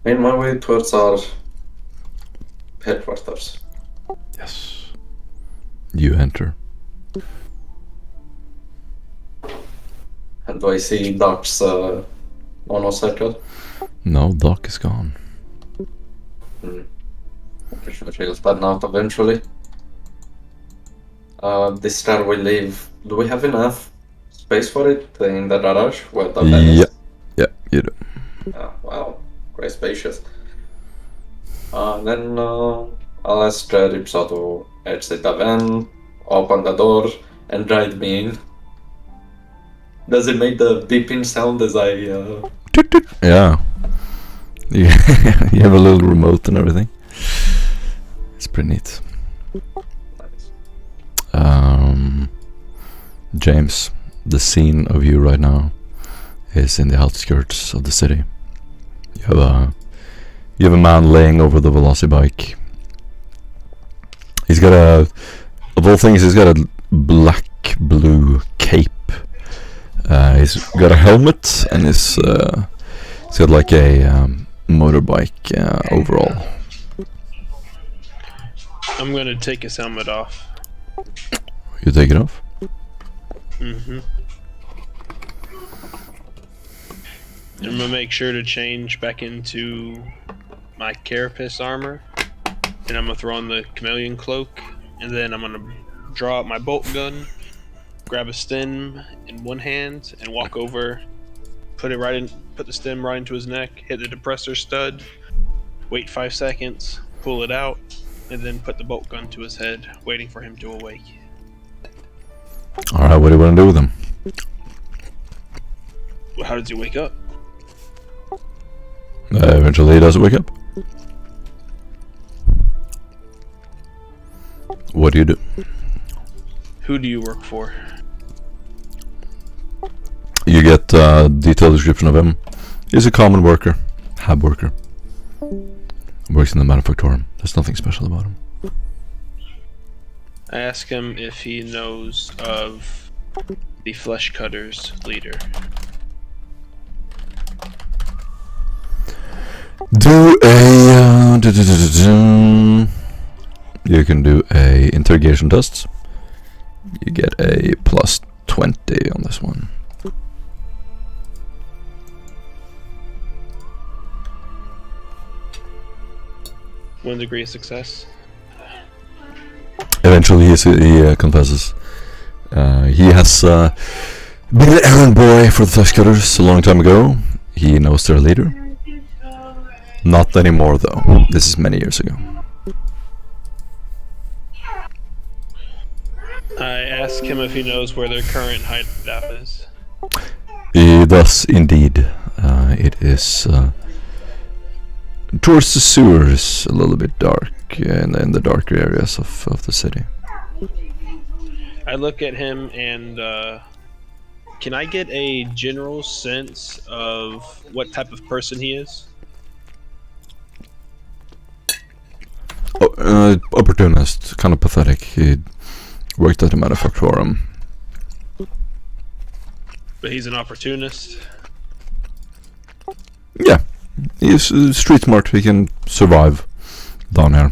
made my way towards our headquarters. Yes. You enter. And do I see Doc's motorcycle? No, Doc is gone. She'll burn out eventually. This car will leave. Do we have enough space for it in the garage where the van is? Yeah, you do. Wow, quite spacious. Then I'll ask Ripsaw to exit the van, open the door, and drive me in. Does it make the beeping sound as I... Yeah. You have a little remote and everything. It's pretty neat. James, the scene of you right now is in the outskirts of the city. You have a man laying over the velocibike. He's got of all things, he's got a black-blue cape. He's got a helmet and he's got like a motorbike overall. I'm gonna take his helmet off. You take it off? Mm-hmm. I'm gonna make sure to change back into my carapace armor, and I'm gonna throw on the chameleon cloak, and then I'm gonna draw out my bolt gun, grab a stem in one hand, and walk over put the stem right into his neck, hit the depressor stud, wait 5 seconds, pull it out, and then put the bolt gun to his head, waiting for him to awake. Alright, what do you want to do with him? Well, how does he wake up? Eventually he does wake up. What do you do? Who do you work for? You get a detailed description of him. He's a common worker, hab worker. Works in the manufactorum. There's nothing special about him. I ask him if he knows of the Flesh Cutters leader. Do a... You can do a interrogation test. You get a plus 20 on this one. One degree of success. Eventually he confesses. He has been an errand boy for the Flesh Cutters a long time ago. He knows their leader. Not anymore though. This is many years ago. I ask him if he knows where their current hideout is. He does indeed. It is towards the sewers, a little bit dark, in the darker areas of the city. I look at him and can I get a general sense of what type of person he is? Opportunist, kind of pathetic. He worked at a manufactorum. But he's an opportunist? Yeah, he's street smart. He can survive down here.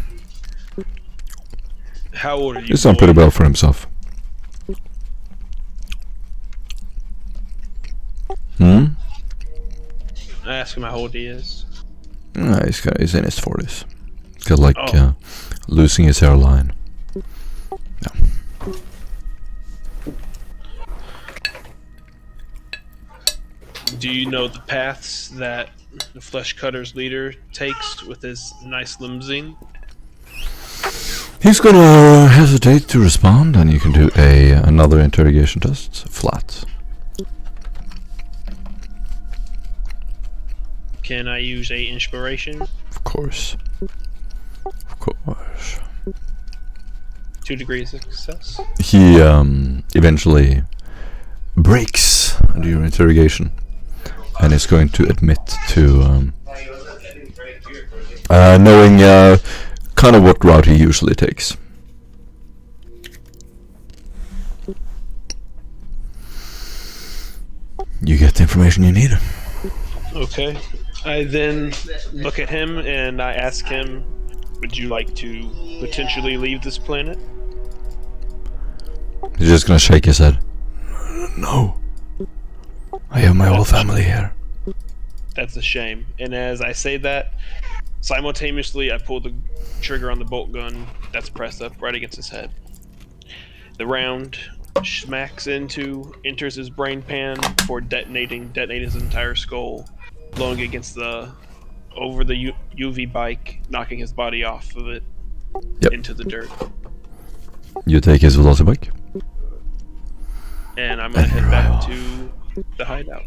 How old are you? He's done pretty well for himself. I ask him how old he is. He's in his 40s. He's got like losing his hairline. Yeah. Do you know the paths that the Flesh Cutters leader takes with his nice limousine? He's gonna hesitate to respond, and you can do another interrogation test. Flat. Can I use a inspiration? Of course. Of course. 2 degrees of success. He eventually breaks under your interrogation, and is going to admit to knowing kind of what route he usually takes. You get the information you need. Okay. I then look at him and I ask him, would you like to potentially leave this planet? He's just gonna shake his head. No. I have my whole family here. That's a shame. And as I say that, simultaneously I pull the trigger on the bolt gun that's pressed up right against his head. The round enters his brain pan before detonating his entire skull, blowing against over the UV bike, knocking his body off of it into the dirt. You take his velocity bike. And I'm gonna head back to the hideout.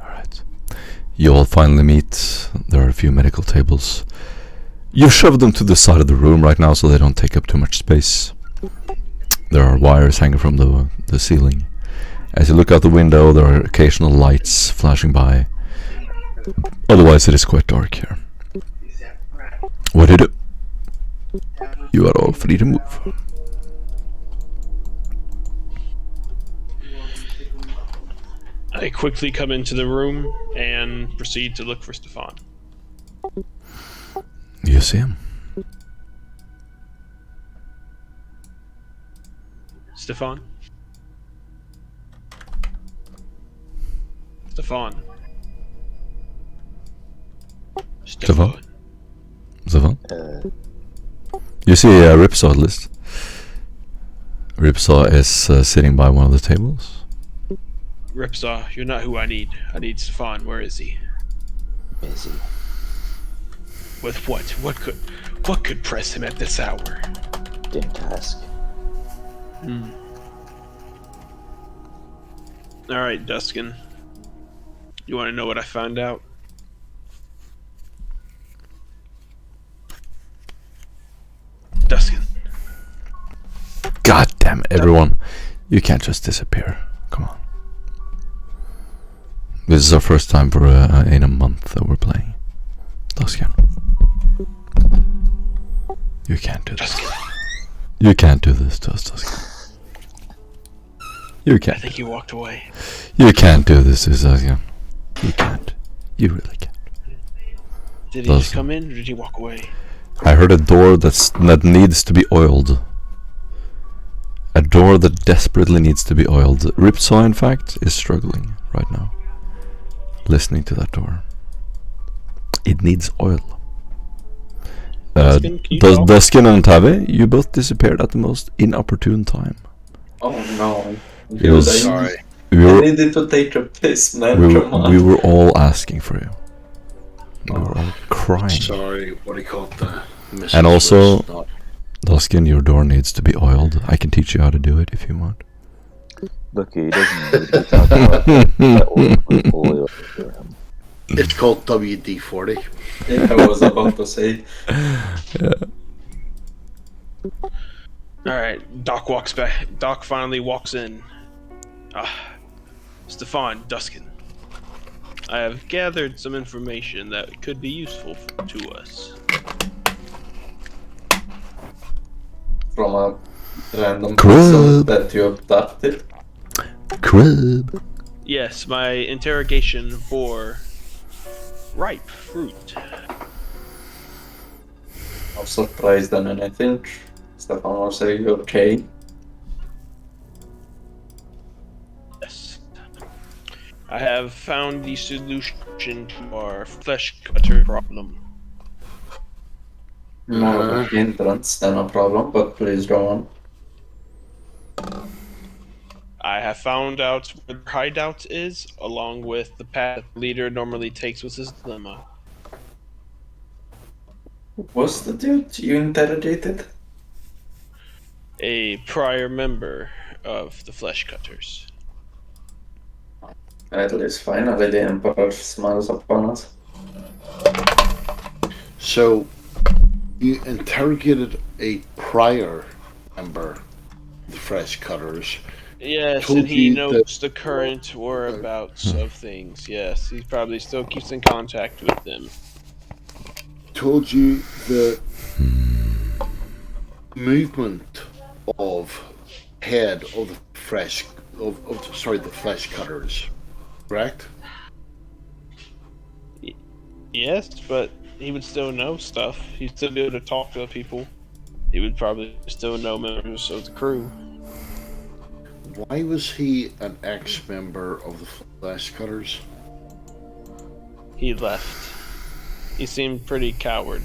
Alright. You all finally meet. There are a few medical tables. You shove them to the side of the room right now so they don't take up too much space. There are wires hanging from the ceiling. As you look out the window, there are occasional lights flashing by. Otherwise, it is quite dark here. What do you do? You are all free to move. I quickly come into the room and proceed to look for Stefan. You see him? Stefan? Stefan? Stefan? Stefan? You see Ripsaw at least. Ripsaw is sitting by one of the tables. Ripsaw, you're not who I need. I need Stefan. Where is he? Busy. With what? What could press him at this hour? Didn't ask. Alright, Duskin. You want to know what I found out? Duskin. God damn it, everyone. You can't just disappear. Come on. This is our first time for in a month that we're playing. Duskin. You can't do this. Duskin. You can't do this to us, Duskin. You I can't. think he walked away. You can't do this to us, Duskin. You can't. You really can't. Did he just Duskin. come in or did he walk away? I heard a door that needs to be oiled. A door that desperately needs to be oiled. Ripsaw, in fact, is struggling right now. Listening to that door. It needs oil. Duskin, can you talk? Duskin and Tavi, you both disappeared at the most inopportune time. Oh no. It was- I- Sorry. We I were, needed to take a piss, man. we Come were, on. we were all asking for you. We were all crying. Sorry, what do you call it? The message And also- was not- Duskin, your door needs to be oiled. I can teach you how to do it if you want. Look, he doesn't need to talk about that oil for him. It's called WD-40. Yeah, I was about to say. Alright, Doc walks back. Doc finally walks in. Stefan, Duskin. I have gathered some information that could be useful to us. From a random Crab. person that you abducted. Crab. Yes, my interrogation bore ripe fruit. More surprised than anything. Stefan will say, okay. Yes. I have found the solution to our flesh cutter problem. More of a hindrance than a problem, but please go on. I have found out where the hideout is, along with the path the leader normally takes with his dilemma. Was the dude you interrogated? A prior member of the Flesh Cutters. At least finally the Emperor smiles upon us. So, you interrogated a prior member of the Fresh Cutters. Yes, Told and he you knows the current whereabouts of things. Yes, he probably still keeps in contact with them. Told you the movement of head of the Fresh the Flesh Cutters, correct? Yes, but he would still know stuff. He'd still be able to talk to people. He would probably still know members of the crew. Why was he an ex-member of the Flesh Cutters? He left. He seemed pretty coward.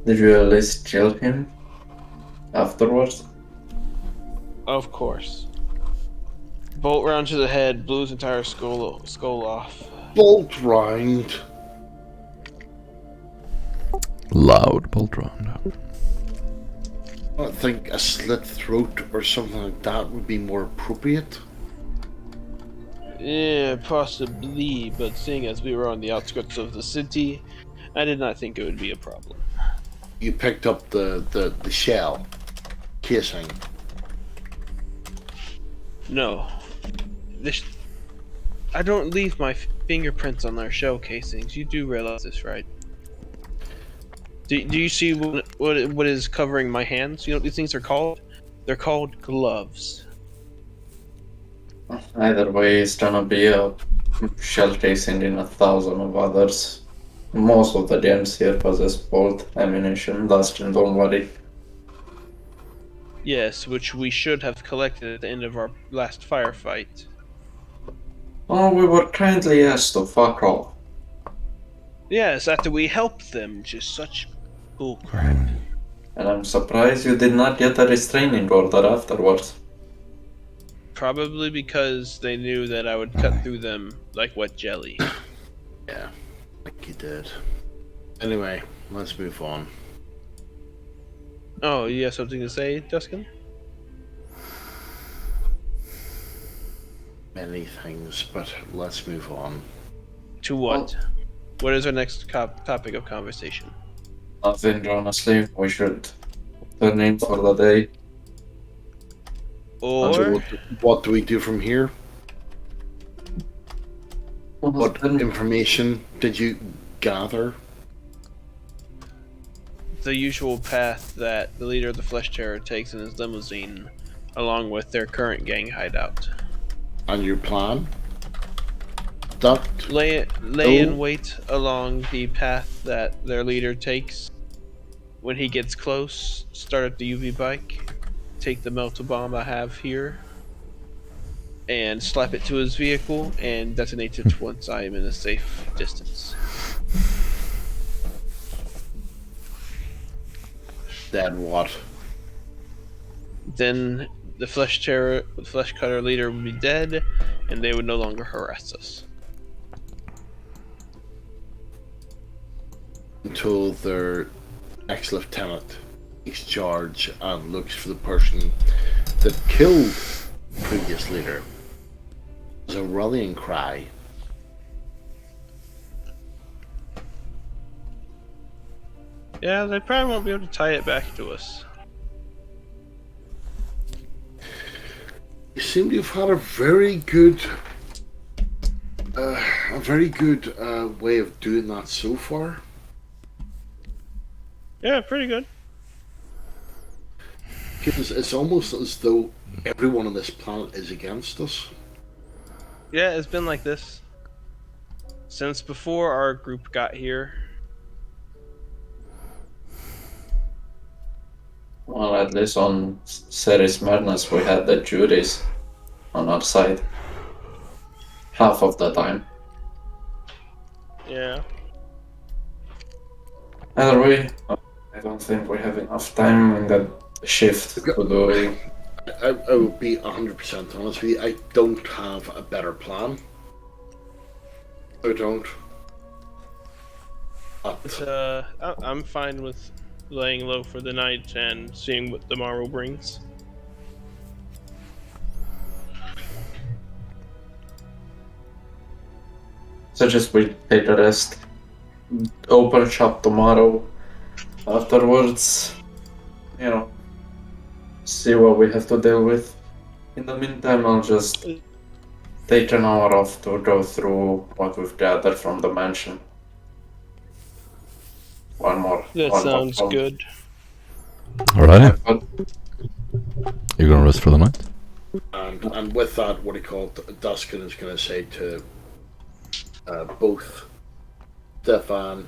Did you at least kill him afterwards? Of course. Bolt round to the head, blew his entire skull off. Bolt round. Loud bolt round. I think a slit throat or something like that would be more appropriate. Yeah, possibly, but seeing as we were on the outskirts of the city, I did not think it would be a problem. You picked up the shell casing. No. I don't leave my fingerprints on their shell casings. You do realize this, right? Do you see what is covering my hands? You know what these things are called? They're called gloves. Either way, it's gonna be a shell casing in 1,000 of others. Most of the gems here possess bolt ammunition, Dustin, don't worry. Yes, which we should have collected at the end of our last firefight. Oh, we were kindly asked to fuck off. Yes, after we helped them, which is such bullcrap. And I'm surprised you did not get a restraining order afterwards. Probably because they knew that I would cut through them like wet jelly. Yeah, like you did. Anyway, let's move on. Oh, you have something to say, Duskin? Many things, but let's move on. To what? What is our next topic of conversation? Nothing, honestly. We should turn in for the day. Or What do we do from here? What Then information did you gather? the usual path that the leader of the Flesh Terror takes in his limousine, along with their current gang hideout. And your plan? Duct? Lay in wait along the path that their leader takes. When he gets close, start up the UV bike, take the melta bomb I have here, and slap it to his vehicle and detonate it once I am in a safe distance. Then what? Then the Flesh Cutter leader would be dead, and they would no longer harass us. Until their ex-lieutenant takes charge and looks for the person that killed the previous leader. There's a rallying cry. Yeah, they probably won't be able to tie it back to us. You seem to have had a very good way of doing that so far. Yeah, pretty good. Because it's almost as though everyone on this planet is against us. Yeah, it's been like this since before our group got here. Well, at least on Ceres Madness we had the Judies on our side. Half of the time. Yeah. Either way, I don't think we have enough time in that shift to do. I will be 100% honest with you. I don't have a better plan. I don't. But I'm fine with laying low for the night and seeing what the morrow brings. Suggest we take a rest. Open shop tomorrow. Afterwards, you know, see what we have to deal with. In the meantime, I'll just take an hour off to go through what we've gathered from the mansion. That sounds good. Alrighty. You're gonna rest for the night? and with that, what he called Duskin is going to say to both Stefan,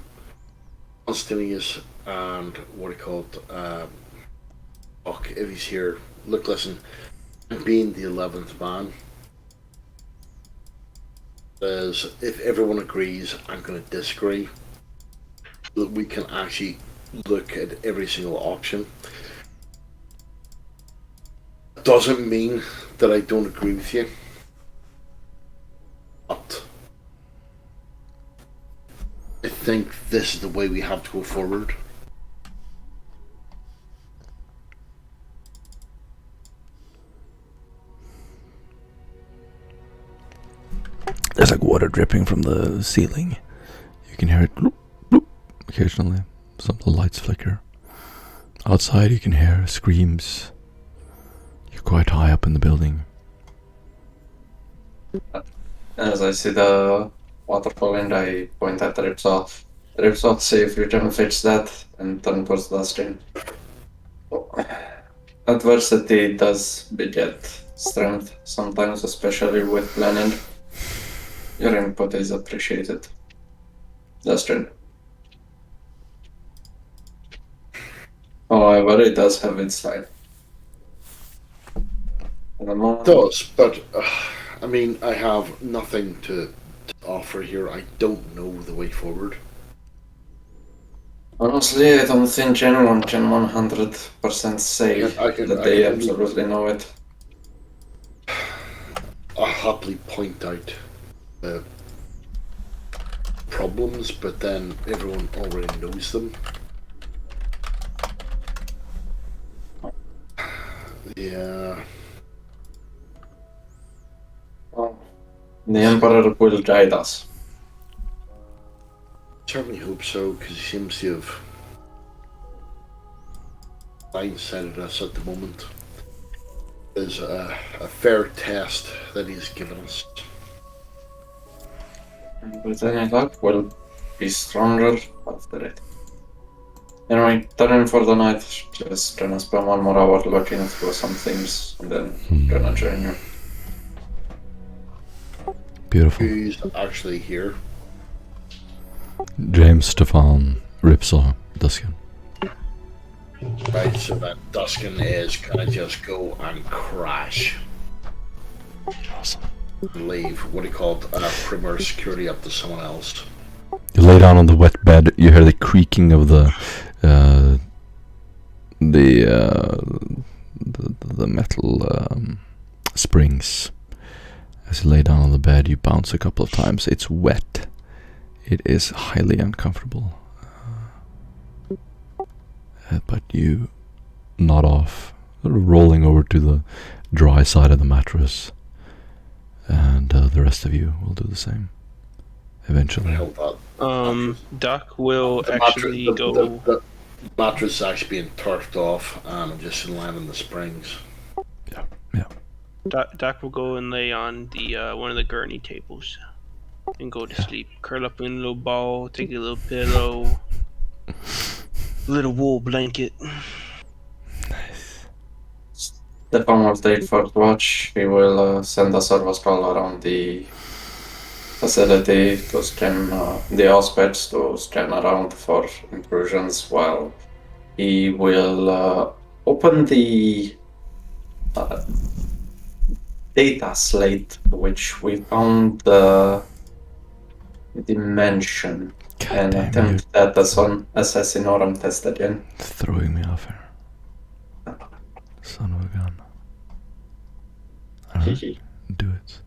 Constantinius, and what he called if he's here, look, listen, being the 11th man, is if everyone agrees, I'm going to disagree, that we can actually look at every single option. Doesn't mean that I don't agree with you, but I think this is the way we have to go forward. There's like water dripping from the ceiling. You can hear it bloop, bloop, occasionally. Some of the lights flicker. Outside you can hear screams. You're quite high up in the building. As I see the waterfall and I point at Ripsaw. Ripsaw, see if you can fix that and turn towards the stream. Adversity does beget strength, sometimes especially with planning. Your input is appreciated. Dustin. However, it does have its time. It does, but I mean, I have nothing to offer here. I don't know the way forward. Honestly, I don't think anyone can 100% say that they absolutely know it. happily point out the problems, but then everyone already knows them. Yeah. The Emperor will guide us. Certainly hope so, because he seems to have blindsided us at the moment. There's a fair test that he's given us. With any luck, we'll be stronger after it. Anyway, turn in for the night. Just gonna spend 1 more hour looking through some things, and then gonna join you. Beautiful. Who's actually here? James, Stefan, Ripsaw, Duskin. Right, so that Duskin is gonna just go and crash. Awesome. And leave what he called perimeter security up to someone else. You lay down on the wet bed. You hear the creaking of the metal springs. As you lay down on the bed, you bounce a couple of times. It's wet. It is highly uncomfortable. But you nod off, rolling over to the dry side of the mattress. And the rest of you will do the same. Eventually. Doc will The actually mattress, go. the mattress is actually being turfed off, and I'm just lying in the springs. Yeah. Doc will go and lay on the one of the gurney tables and go to sleep. Curl up in a little ball, take a little pillow, little wool blanket. Stefan will take first watch. He will send a service call around the facility to scan the aspects to scan around for intrusions, while he will open the data slate, which we found the dimension, and attempt that as an Assassinorum test again. Throwing me off here. Son of a gun. Alright, do it.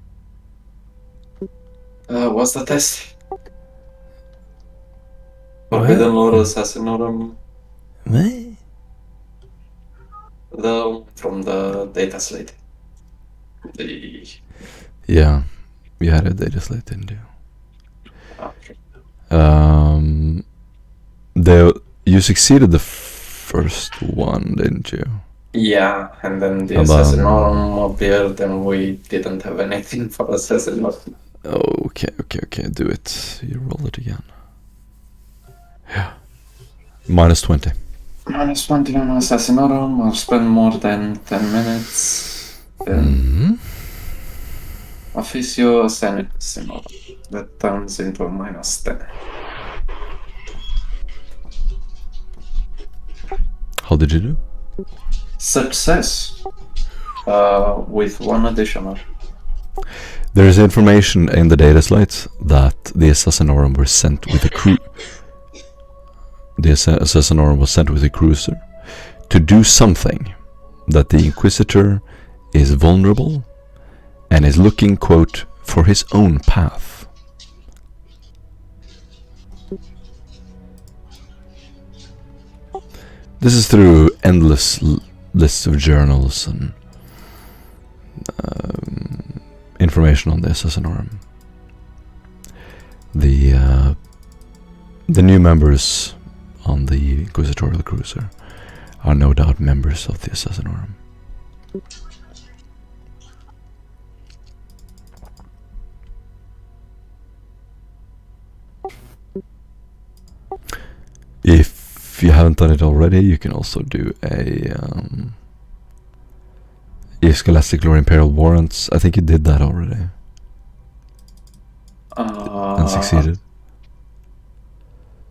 What's the test? Forbidden Lord Assassinorum. What? The from the data slate. Yeah, you had a data slate, didn't you? Okay. You succeeded the first one, didn't you? Yeah, and then the Assassinorum appeared, and we didn't have anything for Assassinorum. Okay, do it. You roll it again. Yeah. -20. -20 on Assassinorum. I'll spend more than 10 minutes. Then Officio Assassinorum. That turns into a -10. How did you do? Success. With 1 additional. There is information in the data slate that the Assassinorum were sent with a crew. The Assassinorum was sent with a cruiser to do something that the Inquisitor is vulnerable and is looking, quote, for his own path. This is through endless lists of journals and information on the Assassinorum. The new members on the Inquisitorial Cruiser are no doubt members of the Assassinorum. If you haven't done it already, you can also do a Scholastic Lore Imperial Warrants. I think you did that already. And succeeded.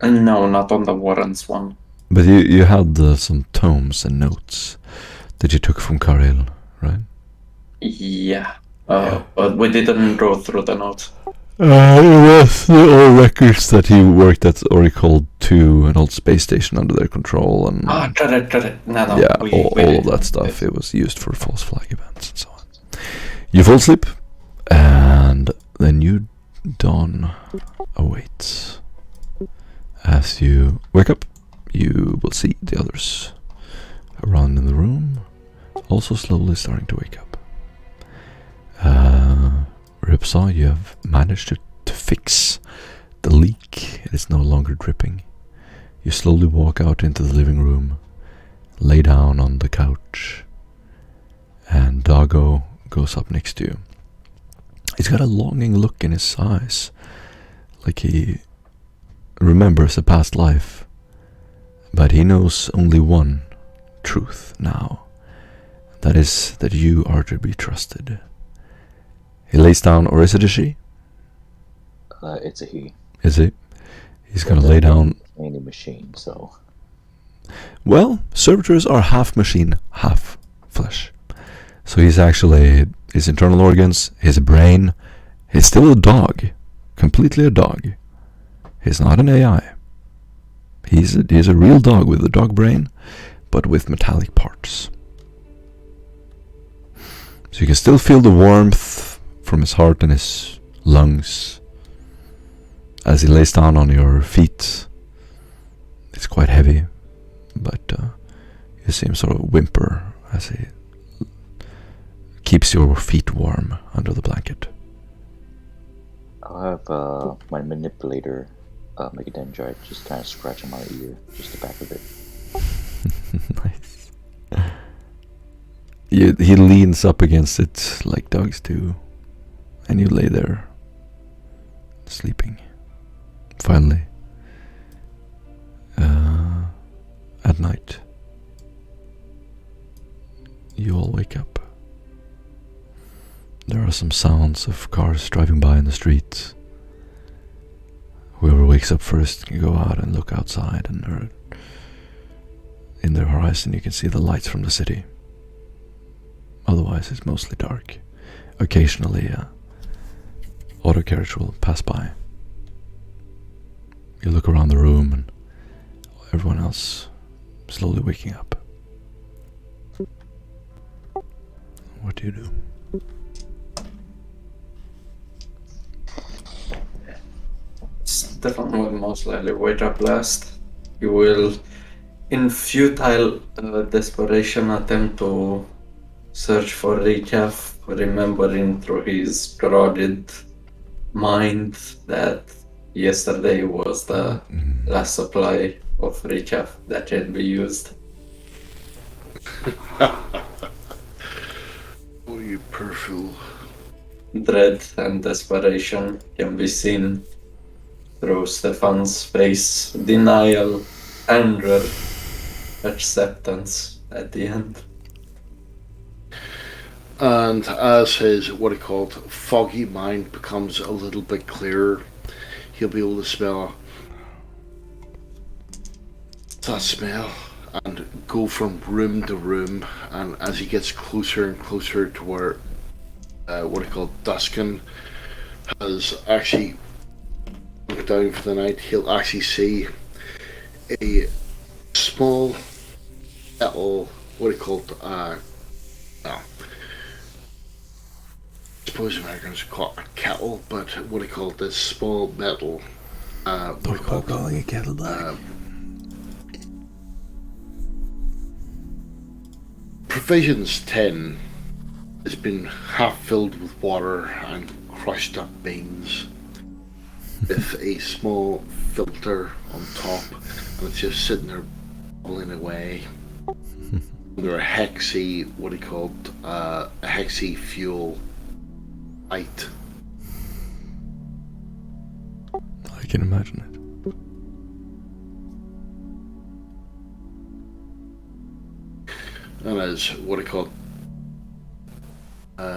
No, not on the warrants one. But you had some tomes and notes that you took from Karel, right? Yeah. But we didn't go through the notes. It was the old records that he worked at Oracle 2, an old space station under their control, and correct. No, yeah, we all of that stuff. It was used for false flag events and so on. You fall asleep, And the new dawn awaits. As you wake up, you will see the others around in the room, also slowly starting to wake up. Ripsaw, you have managed to fix the leak. It is no longer dripping. You slowly walk out into the living room, lay down on the couch, and Doggo goes up next to you. He's got a longing look in his eyes, like he remembers a past life, but he knows only one truth now. That is that you are to be trusted. He lays down, or is it a she? It's a he. Is it? He's gonna lay down. Mainly machine, so. Well, servitors are half machine, half flesh. So he's actually, his internal organs, his brain, he's still a dog. Completely a dog. He's not an AI. He's a real dog with a dog brain, but with metallic parts. So you can still feel the warmth from his heart and his lungs as he lays down on your feet. It's quite heavy, but you see him sort of whimper as he keeps your feet warm under the blanket. I'll have my manipulator make a dendrite, just kind of scratch on my ear, just the back of it. Nice. He leans up against it like dogs do, and you lay there, sleeping. Finally, at night, you all wake up. There are some sounds of cars driving by in the street. Whoever wakes up first can go out and look outside, and in the horizon you can see the lights from the city. Otherwise it's mostly dark. Occasionally a auto carriage will pass by. You look around the room and everyone else slowly waking up. What do you do? Stefan will most likely wake up last. He will, in futile desperation, attempt to search for recap, remembering through his corroded mind that yesterday was the last supply of recap that can be used. Oh, you poor fool. Dread and desperation can be seen through Stefan's face, denial, anger, acceptance at the end. And as his, what he called, foggy mind becomes a little bit clearer, he'll be able to smell that smell and go from room to room. And as he gets closer and closer to where, what he called, Duskin has actually looked down for the night, he'll actually see a small metal, what he called, I suppose Americans call it a kettle, but what he called this small metal, what he called, calling a kettle black. Provisions 10 has been half filled with water and crushed up beans with a small filter on top, and it's just sitting there bubbling away under a hexy, what he called, a hexy fuel light. I can imagine it. And as what he called,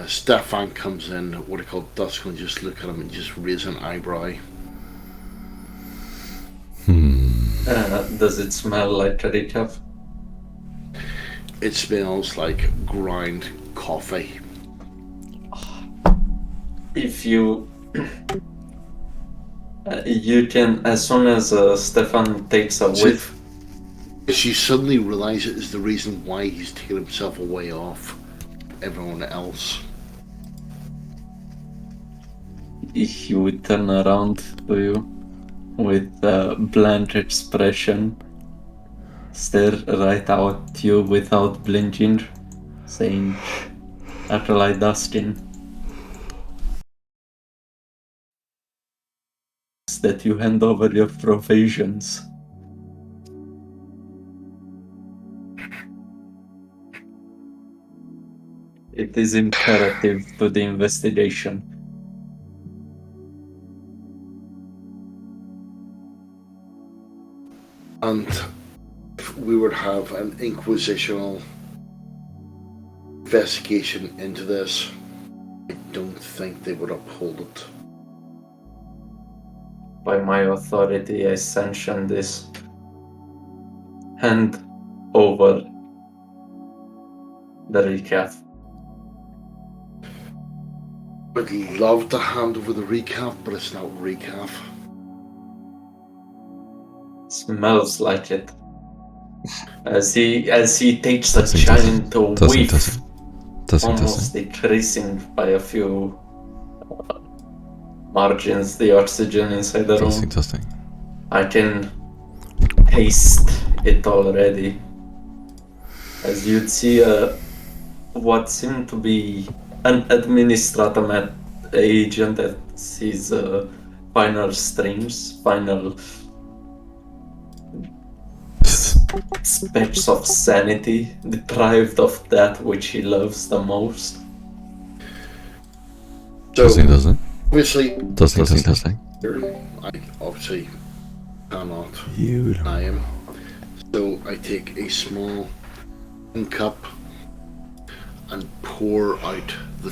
Stefan comes in, what he called, Dusk will just look at him and just raise an eyebrow. Does it smell like a recap? It smells like ground coffee. If you you can, as soon as Stefan takes a whiff, She suddenly realizes it is the reason why he's taken himself away off everyone else. he would turn around to you with a blank expression, stare right out at you without blinking, saying, Acolyte Dustin, that you hand over your provisions. It is imperative to the investigation. And if we were to have an inquisitional investigation into this, I don't think they would uphold it. By my authority, I sanction this. Hand over the recap. I'd love to hand over the recap, but it's not recap. Smells like it. As he takes a Testing, giant testing, whiff, testing, almost decreasing by a few margins the oxygen inside the room. testing. I can taste it already. As you'd see what seemed to be an administrator agent at his final streams, final specks of sanity, deprived of that which he loves the most. So, Testing. obviously, Testing. I obviously cannot You deny him. So I take a small cup and pour out the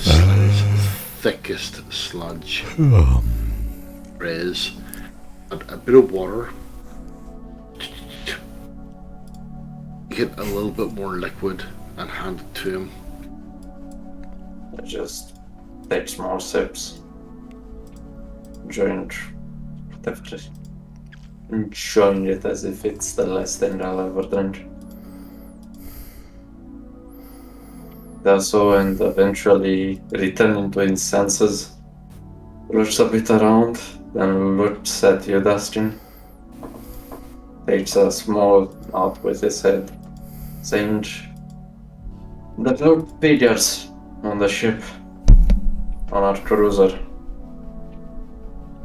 thickest sludge there is, and a bit of water. Get a little bit more liquid and hand it to him. I just take small sips. Drink enjoying it as if it's the last thing I'll ever drink. Does so, and eventually returning to his senses, looks a bit around, then looks at you, Dustin. Takes a small nod with his head, saying, "The Lord figures on the ship, on our cruiser.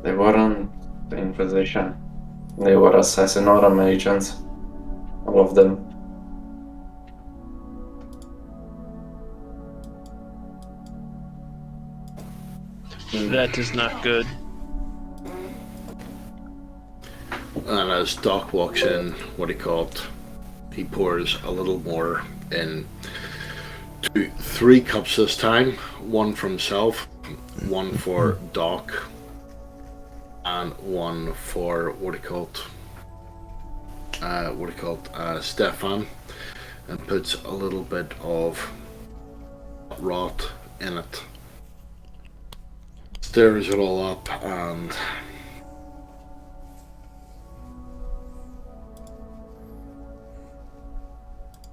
They weren't the Inquisition. They were Assassinorum agents. All of them. That is not good. And as Doc walks in, he pours a little more in. 3 cups this time. One for himself, one for Doc, and one for Stefan, and puts a little bit of rot in it. Stirs it all up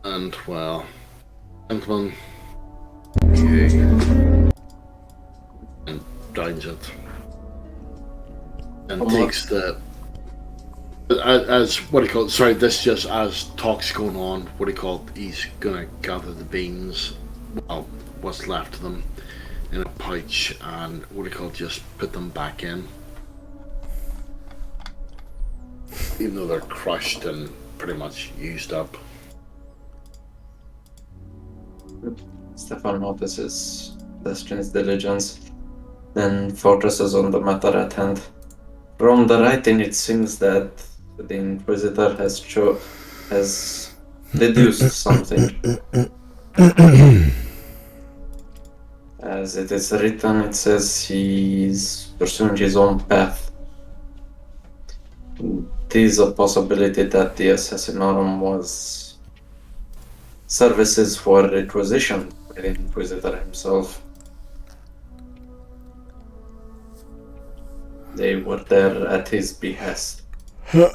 and well, gentlemen, okay, and downs it, and takes the this just as talk's going on. He's gonna gather the beans, well, what's left of them, in a pouch, and just put them back in, even though they're crushed and pretty much used up. Stefan notices Dustin's diligence, then focuses on the matter at hand. From the writing, it seems that the Inquisitor has deduced something. As it is written, it says he's pursuing his own path. It is a possibility that the Assassinorum was services for requisition by the Inquisitor himself. They were there at his behest. So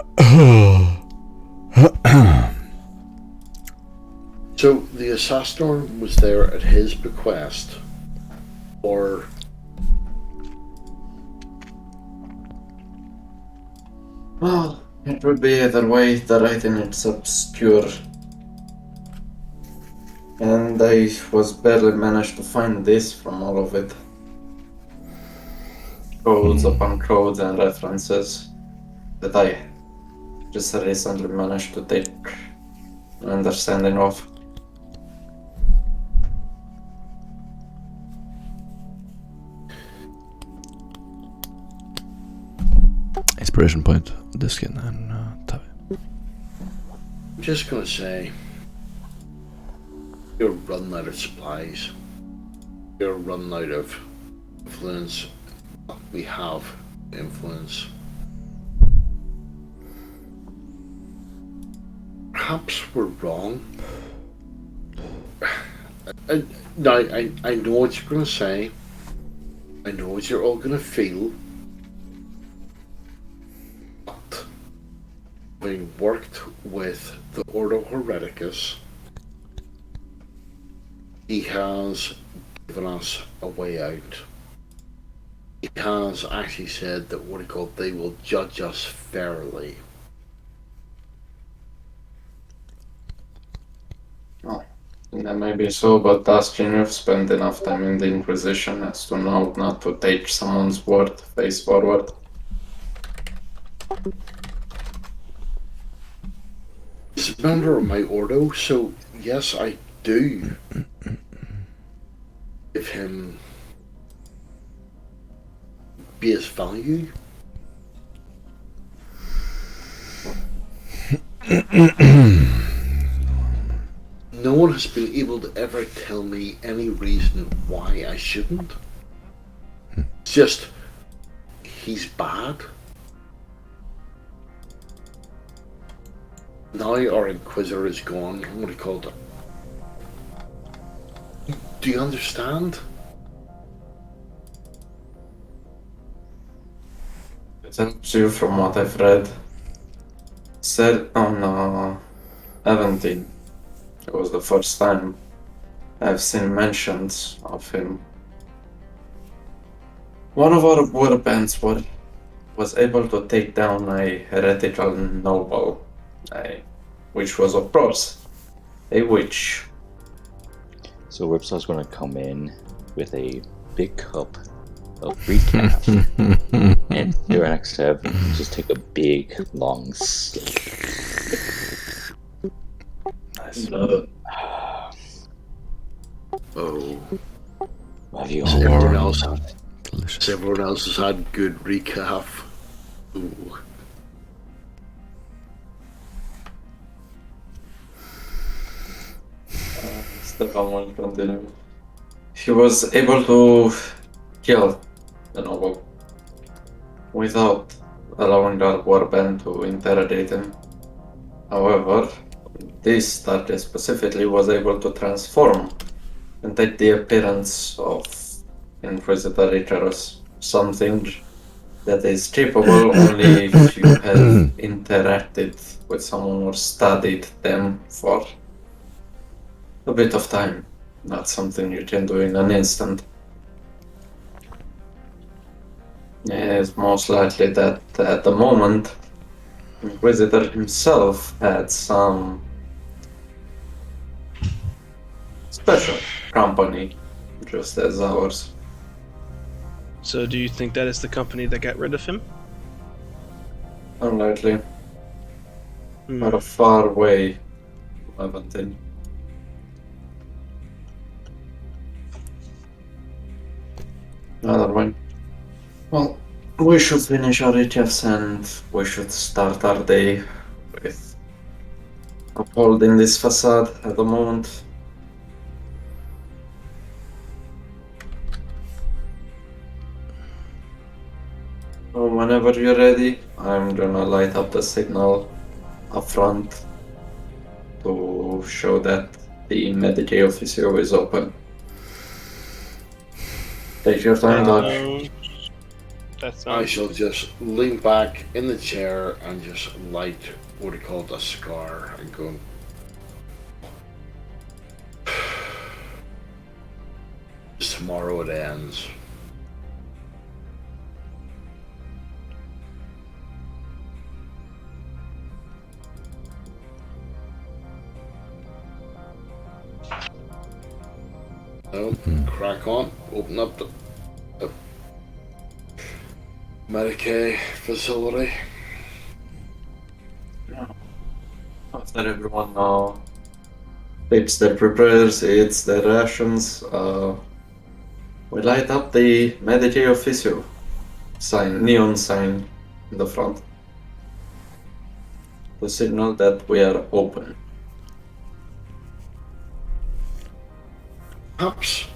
the Assassinorum was there at his bequest, or Well, it would be either way. The writing is obscure. And I was barely managed to find this from all of it. Codes upon codes and references that I just recently managed to take an understanding of. Inspiration point, Diskin and Tavi. I'm just gonna say, you're running out of supplies. You're running out of influence. We have influence. Perhaps we're wrong. I know what you're gonna say. I know what you're all gonna feel. But having worked with the Ordo Hereticus, he has given us a way out. He has actually said that they will judge us fairly. Oh, that may be so, but Dustin, you've spent enough time in the Inquisition as to know not to take someone's word face forward. He's a member of my Ordo, so yes, I do give him base value. No one has been able to ever tell me any reason why I shouldn't. It's just, he's bad. Now our Inquisitor is gone. What do you call it? Do you understand? It helps you from what I've read. Said on Aventine, it was the first time I've seen mentions of him. One of our warbands was able to take down a heretical noble, which was of course a witch. So Ripsaw's gonna come in with a big cup of recap and here next to him, just take a big long slip. Nice. Oh, Have you everyone Warm. else, Delicious. everyone else has had good recap. Ooh. Stefan will continue. He was able to kill the noble without allowing our warband to interrogate him. However, this target specifically was able to transform and take the appearance of Inquisitor Icarus, something that is capable only if you have interacted with someone or studied them for a bit of time. Not something you can do in an instant. It's most likely that at the moment, Inquisitor himself had some special company, just as ours. So do you think that is the company that got rid of him? Unlikely. Hmm. Not a far way from Aventine. Another way. Well, we should finish our recaps and we should start our day with upholding this facade at the moment. So whenever you're ready, I'm gonna light up the signal up front to show that the Medicae Officio is open. Take your time, Doc. That I sounds. shall just lean back in the chair and just light what he called a cigar and go. Tomorrow it ends. No, crack on. Open up the Medicaid facility. After everyone takes their prepares, eats their rations, we light up the Medicaid officio sign, neon sign in the front to signal that we are open. Perhaps.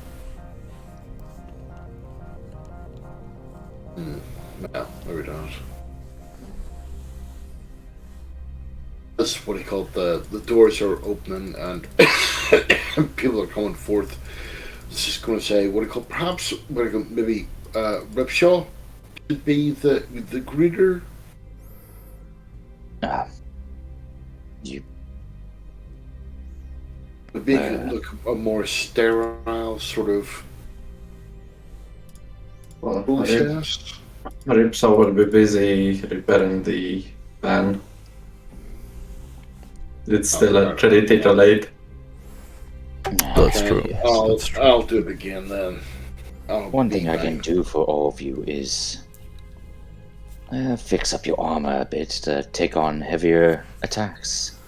No, maybe not. That's what he called the doors are opening and people are coming forth. It's just going to say what he called perhaps maybe Ripshaw should be the greeter. You Would make it look a more sterile sort of process. Ripsaw will be busy repairing the van. It's still pretty late. That's Okay, true. That's true. I'll do it again then. One thing I can do for all of you is fix up your armor a bit to take on heavier attacks.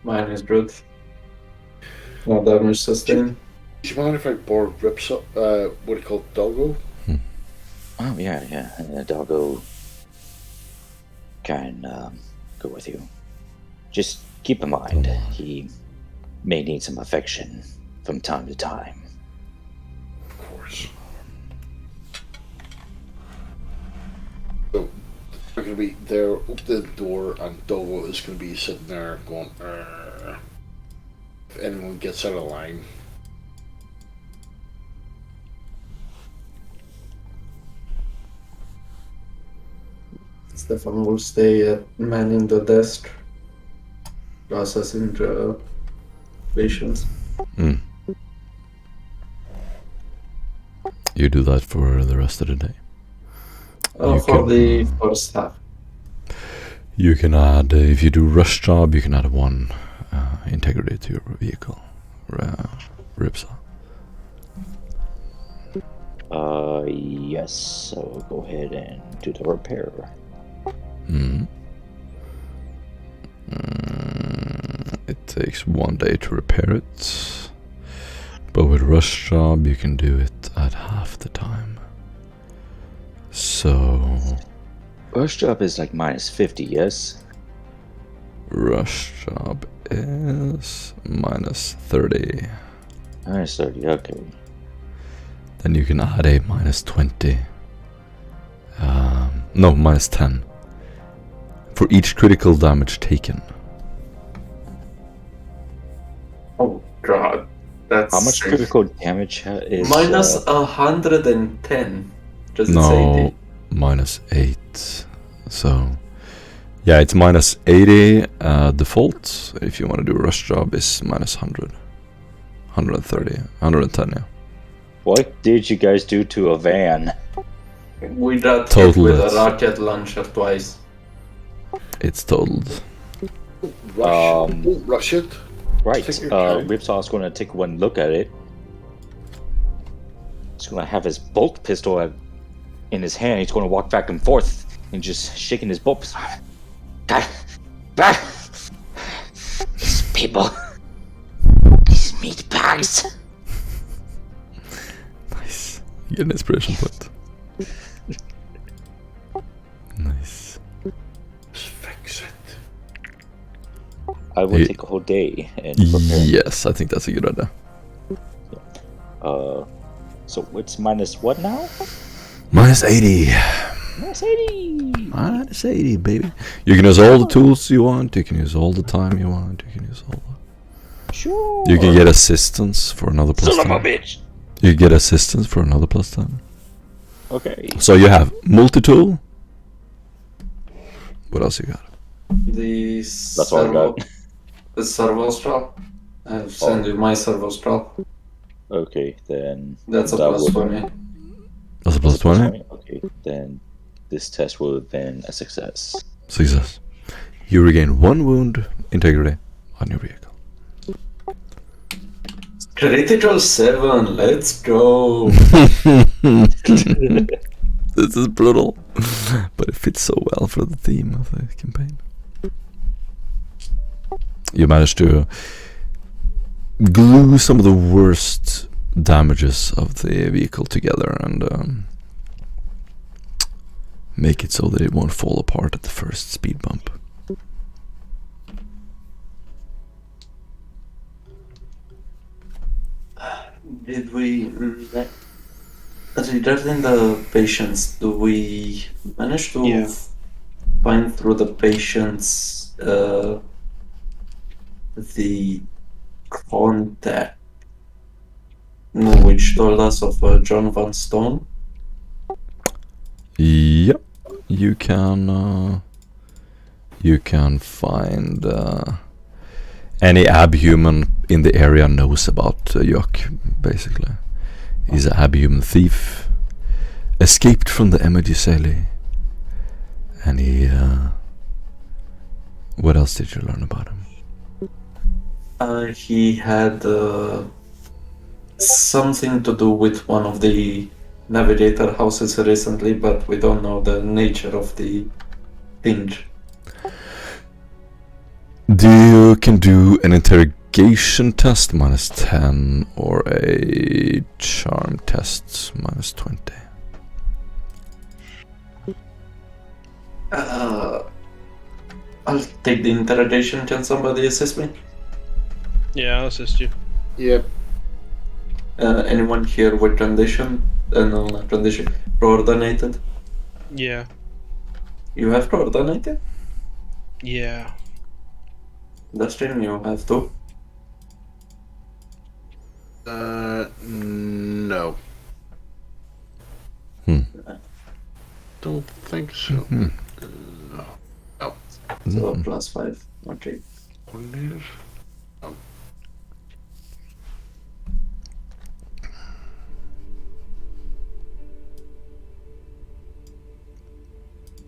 Mine is good. No damage sustained. Do you mind if I borrow Ripsaw, what he called Doggo? Oh yeah. Doggo can go with you. Just keep in mind, he may need some affection from time to time. Of course. So, they're going to be there, open the door, and Doggo is going to be sitting there going, if anyone gets out of line. Stefan will stay manning the desk, processing the patients. You do that for the rest of the day. For the first half. You can add, if you do rush job, you can add 1 integrity to your vehicle. Ripsaw. Yes, so go ahead and do the repair. It takes 1 day to repair it, but with rush job you can do it at half the time. So Rush job is like minus 50, yes? rush job is minus 30. Minus 30, okay. Then you can add a minus 20. No, minus 10 for each critical damage taken. Oh god, that's How much critical damage is... minus 110. Does it say No, minus 8. So yeah, it's minus 80 default. If you want to do a rush job, is minus 100, 130, 110. Yeah. What did you guys do to a van? We got hit Total with a it. rocket launcher twice. It's totaled. Don't rush it. Right, Take your time. Ripsaw's going to take one look at it. He's going to have his bolt pistol in his hand. He's going to walk back and forth and just shaking his bolt pistol. These people. These meat bags. Nice. You get an inspiration point. Nice. Just fix it. I will take a whole day and prepare. Yes, I think that's a good idea. So it's minus what now? Minus 80. Minus 80! Minus 80, baby. You can use all the tools you want. You can use all the time you want. You can use all the... Sure! You can get assistance for another plus Son of a 10. bitch! You can get assistance for another plus 10. Okay. So you have multi-tool. What else you got? The That's all I got. The servo strap. I'll send you my servo strap. Okay, then... That's a that plus will- 20. That's a plus 20. Okay, then this test will have been a success. Success. You regain 1 wound integrity on your vehicle. Critical 7, let's go! This is brutal, but it fits so well for the theme of the campaign. You managed to glue some of the worst damages of the vehicle together and make it so that it won't fall apart at the first speed bump. Did we... regarding the patients, do we manage to find through the patients the contact which told us of John Van Stone? Yep, you can find any abhuman in the area knows about Yok, basically. He's an abhuman thief, escaped from the Emeduseli, and he... what else did you learn about him? He had something to do with one of the navigator houses recently, but we don't know the nature of the thing. You can do an interrogation test -10 or a charm test -20. I'll take the interrogation. Can somebody assist me? Yeah, I'll assist you. Yep. Anyone here with condition? No, not condition. Coordinated? Yeah. You have coordinated? Yeah. Dustin, you have to. No. Don't think so. No. Oh. So +5. Okay. Coordinated.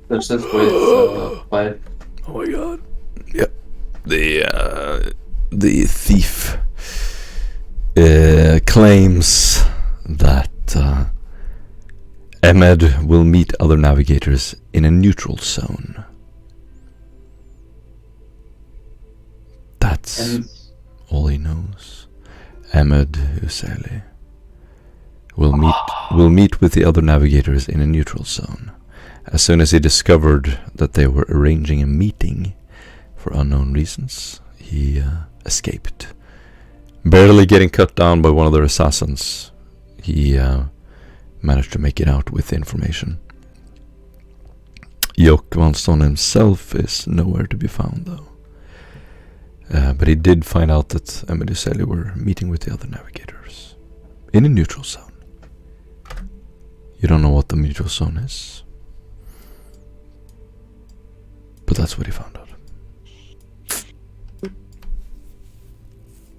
There's this with 5. Oh my god. Yep. The thief claims that Ahmed will meet other navigators in a neutral zone. That's all he knows. Ahmed Useli will meet with the other navigators in a neutral zone. As soon as he discovered that they were arranging a meeting for unknown reasons, he escaped. Barely getting cut down by one of their assassins, he managed to make it out with the information. Jok Van Stone himself is nowhere to be found, though. But he did find out that Emeduseli were meeting with the other navigators in a neutral zone. You don't know what the neutral zone is, but that's what he found out.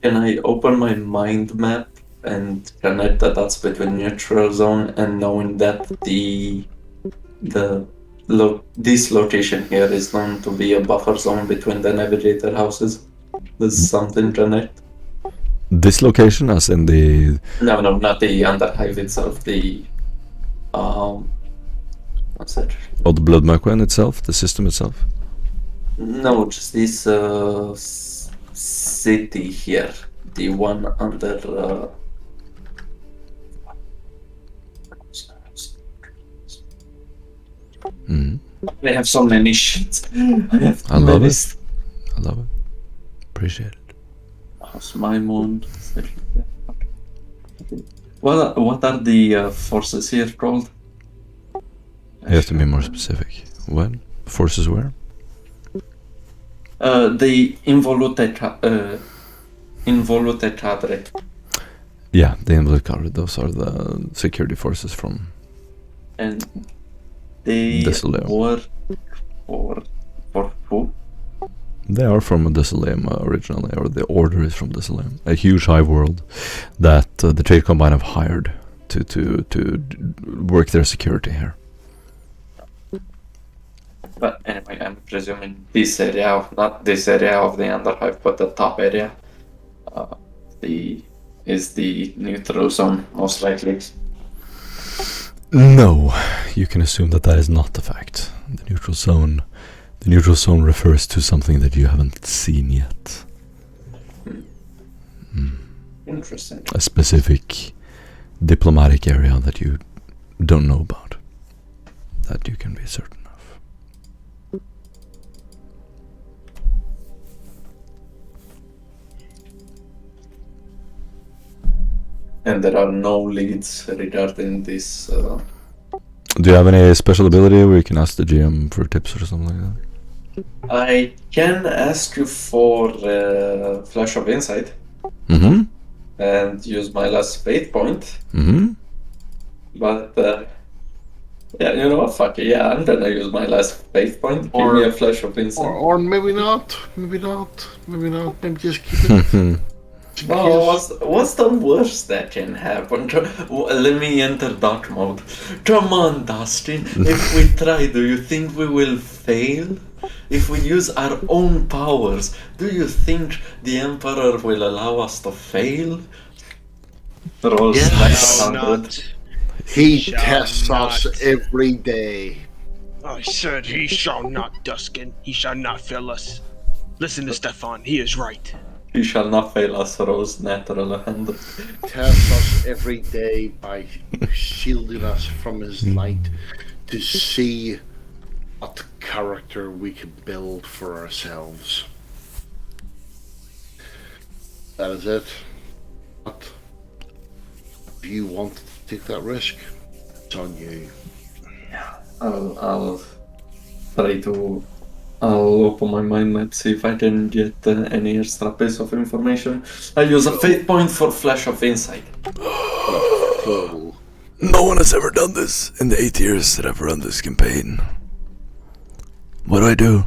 Can I open my mind map and connect the dots between neutral zone and knowing that this location here is known to be a buffer zone between the navigator houses? Does something connect? This location, as in the... No, not the Underhive itself, the... what's that? Oh, the Blood Merquin itself, the system itself? No, just this city here, the one under... I have so many shit. I love it. I love it. Appreciate it. How's my moon? What are the forces here called? You have to be more specific. What? Forces where? The Involute Cadre. Yeah, the Involute Cadre. Those are the security forces from... And they were for who? They are from Desolame originally, or the Order is from Desolame. A huge hive world that the Trade Combine have hired to work their security here. But anyway, I'm presuming this area, not this area of the Underhive, but the top area, the is the neutral zone, most likely. No, you can assume that that is not the fact. The neutral zone refers to something that you haven't seen yet. Interesting. A specific diplomatic area that you don't know about, that you can be certain of. And there are no leads regarding this. Do you have any special ability where you can ask the GM for tips or something like that? I can ask you for Flash of Insight Mm-hmm. and use my last fate point. Mm-hmm. But yeah, you know what? Fuck it. Yeah, I'm gonna use my last fate point. Give me a Flash of Insight. Or maybe not. Maybe just keep it. Oh, what's the worst that can happen? Let me enter dark mode. Come on, Dustin. If we try, do you think we will fail? If we use our own powers, do you think the Emperor will allow us to fail? Roll Yes. 900. He Shall tests us not. every day. I said he shall not, Duskin. He shall not fail us. Listen to Stefan. He is right. He shall not fail us, Rose natural 100. Tests us every day by shielding us from his light to see what character we can build for ourselves. That is it. But if you want to take that risk, it's on you. I'll try to. I'll open my mind map, see if I can get any extra piece of information. I'll use a fate point for Flash of Insight. Cool. No one has ever done this in the 8 years that I've run this campaign. What do I do?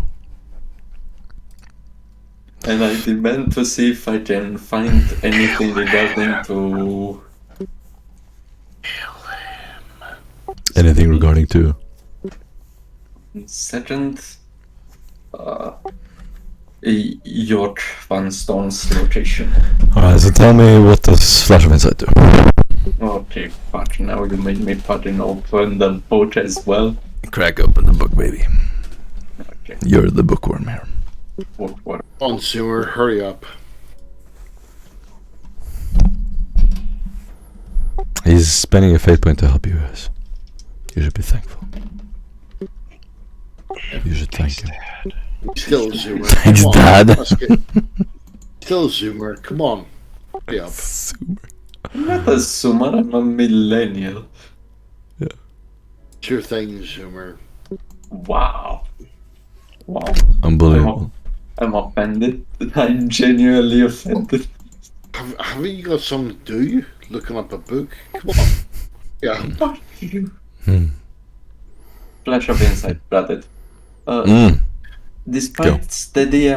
And I demand to see if I can find anything regarding to... Anything regarding to? Second... York Van Stone's location. Alright, so tell me, what does Flash of Insight do? Okay, fuck, now you made me fucking open the book as well. Crack open the book, baby. Okay, You're the bookworm here. what? On Zoomer, hurry up. He's spending a fate point to help you guys. You should be thankful. You should thank him. Still Zoomer. Thanks, come on, Dad. let's get- Still Zoomer, come on. Hurry up. I'm not a Sumer, I'm a millennial. Sure thing, Zoomer. Wow. Wow. Unbelievable. I'm offended. I'm genuinely offended. Haven't you got something to do? Looking up a book? Come on. Yeah. Fuck you. Hmm. Flash of Insight, brother. Mm. Despite steady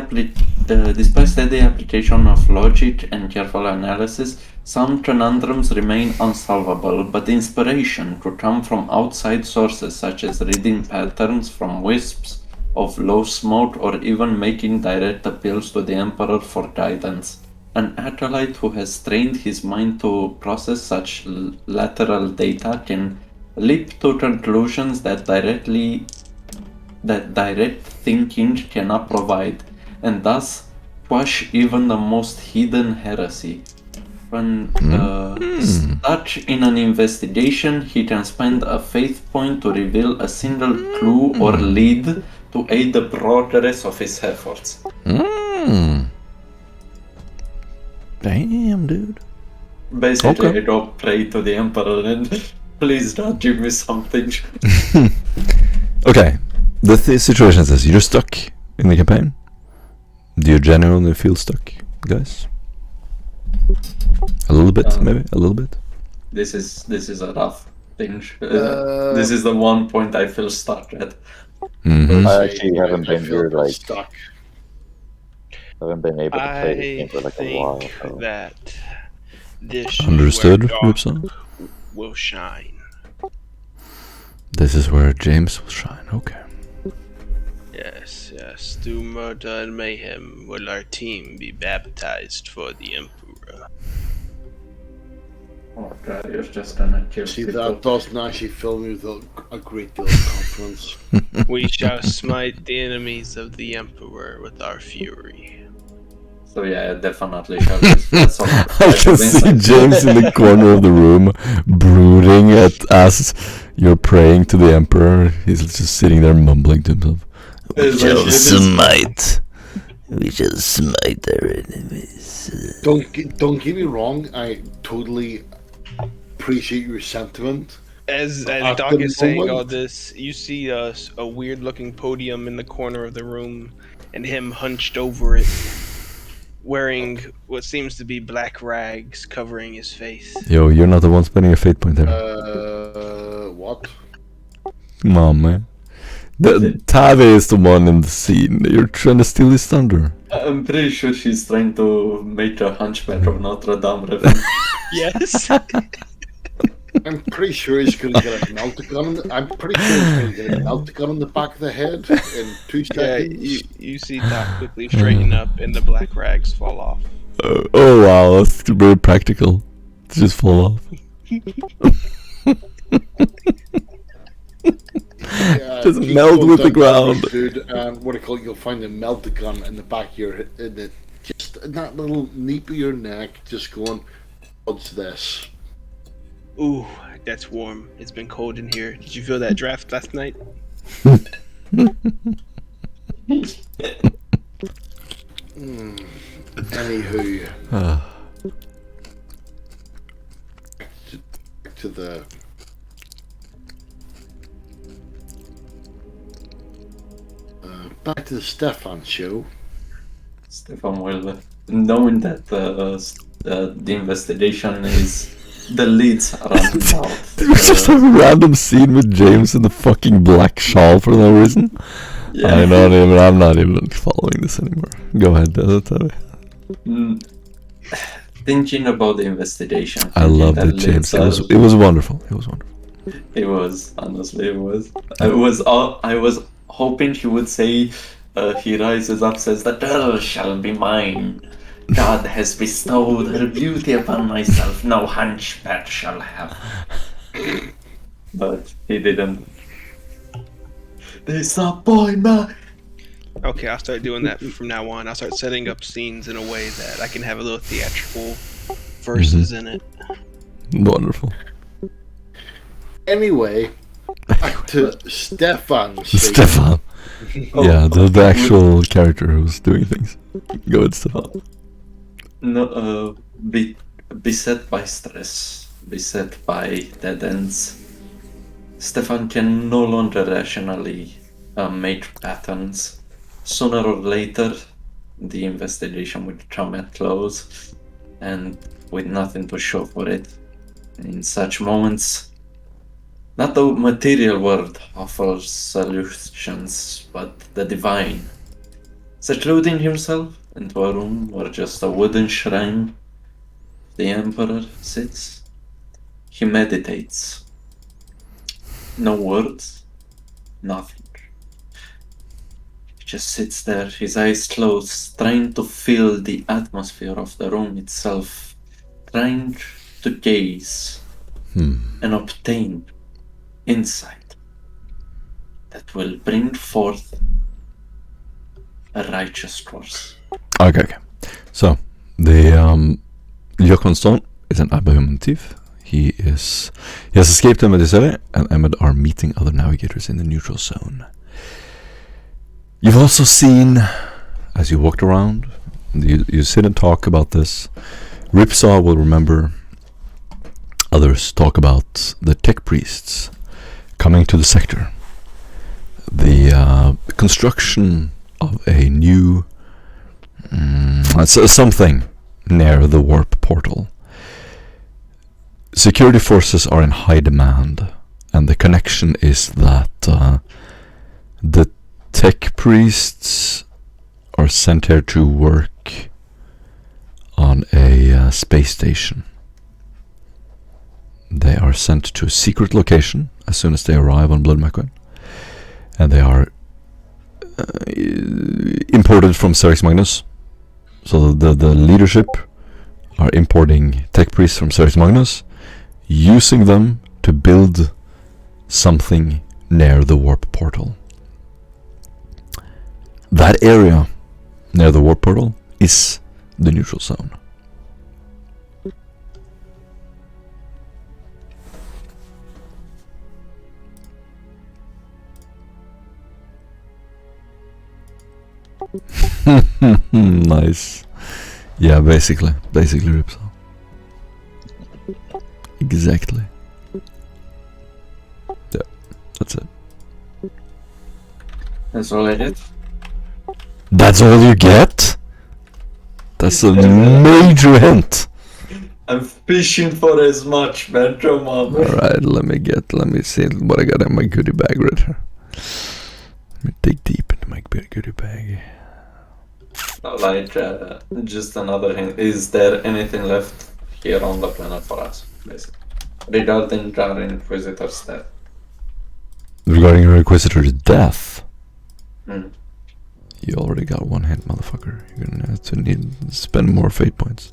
application of logic and careful analysis, some conundrums remain unsolvable, but inspiration could come from outside sources such as reading patterns from wisps of low smoke or even making direct appeals to the Emperor for guidance. An acolyte who has trained his mind to process such lateral data can leap to conclusions that direct thinking cannot provide, and thus quash even the most hidden heresy. When stuck in an investigation, he can spend a faith point to reveal a single clue or lead to aid the progress of his efforts. Mm. Damn, dude. Basically, Okay. I go pray to the Emperor and please don't give me something. Okay, the situation is this. You're stuck in the campaign. Do you genuinely feel stuck, guys? A little bit, maybe? A little bit? This is a rough thing. This is the one point I feel stuck at. Mm-hmm. I actually haven't been feel here, like, stuck. I haven't been able to play this game for like a while. think So. that this Understood, is where Ripson? Doc will shine. This is where James will shine, okay. Yes, yes. Through murder and mayhem will our team be baptized for the Emperor. Oh god, you're just gonna kill See, people. that doesn't actually fill me with a great deal of confidence. We shall smite the enemies of the Emperor with our fury. So yeah, definitely shall use that's all. I can see James in the corner of the room, brooding as you're praying to the Emperor. He's just sitting there mumbling to himself. We shall smite our enemies. Don't get me wrong. I totally appreciate your sentiment. As At Doc the is saying moment- all this, you see a weird-looking podium in the corner of the room, and him hunched over it, wearing what seems to be black rags covering his face. Yo, you're not the one spending a fate point there. What? Come on, man. Tave is the one in the scene. You're trying to steal his thunder. I'm pretty sure she's trying to make a Hunchback of Notre Dame reference. Yes. I'm pretty sure he's going to get a meltgun. I'm pretty sure he's going to get a meltgun in the back of the head in 2 Yeah, seconds. you see Doc quickly straighten up, and the black rags fall off. Oh wow, that's very practical. Just fall off. Yeah, Just keep meld going with the down ground. dude. And what do you call it? You'll find a meltgun in the back of your, just in that little nape of your neck, just going, "What's this?" Ooh, that's warm. It's been cold in here. Did you feel that draft last night? Anywho, Ah. to the back to the Stefan show. Stefan will, knowing that the investigation is the leads around south. Did we just have a random scene with James in the fucking black shawl for no reason? Yeah. I'm not even following this anymore. Go ahead, Tave. Thinking about the investigation. I thinking loved that it, James. leads It was wonderful. It was wonderful. It was, honestly, it was. I was hoping he would say, he rises up, says, "The girl shall be mine. God has bestowed her beauty upon myself. No hunchback shall have." But he didn't. There's a boy, man. Okay, I'll start doing that from now on. I'll start setting up scenes in a way that I can have a little theatrical verses in it. Wonderful. Anyway, back to Stefan's show. Stefan. Yeah, the actual character who's doing things. Go ahead, Stefan. No, beset by stress, beset by dead ends, Stefan can no longer rationally make patterns. Sooner or later, the investigation will come at close, and with nothing to show for it. In such moments, not the material world offers solutions, but the divine. Secluding himself into a room where just a wooden shrine the Emperor sits, he meditates. No words, nothing. He just sits there, his eyes closed, trying to feel the atmosphere of the room itself, trying to gaze and obtain insight that will bring forth a righteous course. Okay. So, the Jochen Stone is an Abahuman thief. He has escaped Emmet and Emmet are meeting other navigators in the neutral zone. You've also seen, as you walked around, you sit and talk about this. Ripsaw will remember. Others talk about the tech priests coming to the sector. The construction of a new something near the warp portal. Security forces are in high demand, and the connection is that the tech priests are sent here to work on a space station. They are sent to a secret location as soon as they arrive on Blood Macquarie, and they are imported from Cerex Magnus. So the leadership are importing tech priests from Cerex Magnus using them to build something near the warp portal. That area near the warp portal is the neutral zone. Nice. Yeah, basically Ripsaw. Exactly. Yeah, that's it. That's all I get. That's all you get? That's a major hint. I'm fishing for as much, man. Come on. Alright, let me see what I got in my goodie bag right here. Let me dig deep into my goodie bag. Like, just another hint. Is there anything left here on the planet for us, basically? Regarding our Inquisitor's death. Regarding your Inquisitor's death? Mm. You already got one hint, motherfucker. You're gonna have to need to spend more fate points.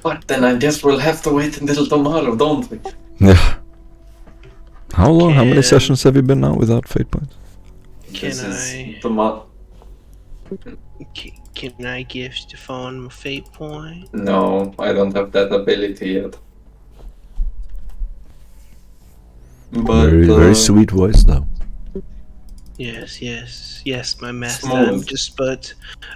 But then I guess we'll have to wait until tomorrow, don't we? Yeah. How long? How many sessions have you been now without fate points? Tomorrow. Can I give Stefan my fate point? No, I don't have that ability yet. But, very sweet voice, though. Yes, my master. Smooth. I'm just but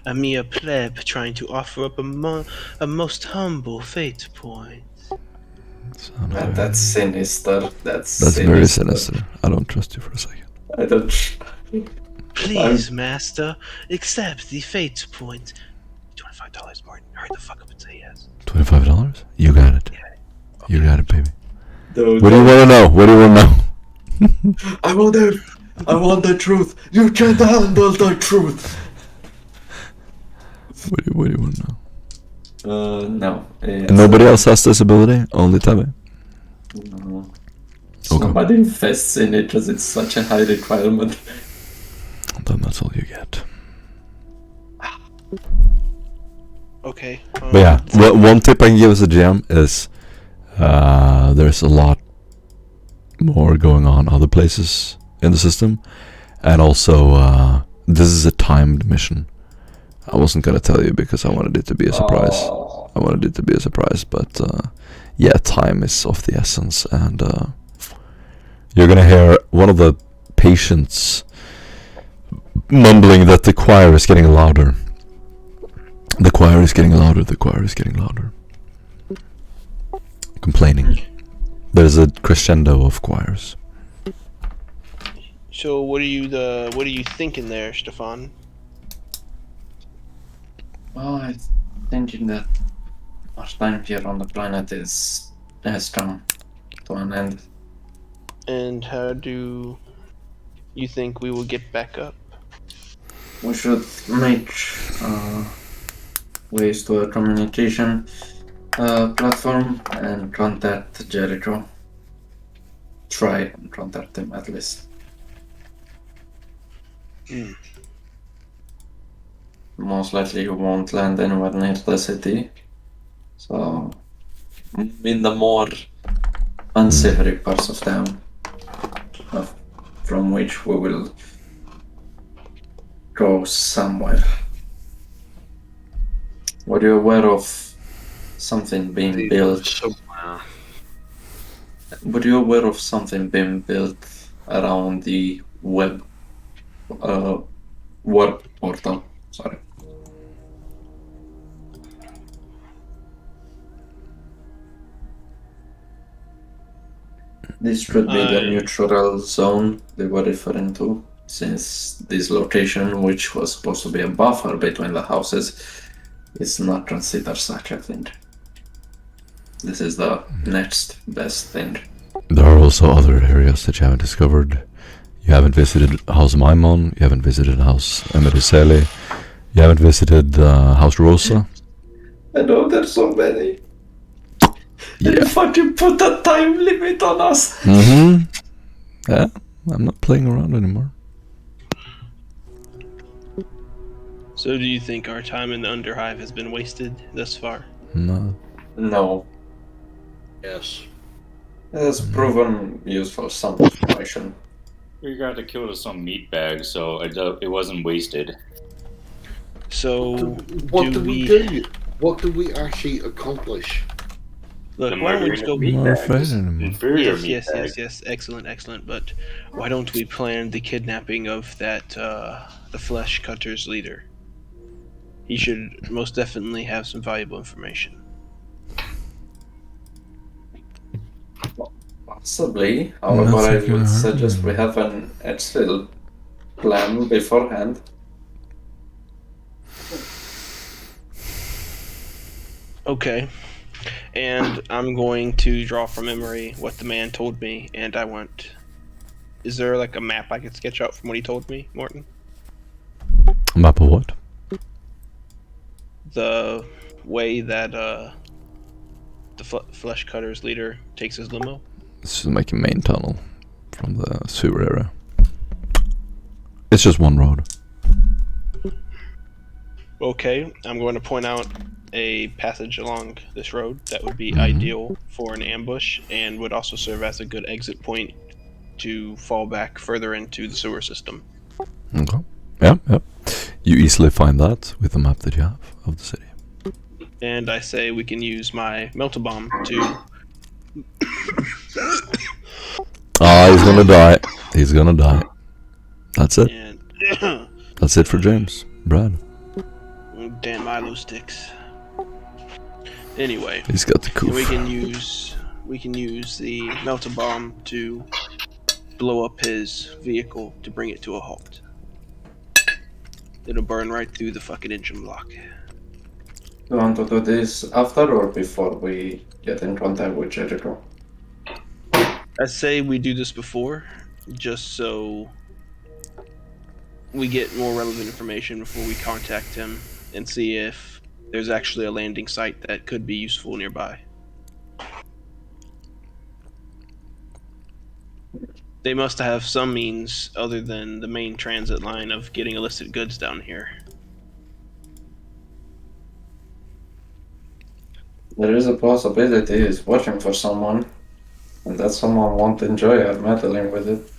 a mere pleb trying to offer up a most humble fate point. That's sinister. That's very sinister. I don't trust you for a second. I don't. Please, master, accept the fate point. $25, Martin. Hurry the fuck up and say yes. $25? You got it. Yeah. You got it, baby. Dude, What do you want to know? What do you want to know? I want the truth. You can't handle the truth. What do you want to know? No. And nobody else has this ability? Only Tabe? No. Okay. Nobody invests in it because it's such a high requirement. Then that's all you get. Okay. But yeah, one tip I can give as a GM is there's a lot more going on other places in the system, and also this is a timed mission. I wasn't gonna tell you because I wanted it to be a surprise. But yeah, time is of the essence, and you're gonna hear one of the patients mumbling that the choir is getting louder. The choir is getting louder. Complaining. There's a crescendo of choirs. So what are you thinking there, Stefan? Well, I'm thinking that our time here on the planet has come to an end. And how do you think we will get back up? We should make ways to a communication platform and contact Jericho. Try and contact him at least. Most likely you won't land anywhere near the city. So, in the more unsavory parts of town, from which we will go somewhere. Were you aware of something being built? Were you aware of something being built around the warp portal? Sorry. This should be the neutral zone they were referring to, since this location, which was supposed to be a buffer between the houses, is not considered such a thing. This is the next best thing. There are also other areas that you haven't discovered. You haven't visited House Maimon, you haven't visited House Emerisele, you haven't visited House Rosa. I know there's so many. Yeah. They fucking put a time limit on us. Yeah, I'm not playing around anymore. So do you think our time in the Underhive has been wasted thus far? No. No. Yes. It has proven useful some information. We got to kill some meat bag, so it wasn't wasted. So, What do we do? What do we actually accomplish? look, The why don't we murdering just go... of meat Not bags. afraid anymore. Inferior Yes, meat yes, bag. yes, yes. Excellent, excellent. But why don't we plan the kidnapping of that, the flesh cutter's leader? He should most definitely have some valuable information. Possibly. However, Nothing I can would hurt suggest me. we have an exfil plan beforehand. Okay. And I'm going to draw from memory what the man told me, and I want... Is there like a map I could sketch out from what he told me, Morton? Map of what? The way that the flesh cutter's leader takes his limo? This is making main tunnel from the sewer area. It's just one road. Okay, I'm going to point out a passage along this road that would be Mhm. ideal for an ambush and would also serve as a good exit point to fall back further into the sewer system. Okay. Yeah, yeah. You easily find that with the map that you have of the city. And I say we can use my melta bomb to... Ah, he's gonna die. He's gonna die. That's it. And That's it for James. Brad. damn Milo sticks. Anyway, He's got the and we coof. can use the melta bomb to blow up his vehicle to bring it to a halt. It'll burn right through the fucking engine block. You want to do this after or before we get in contact with Jericho? I say we do this before, just so we get more relevant information before we contact him and see if there's actually a landing site that could be useful nearby. They must have some means other than the main transit line of getting illicit goods down here. There is a possibility he's watching for someone, and that someone won't enjoy our meddling with it.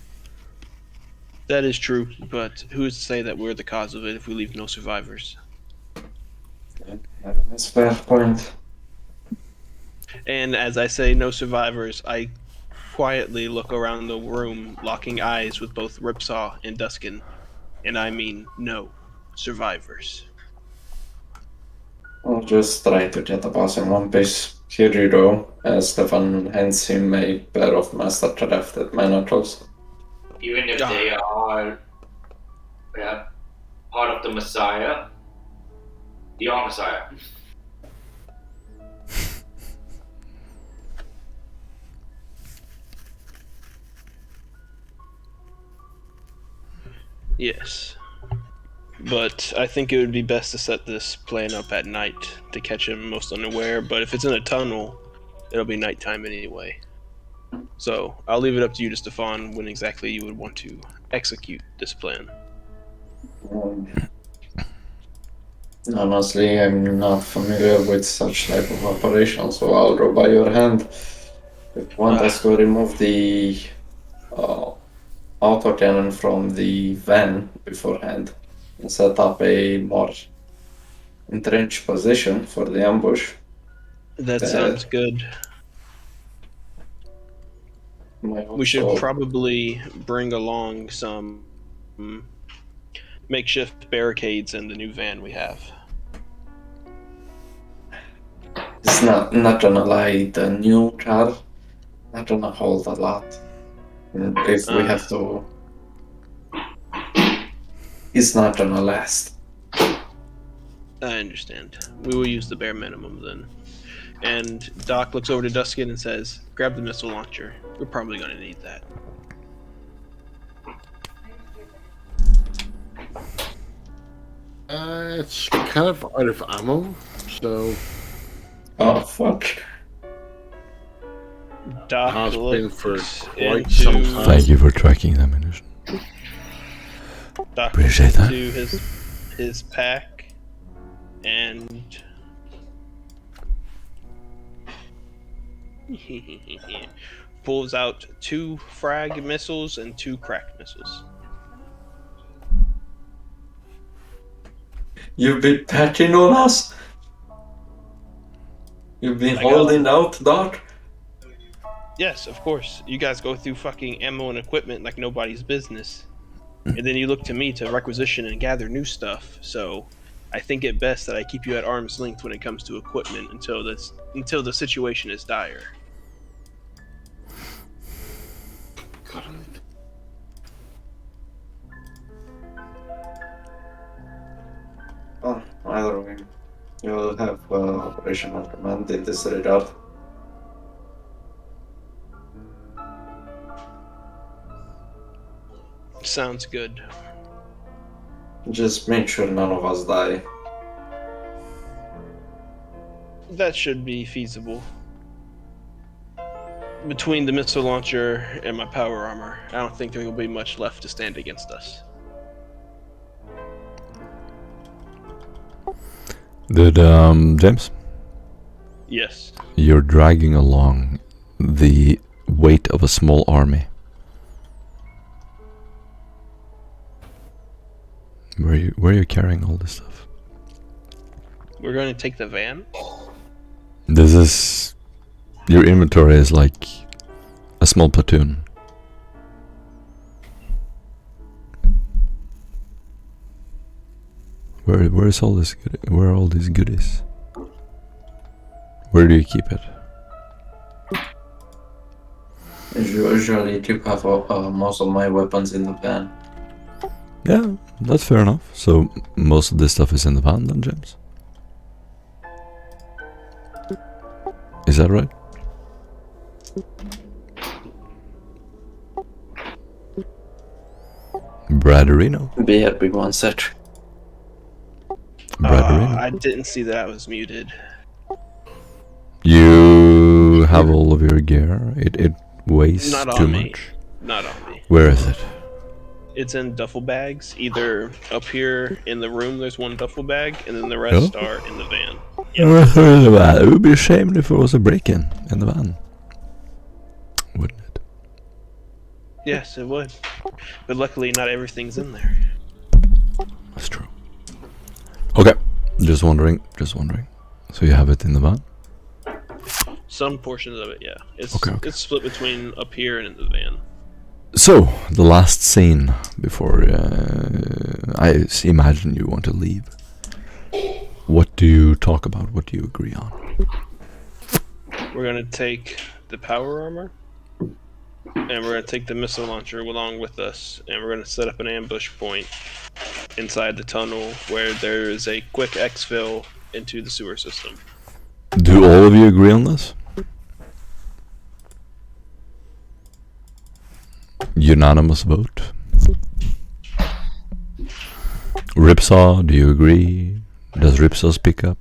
That is true, but who's to say that we're the cause of it if we leave no survivors? That's a fair point. And as I say no survivors, I quietly look around the room, locking eyes with both Ripsaw and Duskin, and I mean no survivors. I'll just try to get the boss in one piece. Here you go, as Stefan hands him a pair of master crafted manacles. Even if they are part of the Messiah, you are Messiah. Yes. But I think it would be best to set this plan up at night to catch him most unaware, but if it's in a tunnel, it'll be nighttime anyway. So I'll leave it up to you, Stefan, when exactly you would want to execute this plan. Honestly, I'm not familiar with such type of operation, so I'll go by your hand. If you want us to remove the autocannon from the van beforehand and set up a more entrenched position for the ambush. That sounds good. We should probably bring along some makeshift barricades in the new van we have. It's not gonna lie, the new car not gonna hold a lot. If we have to, it's not gonna last. I understand. We will use the bare minimum then. And Doc looks over to Duskin and says, grab the missile launcher. We're probably going to need that. It's kind of out of ammo, so... Oh, fuck. Doc has been for looks quite some into, time. Thank you for tracking the ammunition. Doc Appreciate looks that. into his pack and pulls out 2 frag missiles and 2 crack missiles. You've been patching on us? You've been holding out, Dark? Yes, of course. You guys go through fucking ammo and equipment like nobody's business. And then you look to me to requisition and gather new stuff. So I think it best that I keep you at arm's length when it comes to equipment until the situation is dire. Well, either way, you will have operational command in this regard. Sounds good. Just make sure none of us die. That should be feasible. Between the missile launcher and my power armor, I don't think there will be much left to stand against us. Did, James? Yes. You're dragging along the weight of a small army. Where are you carrying all this stuff? We're going to take the van. This is... Your inventory is like a small platoon. Where is all this? Where are all these goodies? Where do you keep it? Usually you have most of my weapons in the van. Yeah, that's fair enough. So most of this stuff is in the van then, James? Is that right? Braderino. Be happy one set. Braderino. I didn't see that I was muted. You have all of your gear. It weighs Not too on me. much. Not on me. Where is it? It's in duffel bags. Either up here in the room, there's one duffel bag, and then the rest are in the van. It would be a shame if it was a break-in in the van. Wouldn't it? Yes, it would. But luckily, not everything's in there. That's true. Okay, just wondering. So you have it in the van? Some portions of it, yeah. It's Okay. split between up here and in the van. So, the last scene before I imagine you want to leave. What do you talk about? What do you agree on? We're gonna take the power armor, and we're gonna take the missile launcher along with us, and we're gonna set up an ambush point inside the tunnel where there is a quick exfil into the sewer system. Do all of you agree on this? Unanimous vote. Ripsaw, do you agree? Does Ripsaw speak up?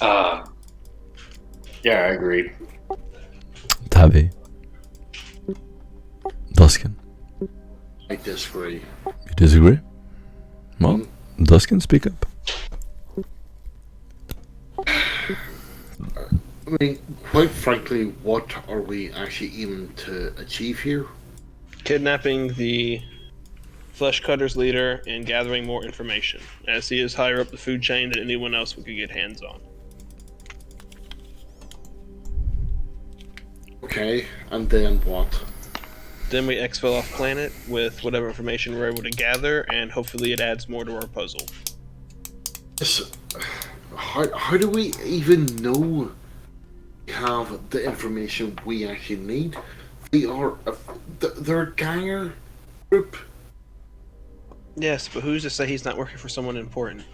Yeah, I agree. Tavi? Duskin? I disagree. You disagree? Well, Duskin, speak up. I mean, quite frankly, what are we actually aiming to achieve here? Kidnapping the Flesh Cutter's leader and gathering more information, as he is higher up the food chain than anyone else we could get hands on. Okay, and then what? Then we exfil off planet with whatever information we're able to gather, and hopefully it adds more to our puzzle. How do we even know we have the information we actually need? They're a ganger group. Yes, but who's to say he's not working for someone important?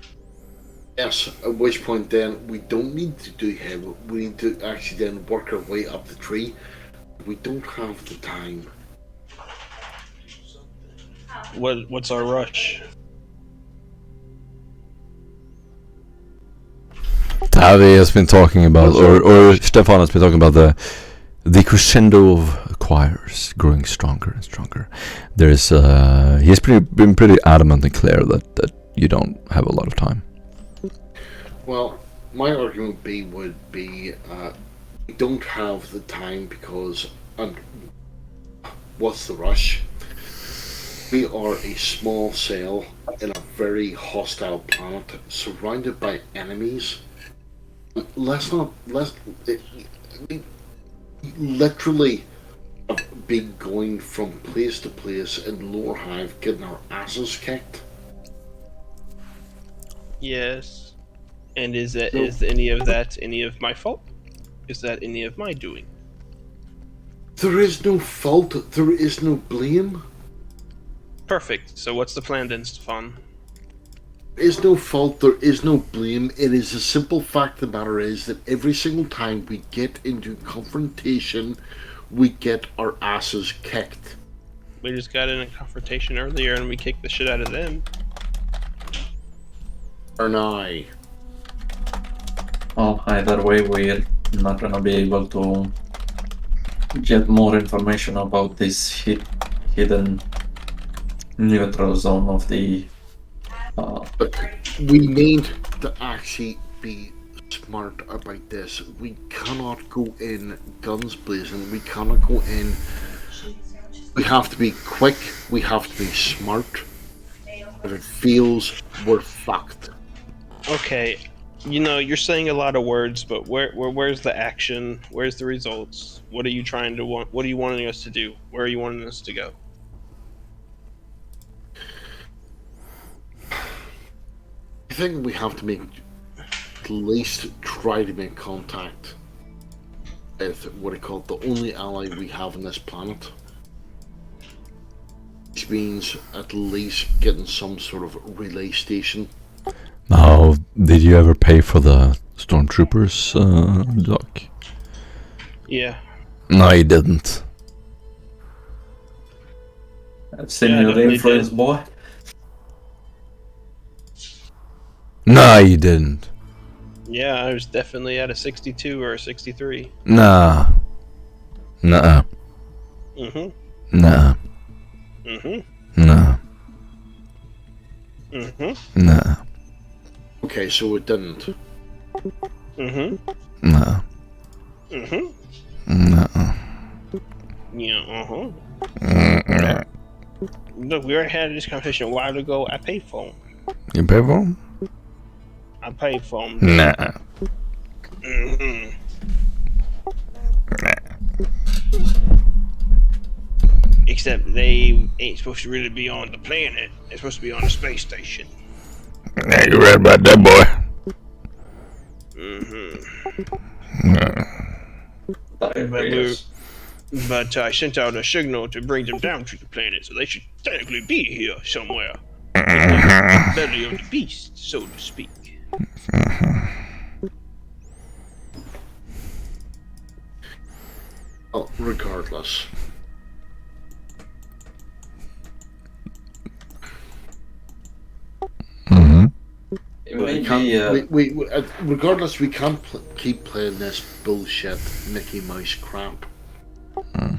Yes, at which point then we don't need to do him. We need to actually then work our way up the tree. We don't have the time. What's our rush? Tavi has been talking about, or Stefan has been talking about the crescendo of acquirers growing stronger and stronger. There's he's been pretty adamant and clear that you don't have a lot of time. Well, my argument would be we don't have the time because, and what's the rush? We are a small cell in a very hostile planet, surrounded by enemies. Let's literally have been going from place to place in Lower Hive, getting our asses kicked. Yes. And is any of that any of my fault? Is that any of my doing? There is no fault. There is no blame. Perfect. So what's the plan then, Stefan? There is no fault. There is no blame. It is a simple fact of the matter is that every single time we get into confrontation, we get our asses kicked. We just got in a confrontation earlier and we kicked the shit out of them. Or not. Well, either way, we're not gonna be able to get more information about this hidden neutral zone of the. But we need to actually be smart about this. We cannot go in guns blazing. We cannot go in. We have to be quick. We have to be smart. If it feels, we're fucked. Okay, you know, you're saying a lot of words, but where's the action? Where's the results? What are you trying to want? What are you wanting us to do? Where are you wanting us to go? I think we have to make, at least try to make contact with what I call the only ally we have on this planet. Which means at least getting some sort of relay station. Now, did you ever pay for the stormtroopers, Doc? Yeah. No, you didn't. I've seen your influence, boy. No, you didn't. Yeah, I was definitely at a 62 or a 63. Nah. Nuh-uh. Mm-hmm. Nah. Mm-hmm. Nah. Mm-hmm. Nah. Okay, so it didn't. Mm-hmm. Nah. Mm-hmm. Nuh-uh. Yeah, uh-huh. Look, we already had this conversation a while ago. I paid for them. You pay for them? I paid for them. Nah. Mm-hmm. Except they ain't supposed to really be on the planet. They're supposed to be on the space station. Yeah, you're right about that, boy. Mm-hmm. But I sent out a signal to bring them down to the planet, so they should technically be here somewhere. In the belly of the beast, so to speak. Oh, regardless. Regardless, we can't keep playing this bullshit Mickey Mouse crap.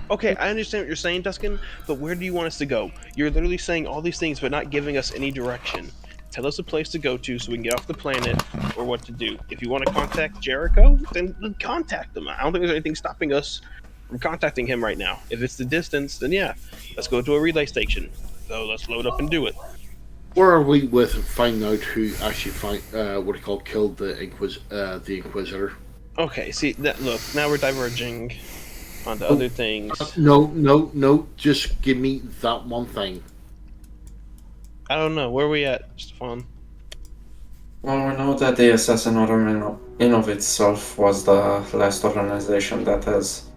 Okay, I understand what you're saying, Duskin, but where do you want us to go? You're literally saying all these things, but not giving us any direction. Tell us a place to go to so we can get off the planet, or what to do. If you want to contact Jericho, then contact him. I don't think there's anything stopping us from contacting him right now. If it's the distance, then yeah, let's go to a relay station. So let's load up and do it. Where are we with finding out who actually killed the Inquisitor? Okay, see, look, now we're diverging onto other things. No, just give me that one thing. I don't know, where are we at, Stefan? Well, we know that the Assassinorum in of itself was the last organization that has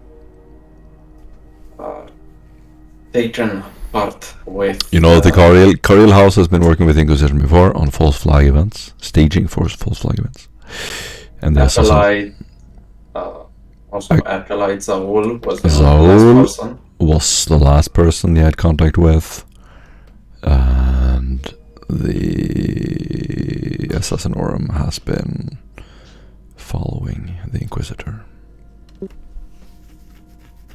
taken part with... You know, the Cariel House has been working with Inquisition before on false flag events, staging for false flag events. And the Acolyte, also Acolyte Zaul was the last person. Was the last person they had contact with. And the Assassinorum has been following the Inquisitor.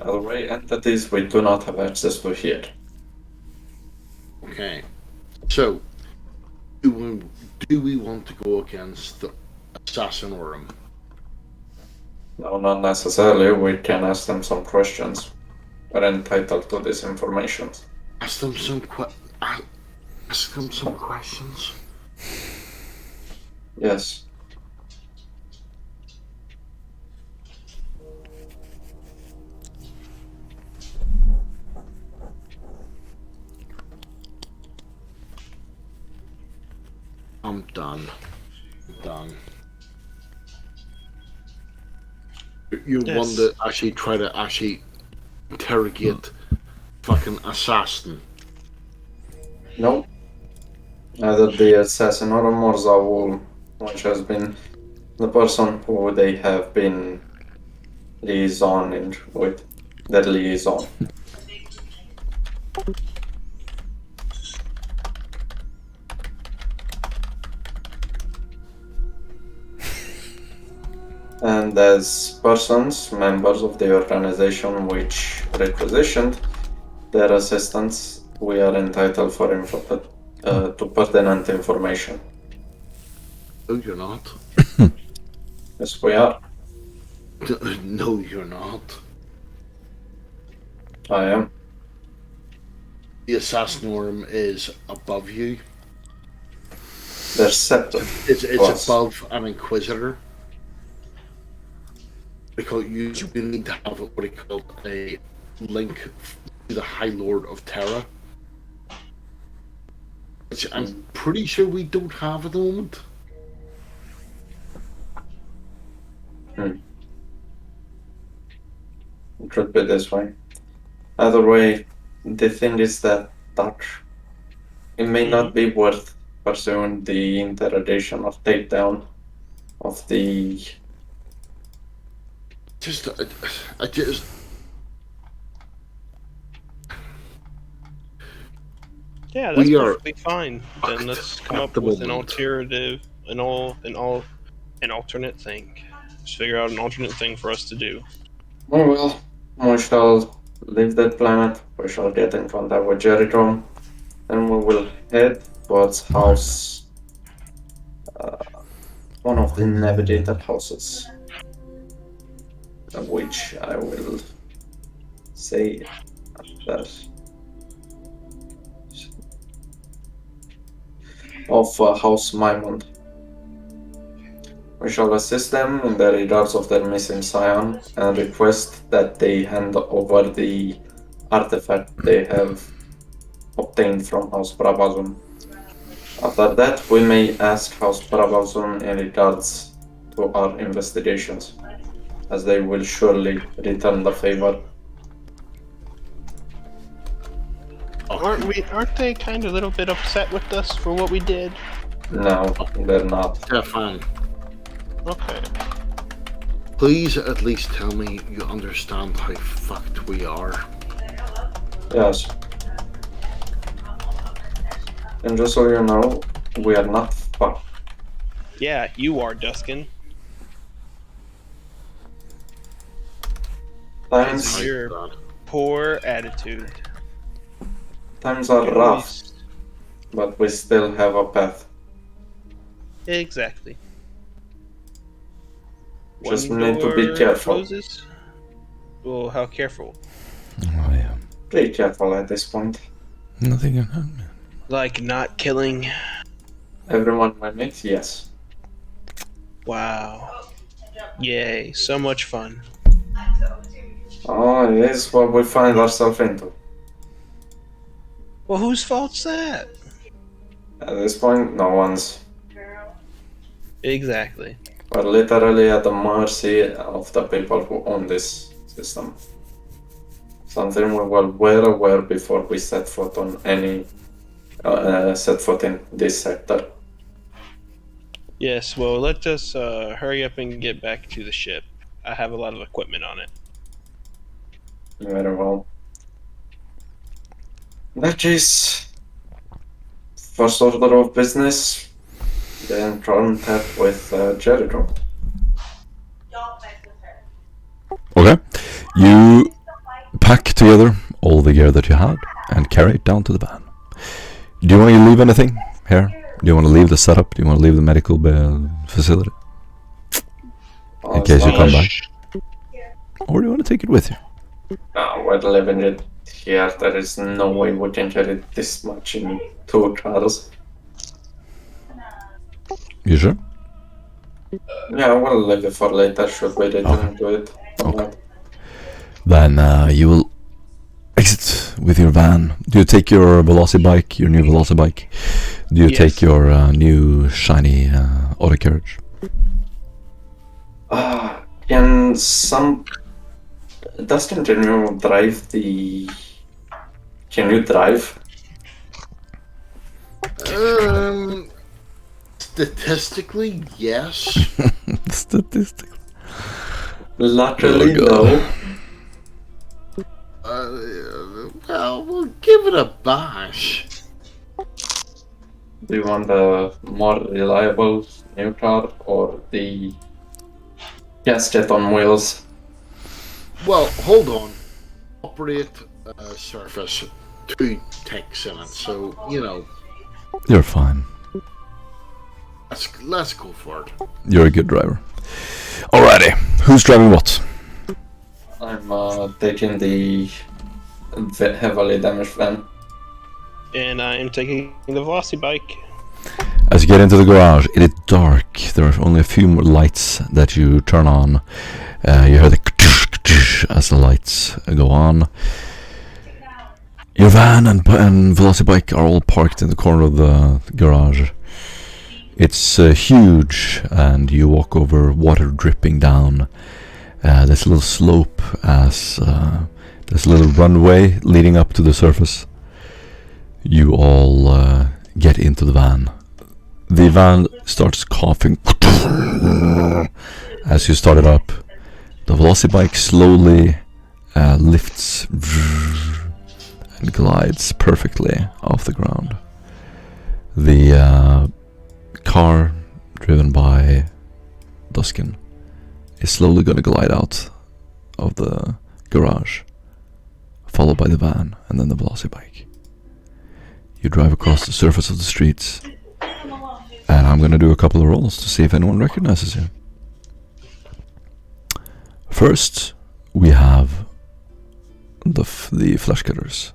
Other entities we do not have access to here. Okay, so do we want to go against the Assassinorum? No, not necessarily. We can ask them some questions. We're entitled to this information. Ask them some questions. Yes. I'm done. Done. You Yes. want to actually try to interrogate fucking assassin? No. Either the assassin or Morzaul, which has been the person who they have been liaisoning with. Their liaison. And as persons, members of the organization which requisitioned their assistance, we are entitled for to pertinent information. No, you're not. Yes, we are. No, you're not. I am. The Assassinorum is above you. They're separate. It's Plus. above an Inquisitor. Because you need to have what they call a link to the High Lord of Terra. Which I'm pretty sure we don't have at the moment. It could be this way. Either way, the thing is that it may not be worth pursuing the interrogation or takedown of the... I just... Yeah, that's We are perfectly fine. Then let's come up at the with an moment. alternative, an alternate thing. Just figure out an alternate thing for us to do. Oh well, we shall leave that planet, we shall get in contact with Jericho, and we will head towards house... one of the navigator houses. Which I will say that... of House Maimond. We shall assist them in the regards of their missing scion and request that they hand over the artifact they have obtained from House Brabazon. After that, we may ask House Brabazon in regards to our investigations, as they will surely return the favor. Aren't they kind of a little bit upset with us for what we did? No, they're not. Stefan, Okay. please at least tell me you understand how fucked we are. Yes. And just so you know, we are not fucked. Yeah, you are, Duskin. Times, Your poor attitude. times are rough, but we still have a path. Exactly. Just One need to be door careful. closes. Well, how careful? Oh yeah. Pretty careful at this point. Nothing can happen. Like not killing. Everyone we meet, yes. Wow. Yay, so much fun. Oh, it is what we find ourselves into. Well, whose fault's that? At this point, no one's. Exactly. We're literally at the mercy of the people who own this system. Something we were well aware before we set foot on set foot in this sector. Yes, well, let's just hurry up and get back to the ship. I have a lot of equipment on it. Very well. In that case, first order of business, then contact with Jericho. Okay. You pack together all the gear that you had and carry it down to the van. Do you want to leave anything here? Do you want to leave the setup? Do you want to leave the medical facility? In case you come back. or do you want to take it with you? No, we're leaving it here. There is no way we can carry this much in 2 cars. You sure? Yeah, we'll leave it for later. Should we return to it? Okay. Then you will exit with your van. Do you take your Velocibike, your new Velocibike? Do you take your new shiny auto carriage? Can some... Doesn't you drive the... Can you drive? Statistically, yes. Statistically. Luckily, no. Well, we'll give it a bash. Do you want the more reliable new car or the gasket on wheels? Well, hold on. Operate surface, 2 ticks in it, so, you know. You're fine. Let's go for it. You're a good driver. Alrighty, who's driving what? I'm taking the heavily damaged van. And I am taking the Velocibike. As you get into the garage, it is dark. There are only a few more lights that you turn on. You hear the as the lights go on. Your van and Velocibike are all parked in the corner of the garage. It's huge, and you walk over water dripping down this little slope as this little runway leading up to the surface. You all get into the van. The van starts coughing as you start it up. The Velocibike slowly lifts and glides perfectly off the ground. The car driven by Duskin is slowly going to glide out of the garage, followed by the van and then the Velocibike. You drive across the surface of the streets, and I'm going to do a couple of rolls to see if anyone recognizes you. First, we have the flesh cutters.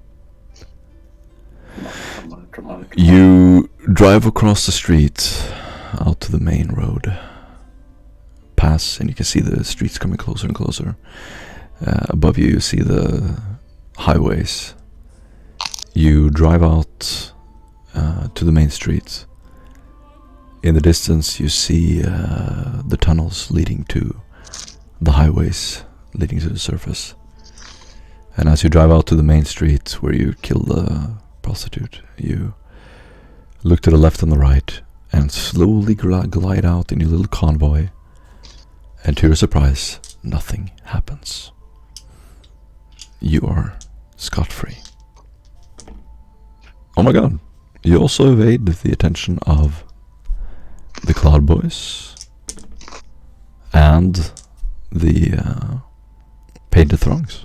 Come on. You drive across the street out to the main road. Pass, and you can see the streets coming closer and closer. Above you, you see the highways. You drive out to the main street. In the distance, you see the tunnels leading to the highways leading to the surface. And as you drive out to the main street where you kill the prostitute, you look to the left and the right and slowly glide out in your little convoy, and to your surprise, nothing happens. You are scot-free. Oh my god, you also evade the attention of the Cloud Boys and the Painted Throngs.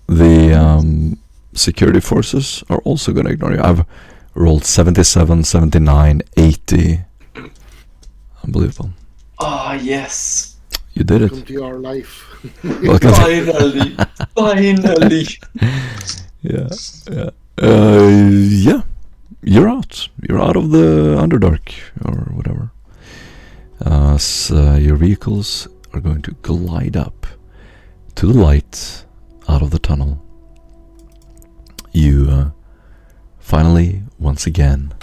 The security forces are also going to ignore you. I've rolled 77, 79, 80. Unbelievable. Ah, yes. You did it. Welcome to our life. Welcome Finally. Finally. Yeah. You're out. You're out of the Underdark or whatever. So your vehicles are going to glide up to the light out of the tunnel. You finally, once again,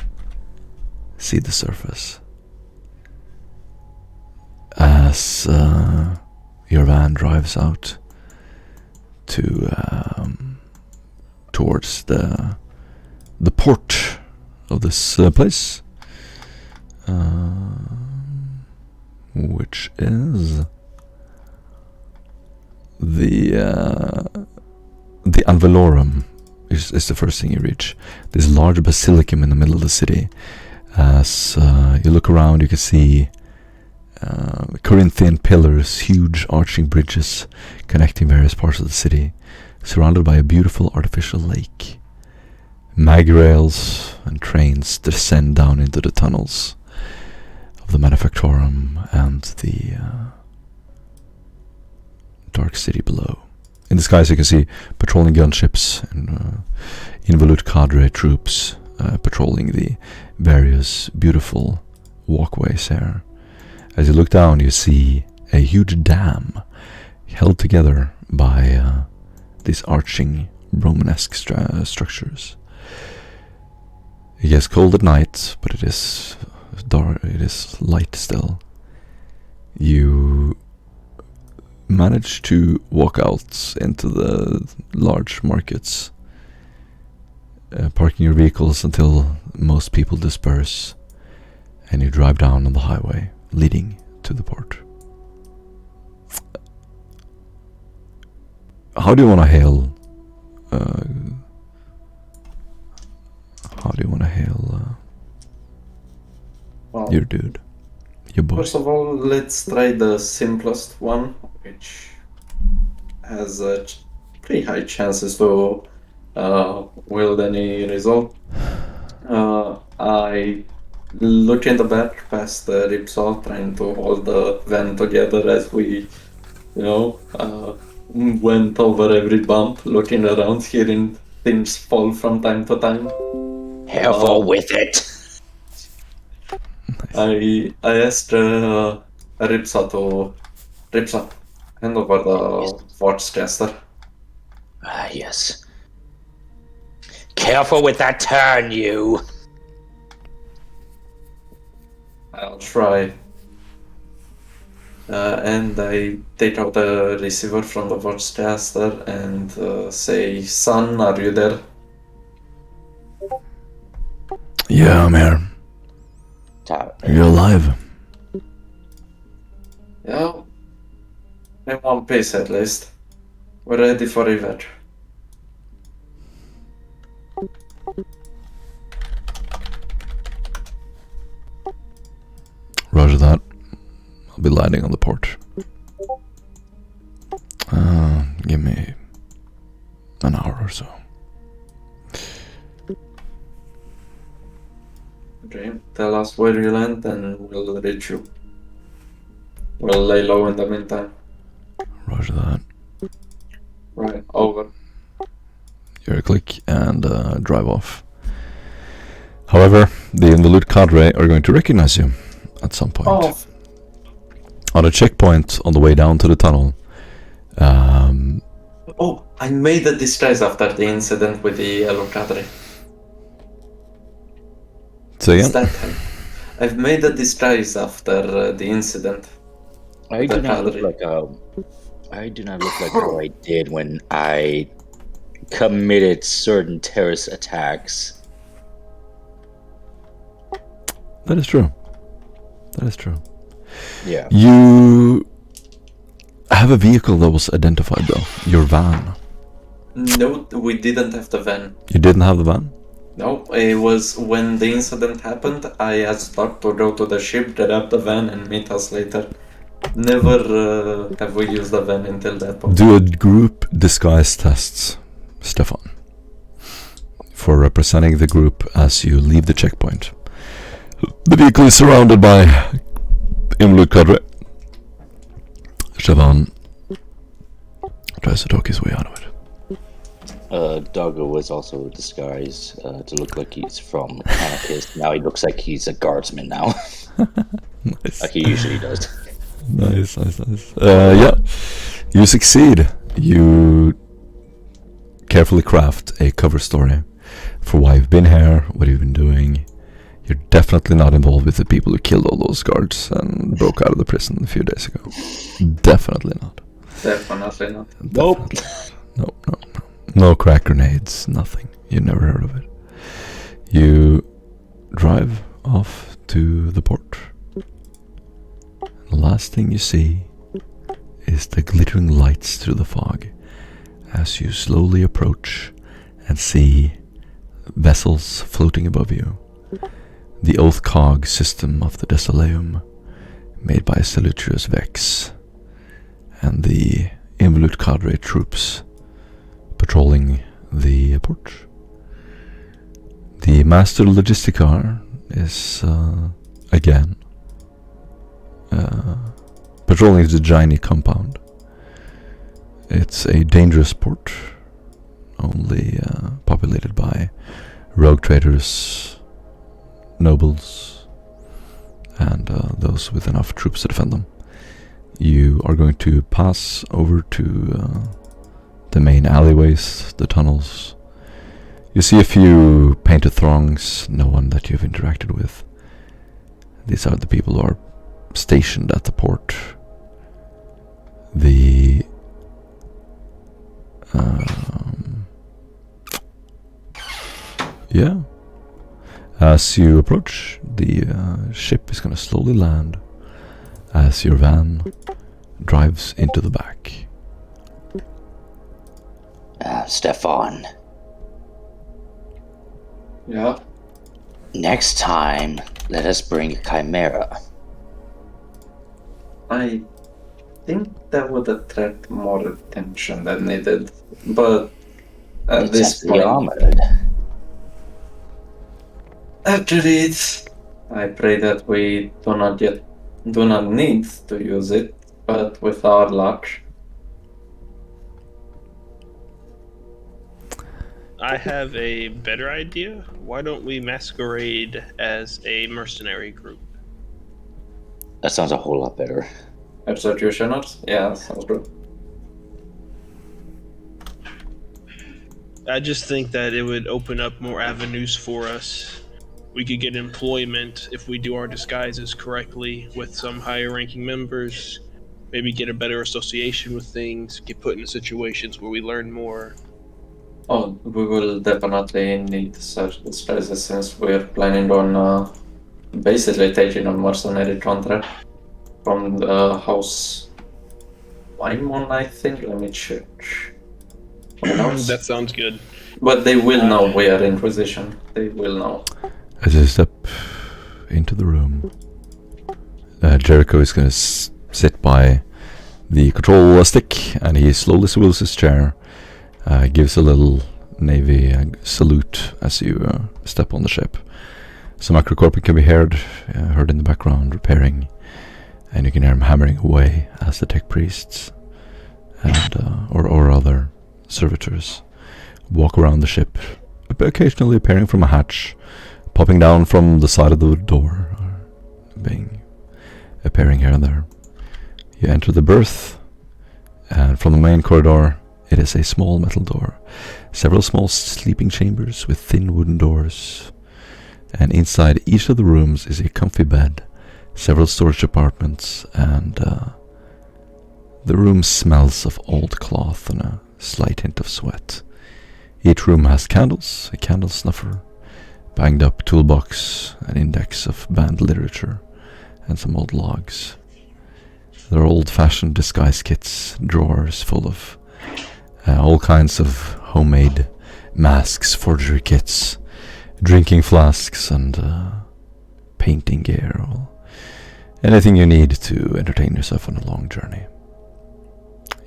see the surface. As your van drives out to towards the port of this place, which is the Anvelorum is the first thing you reach. This large basilicum in the middle of the city. As you look around, you can see Corinthian pillars, huge arching bridges connecting various parts of the city, surrounded by a beautiful artificial lake. Mag rails and trains descend down into the tunnels of the Manufactorum and dark city below. In the skies you can see patrolling gunships and involute cadre troops patrolling the various beautiful walkways here. As you look down, you see a huge dam held together by these arching Romanesque structures. It gets cold at night, but it is dark. It is light still. You manage to walk out into the large markets, parking your vehicles until most people disperse, and you drive down on the highway leading to the port. How do you want to hail? Well, your dude, your boy? first of all, let's try the simplest one, which has pretty high chances to wield any result. I look in the back past the ripsaw, trying to hold the van together as we, went over every bump, looking around, hearing things fall from time to time. Careful with it. I asked Ripsaw to hand over the Vortcaster. Ah, yes. Careful with that turn, you. I'll try. And I take out the receiver from the Vortcaster and say, "Son, are you there?" Yeah, I'm here. You're alive. Yeah. In one piece at least. We're ready for revenge. Roger that. I'll be landing on the port. Give me an hour or so. Okay, tell us where you land and we'll reach you. We'll lay low in the meantime. Roger that. Right, over. You're a click and drive off. However, the involute cadre are going to recognize you at some point. Oh. On a checkpoint on the way down to the tunnel. I made a disguise after the incident with the yellow cadre. So It's yeah. that time. I've made a disguise after the incident. I do not look like how I did when I committed certain terrorist attacks. That is true. That is true. Yeah. You have a vehicle that was identified though. Your van. No, we didn't have the van. You didn't have the van? No, it was when the incident happened, I asked Doc to go to the ship, get up the van and meet us later. Never have we used the van until that point. Do a group disguise tests, Stefan, for representing the group as you leave the checkpoint. The vehicle is surrounded by involute cadre. Stefan tries to talk his way out of it. Doggo was also disguised to look like he's from Anarchist. Now he looks like he's a guardsman now. Nice. Like he usually does. Nice. Yeah, you succeed. You carefully craft a cover story for why you've been here, what you've been doing. You're definitely not involved with the people who killed all those guards and broke out of the prison a few days ago. Definitely not. Definitely not. Nope. No crack grenades, nothing. You never heard of it. You drive off to the port. The last thing you see is the glittering lights through the fog as you slowly approach and see vessels floating above you. The Oath Cog system of the Desoleum, made by Salutius Vex, and the Involute Cadre troops patrolling the port. The Master Logisticar is again patrolling the Giny compound. It's a dangerous port, only populated by rogue traders, nobles, and those with enough troops to defend them. You are going to pass over to the main alleyways, the tunnels. You see a few painted throngs, no one that you've interacted with. These are the people who are stationed at the port. The yeah. As you approach, the ship is going to slowly land as your van drives into the back. Stefan. Yeah. Next time, let us bring a chimera. I think that would attract more attention than needed, but at It's this actually point, armored. actually, I pray that we do not need to use it, but with our luck. I have a better idea. Why don't we masquerade as a mercenary group? That sounds a whole lot better. Executioners? Yeah, sounds good. I just think that it would open up more avenues for us. We could get employment if we do our disguises correctly with some higher ranking members. Maybe get a better association with things, get put in situations where we learn more. Oh, we will definitely need such disguises since we're planning on basically taking a mercenary contract from the house Waimon, I think. Let me check. That sounds good. But they will know we are Inquisition. They will know. As you step into the room, Jericho is going to sit by the control stick, and he slowly swivels his chair, gives a little navy salute as you step on the ship. Some acrocorping can be heard in the background, repairing, and you can hear him hammering away as the tech priests and or other servitors walk around the ship, occasionally appearing from a hatch, popping down from the side of the door, or appearing here and there. You enter the berth, and from the main corridor, it is a small metal door. Several small sleeping chambers with thin wooden doors, and inside each of the rooms is a comfy bed, several storage apartments, and the room smells of old cloth and a slight hint of sweat. Each room has candles, a candle snuffer, banged up toolbox, an index of banned literature, and some old logs. There are old-fashioned disguise kits, drawers full of all kinds of homemade masks, forgery kits, drinking flasks, and painting gear. Anything you need to entertain yourself on a long journey.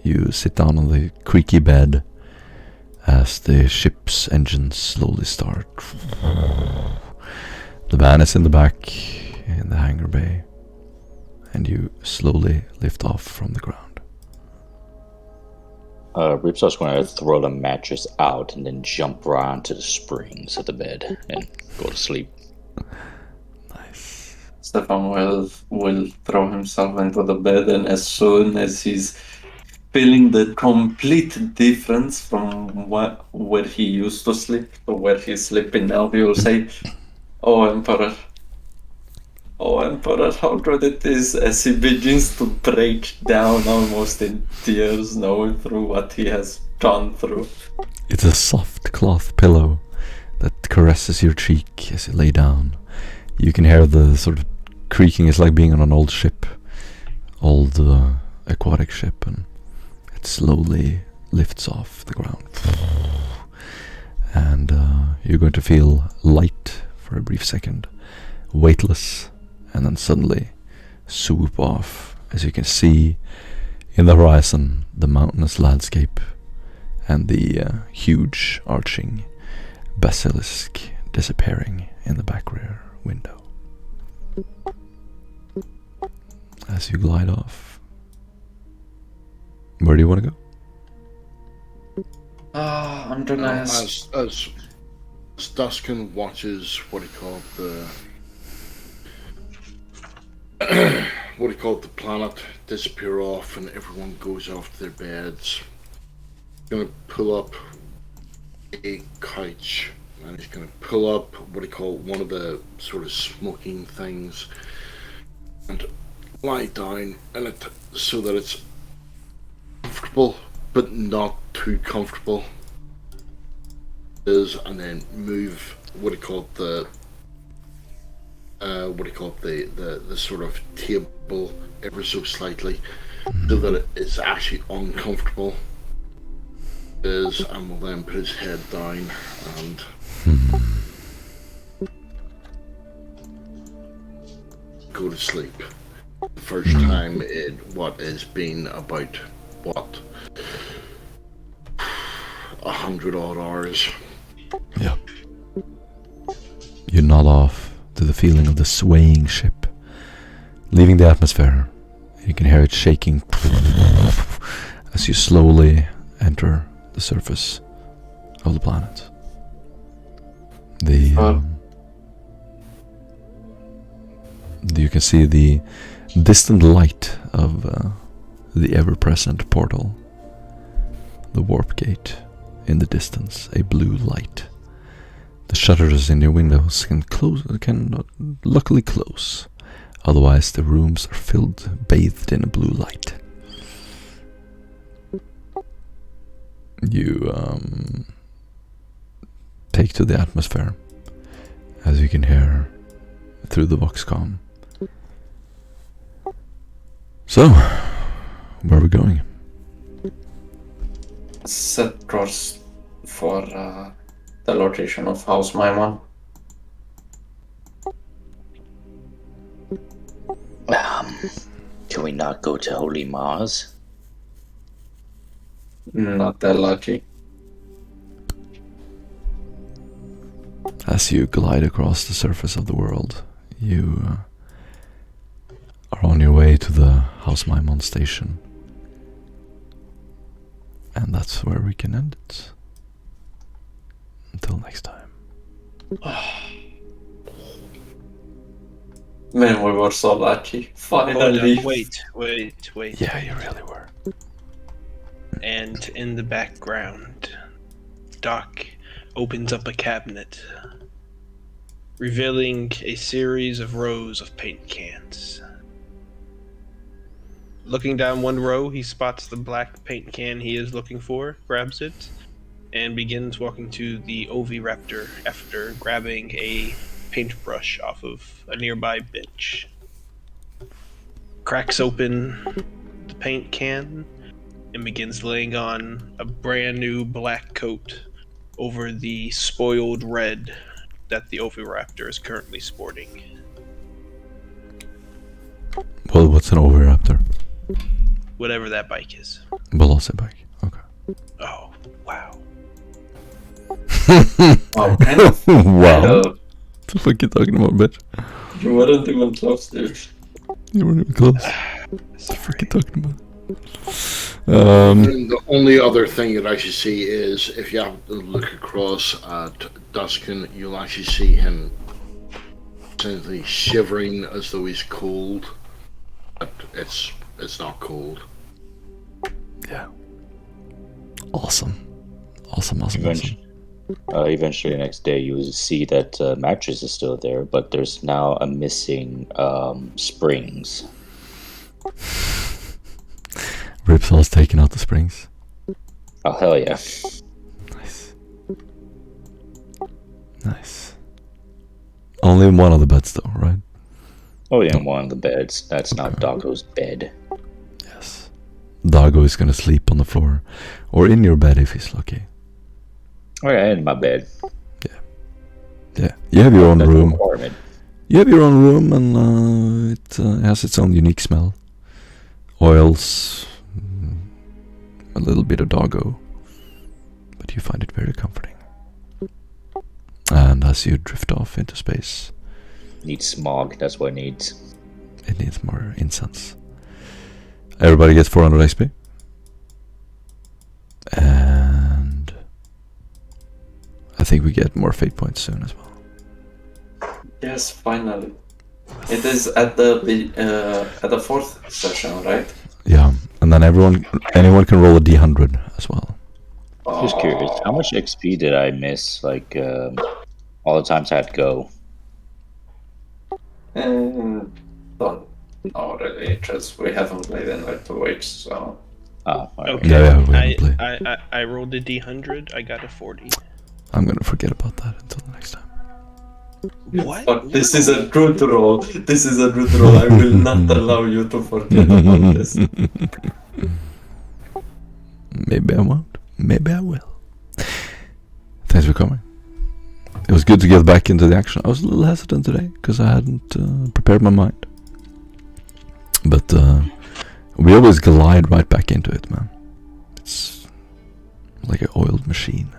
You sit down on the creaky bed as the ship's engines slowly start. The van is in the back, in the hangar bay, and you slowly lift off from the ground. Ripsaw's going to throw the mattress out and then jump around to the springs of the bed and go to sleep. Nice. Stefan will throw himself into the bed, and as soon as he's feeling the complete difference from where he used to sleep to where he's sleeping now, he will say, "Oh, Emperor, how good it is," as he begins to break down almost in tears, knowing through what he has gone through. It's a soft cloth pillow that caresses your cheek as you lay down. You can hear the sort of creaking. It's like being on an old ship, old aquatic ship, and it slowly lifts off the ground. And you're going to feel light for a brief second, weightless, and then suddenly swoop off as you can see in the horizon the mountainous landscape and the huge arching basilisk disappearing in the back rear window. As you glide off, where do you want to go? I'm gonna ask. As Duskin watches what he called the the planet disappear off, and everyone goes off to their beds. He's gonna pull up a couch, and he's gonna pull up one of the sort of smoking things, and lie down in it so that it's comfortable, but not too comfortable. And then move the sort of table ever so slightly so that it's actually uncomfortable. And will then put his head down and go to sleep. The first time in what has been about 100 odd hours. Yeah. You nod off to the feeling of the swaying ship leaving the atmosphere. You can hear it shaking as you slowly enter the surface of the planet. You can see the distant light of the ever-present portal, the warp gate in the distance, a blue light. The shutters in your windows can luckily close, otherwise the rooms are bathed in a blue light. You take to the atmosphere, as you can hear through the voxcom. So, where are we going? Set course for the location of House Maimon. Can we not go to Holy Mars? Not that lucky. As you glide across the surface of the world, you are on your way to the House Maimon station. And that's where we can end it. Until next time. Man, we were so lucky. Finally. Wait. Yeah, you really were. And in the background, Doc opens up a cabinet, revealing a series of rows of paint cans. Looking down one row, he spots the black paint can he is looking for, grabs it, and begins walking to the Oviraptor after grabbing a paintbrush off of a nearby bench. Cracks open the paint can and begins laying on a brand new black coat over the spoiled red that the Oviraptor is currently sporting. Well, what's an Oviraptor? Whatever that bike is. Velocity bike. Okay. Oh, wow. Oh, kind of. Wow. What the fuck are you talking about, bitch? You weren't even close, dude. You weren't even close. What the fuck are you talking about? And the only other thing that I should see is if you have to look across at Duskin, you'll actually see him essentially shivering as though he's cold. But it's not cold. Yeah. Awesome. Eventually the next day you will see that mattress is still there, but there's now a missing springs. Ripsaw's taking out the springs. Oh, hell yeah. Nice. Only in one of the beds though, right? Oh yeah, one of the beds. That's not Doggo's bed. Yes. Doggo is gonna sleep on the floor. Or in your bed if he's lucky. Oh yeah, in my bed. Yeah. You have your own room. You have your own room, and it has its own unique smell. Oils, a little bit of Doggo, but you find it very comforting. And as you drift off into space, needs smog. That's what it needs. It needs more incense. Everybody gets 400 XP, and think we get more fate points soon as well. Yes, finally. It is at the fourth session, right? Yeah, and then anyone can roll a d100 as well. Just curious, how much XP did I miss? Like all the times I had to go. And don't know really, because we haven't played in like 2 weeks, so. Oh, right. Okay. Yeah, we haven't played. I rolled a D100. I got a 40. I'm gonna forget about that until the next time. What? But this is a good roll. This is a good roll. I will not allow you to forget about this. Maybe I won't. Maybe I will. Thanks for coming. It was good to get back into the action. I was a little hesitant today because I hadn't prepared my mind. But we always glide right back into it, man. It's like an oiled machine.